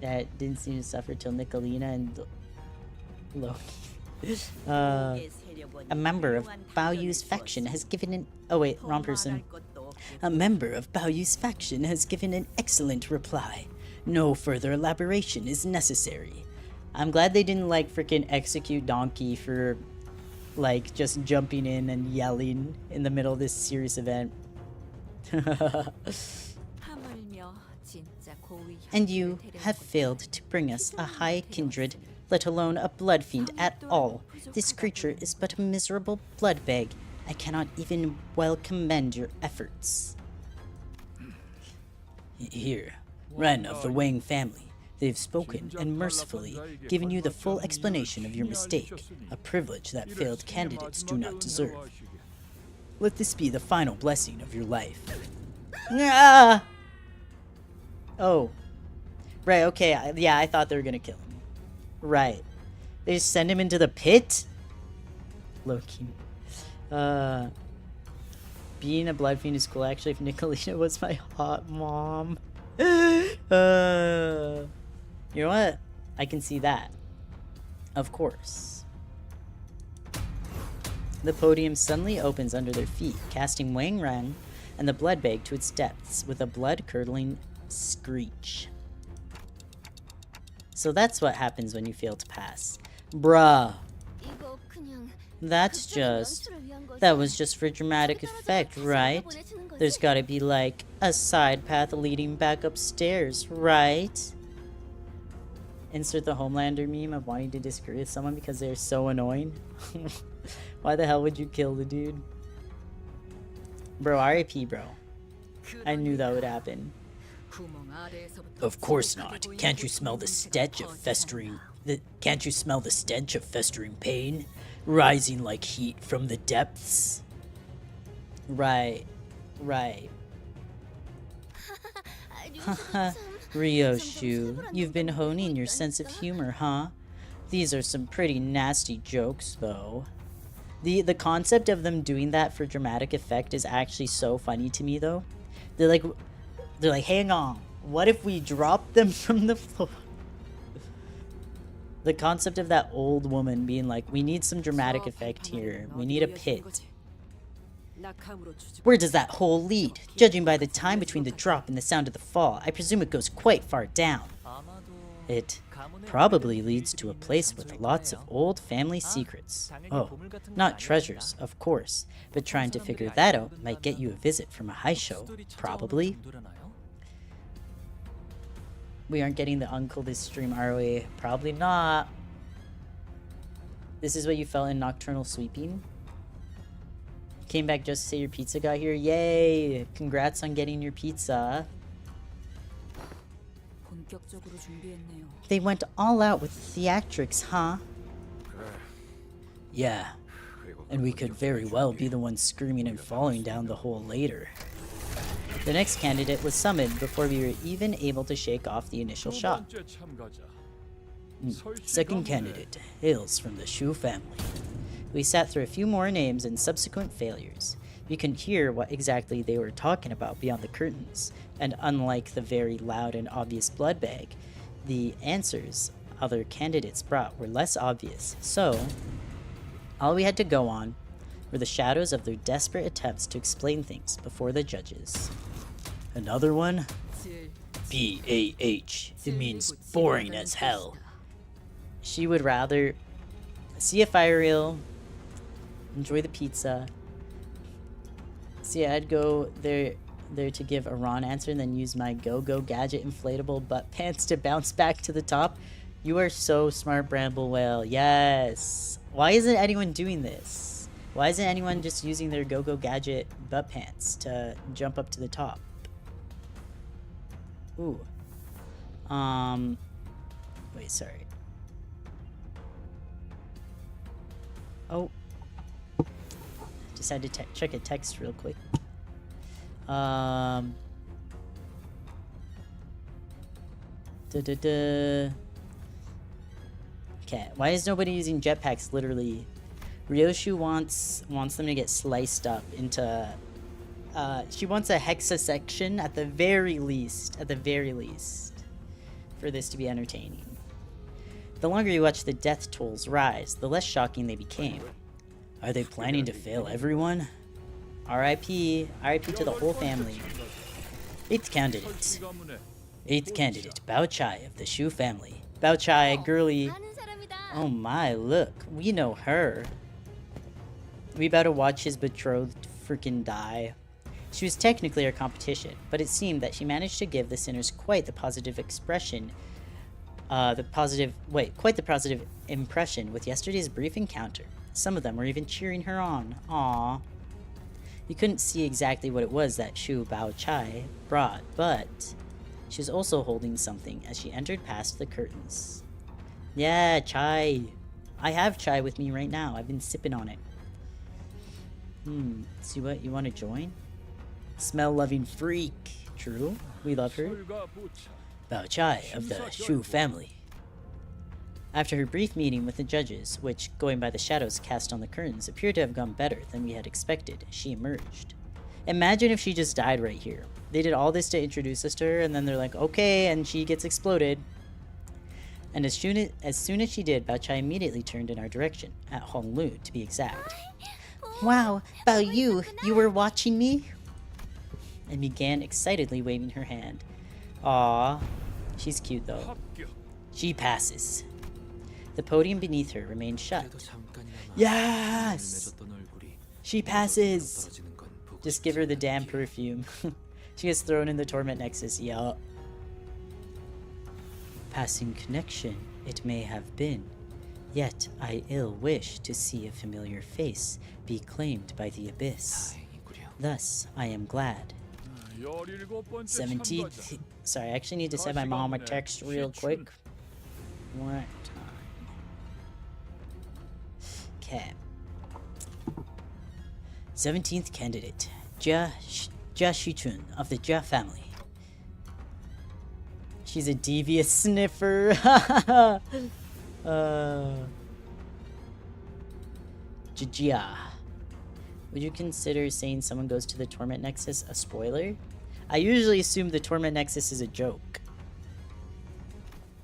F: That didn't seem to suffer till Nicolina and Loki. A member of Baoyu's faction has given an... Oh wait, wrong person. A member of Baoyu's faction has given an excellent reply. No further elaboration is necessary. I'm glad they didn't like freaking execute Donkey for like just jumping in and yelling in the middle of this serious event. And you have failed to bring us a high kindred, let alone a blood fiend at all. This creature is but a miserable blood bag. I cannot even well commend your efforts. Here, Ren of the Wang family. They've spoken and mercifully given you the full explanation of your mistake, a privilege that failed candidates do not deserve. Let this be the final blessing of your life. Ah! Oh. Right, okay, yeah, I thought they were gonna kill him. Right. They just send him into the pit? Loki. Being a blood fiend is cool, actually, if Nicolina was my hot mom. You know what? I can see that. Of course. The podium suddenly opens under their feet, casting Wang Rang and the blood bag to its depths with a blood-curdling screech. So that's what happens when you fail to pass. Bruh. That's just... That was just for dramatic effect, right? There's gotta be, like, a side path leading back upstairs, right? Insert the Homelander meme of wanting to disagree with someone because they're so annoying. Why the hell would you kill the dude? Bro, RIP, bro. I knew that would happen. Of course not. Can't you smell the stench of festering... Can't you smell the stench of festering pain? Rising like heat from the depths? Right. Right. Haha. Ryoshu, you've been honing your sense of humor, huh? These are some pretty nasty jokes, though. The concept of them doing that for dramatic effect is actually so funny to me, though. They're like, hang on, what if we drop them from the floor? The concept of that old woman being like, we need some dramatic effect here. We need a pit. Where does that hole lead? Judging by the time between the drop and the sound of the fall, I presume it goes quite far down. It probably leads to a place with lots of old family secrets. Oh, not treasures, of course, but trying to figure that out might get you a visit from a high show, probably. We aren't getting the uncle this stream, are we? Probably not. This is what you felt in Nocturnal Sweeping? Came back just to say your pizza got here? Yay! Congrats on getting your pizza. They went all out with theatrics, huh? Yeah. And we could very well be the ones screaming and falling down the hole later. The next candidate was summoned before we were even able to shake off the initial shock. Second candidate hails from the Shu family. We sat through a few more names and subsequent failures. We couldn't hear what exactly they were talking about beyond the curtains, and unlike the very loud and obvious blood bag, the answers other candidates brought were less obvious, so all we had to go on were the shadows of their desperate attempts to explain things before the judges. Another one? B-A-H. It means boring as hell. She would rather see a fire reel, enjoy the pizza. See, I'd go there to give a wrong answer and then use my go-go gadget inflatable butt pants to bounce back to the top. You are so smart, Bramble Whale. Yes. Why isn't anyone doing this? Why isn't anyone just using their go-go gadget butt pants to jump up to the top? Ooh. Wait, sorry. Oh. Just had to check a text real quick. Okay, why is nobody using jetpacks, literally? Ryoshu wants them to get sliced up into... she wants a hexa section at the very least, for this to be entertaining. The longer you watch the death tolls rise, the less shocking they became. Are they planning to fail everyone? R.I.P. R.I.P. to the whole family. Eighth candidate, Bao Chai of the Shu family. Bao Chai, girly. Oh my, look, we know her. We about to watch his betrothed freaking die. She was technically our competition, but it seemed that she managed to give the sinners quite the positive impression with yesterday's brief encounter. Some of them were even cheering her on. Aww. You couldn't see exactly what it was that Shu Bao Chai brought, but she was also holding something as she entered past the curtains. Yeah, chai. I have chai with me right now. I've been sipping on it. See what? You want to join? Smell-loving freak. True. We love her. Bao Chai of the Shu family. After her brief meeting with the judges, which, going by the shadows cast on the curtains, appeared to have gone better than we had expected, she emerged. Imagine if she just died right here. They did all this to introduce us to her, and then they're like, okay, and she gets exploded. And as soon as she did, Bao Chai immediately turned in our direction, at Honglu to be exact. Wow, Bao you were watching me? And began excitedly waving her hand. Aww. She's cute though. She passes. The podium beneath her remained shut.
G: 그래도 잠깐이나마
F: Yes!
G: 맺었던 얼굴이
F: She
G: 이렇게
F: passes!
G: 떨어지는 건 보고
F: Just give her the
G: 싶지
F: damn
G: 않기에.
F: perfume. She gets thrown in the Torment Nexus, yup. Passing connection, it may have been. Yet I ill wish to see a familiar face be claimed by the abyss.
G: 다행이구려.
F: Thus, I am glad.
D: 17번째
F: 17th.
D: 참가자.
F: Sorry, I actually need to send my mom a text real quick. What time? Okay. 17th candidate, Jia Shichun of the Jia family. She's a devious sniffer. Jia. Would you consider saying someone goes to the Torment Nexus a spoiler? I usually assume the Torment Nexus is a joke.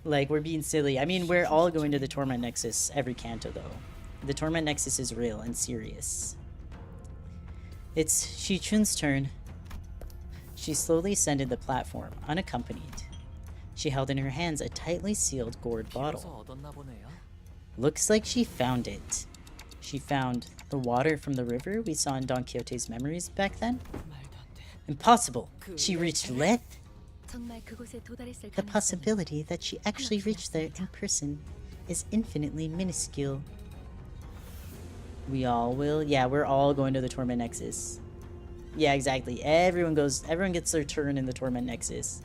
F: Like, we're being silly. I mean, we're all going to the Torment Nexus every Canto, though. The Torment Nexus is real and serious. It's Shichun's turn. She slowly ascended the platform, unaccompanied. She held in her hands a tightly sealed gourd bottle.
C: 비로소 얻었나 보네요.
F: Looks like she found it. She found the water from the river we saw in Don Quixote's memories back then?
E: 말도 안 돼.
F: Impossible! She reached Leth?
B: 정말 그곳에 도달했을
F: The
B: 가능성이
F: possibility that she actually reached there in person is infinitely minuscule. We all will? Yeah, we're all going to the Torment Nexus. Yeah, exactly. Everyone gets their turn in the Torment Nexus.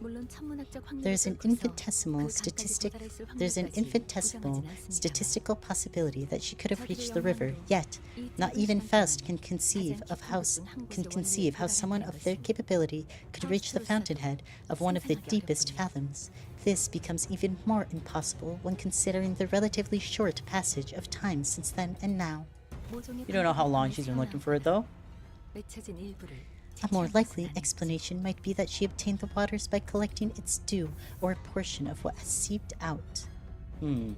B: 물론 천문학적 확률을
F: There's an
B: 뚫고서
F: infinitesimal
B: 그
F: statistic.
B: 강까지 도달했을
F: There's an
B: 확률까지
F: infinitesimal
B: 부정하진 않습니다.
F: statistical possibility that she could have
B: 자기의
F: reached the river.
B: 영향으로
F: Yet,
B: 이
F: not
B: 짧은
F: even
B: 시간
F: Faust
B: 동안
F: can conceive
B: 가장
F: of how
B: 깊은 한
F: can
B: 곳의
F: conceive how
B: 원리에
F: someone of their
B: 도달했다고
F: capability could reach the fountainhead of one of the
B: 상상하기
F: deepest
B: 어렵군요.
F: fathoms. This becomes even more impossible when considering the relatively short passage of time since then and now.
B: 모종의
F: You don't know how long
B: 방법을
F: she's been looking
B: 태어나고
F: for it though?
B: 맺혀진 일부를
F: A more
B: 채취한
F: likely
B: 것은 아닙니다.
F: explanation might be that she obtained the waters by collecting its dew, or a portion of what has seeped out. The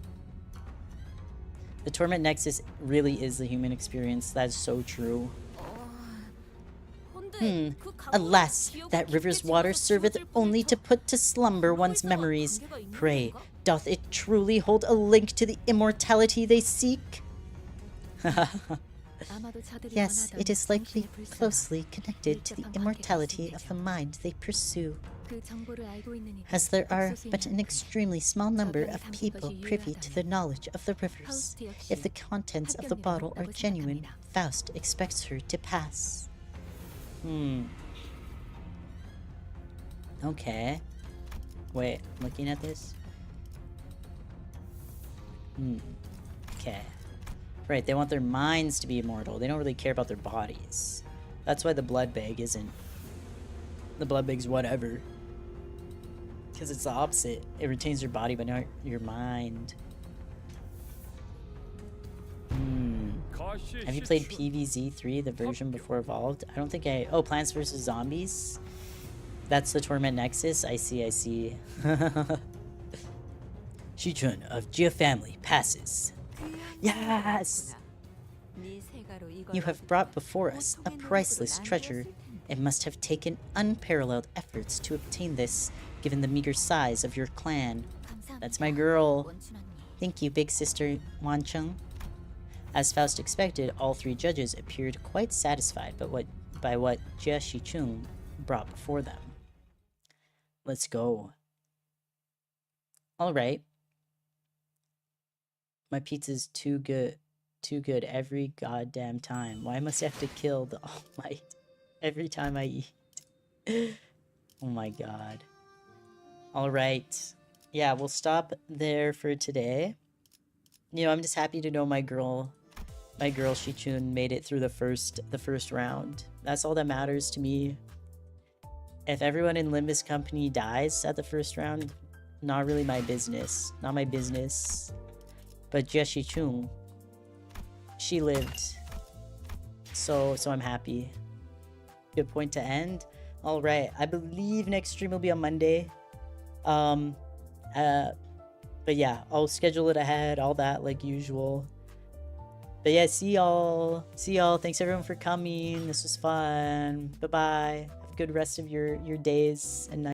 F: Torment Nexus really is the human experience. That's so true. Alas, that river's water serveth only to put to slumber one's memories. Pray, doth it truly hold a link to the immortality they seek?
B: 아마도 저들이
F: Yes,
B: 원하던
F: it is likely
B: 정신에 불과한
F: closely connected to the immortality of the mind they pursue,
B: 그 정보를 알고 있는 이들,
F: as there are but an
B: 옥수수인한테
F: extremely small number of people privy to the knowledge of the rivers. If the contents of the bottle are genuine, Faust expects her to pass. Okay. Wait, looking at this? Okay. Right, they want their minds to be immortal. They don't really care about their bodies. That's why the blood bag isn't. The blood bag's whatever. Because it's the opposite. It retains your body, but not your mind. Have you played PvZ3, the version before Evolved? I don't think I... Oh, Plants vs. Zombies? That's the Torment Nexus? I see, I see. Shichun of Jia family passes. Yes! You have brought before us a priceless treasure. It must have taken unparalleled efforts to obtain this, given the meager size of your clan. That's my girl. Thank you, big sister Wancheng. As Faust expected, all three judges appeared quite satisfied by what Jia Shichun brought before them. Let's go. Alright. My pizza's too good. Too good every goddamn time. Why must I have to kill the All Might every time I eat? Oh my god. Alright. Yeah, we'll stop there for today. You know, I'm just happy to know my girl Shichun made it through the first round. That's all that matters to me. If everyone in Limbus Company dies at the first round, not really my business. Not my business. But Jia Shichun, she lived. So I'm happy. Good point to end. Alright, I believe next stream will be on Monday. But yeah, I'll schedule it ahead, all that like usual. But yeah, see y'all. Thanks everyone for coming. This was fun. Bye-bye. Have a good rest of your days and nights.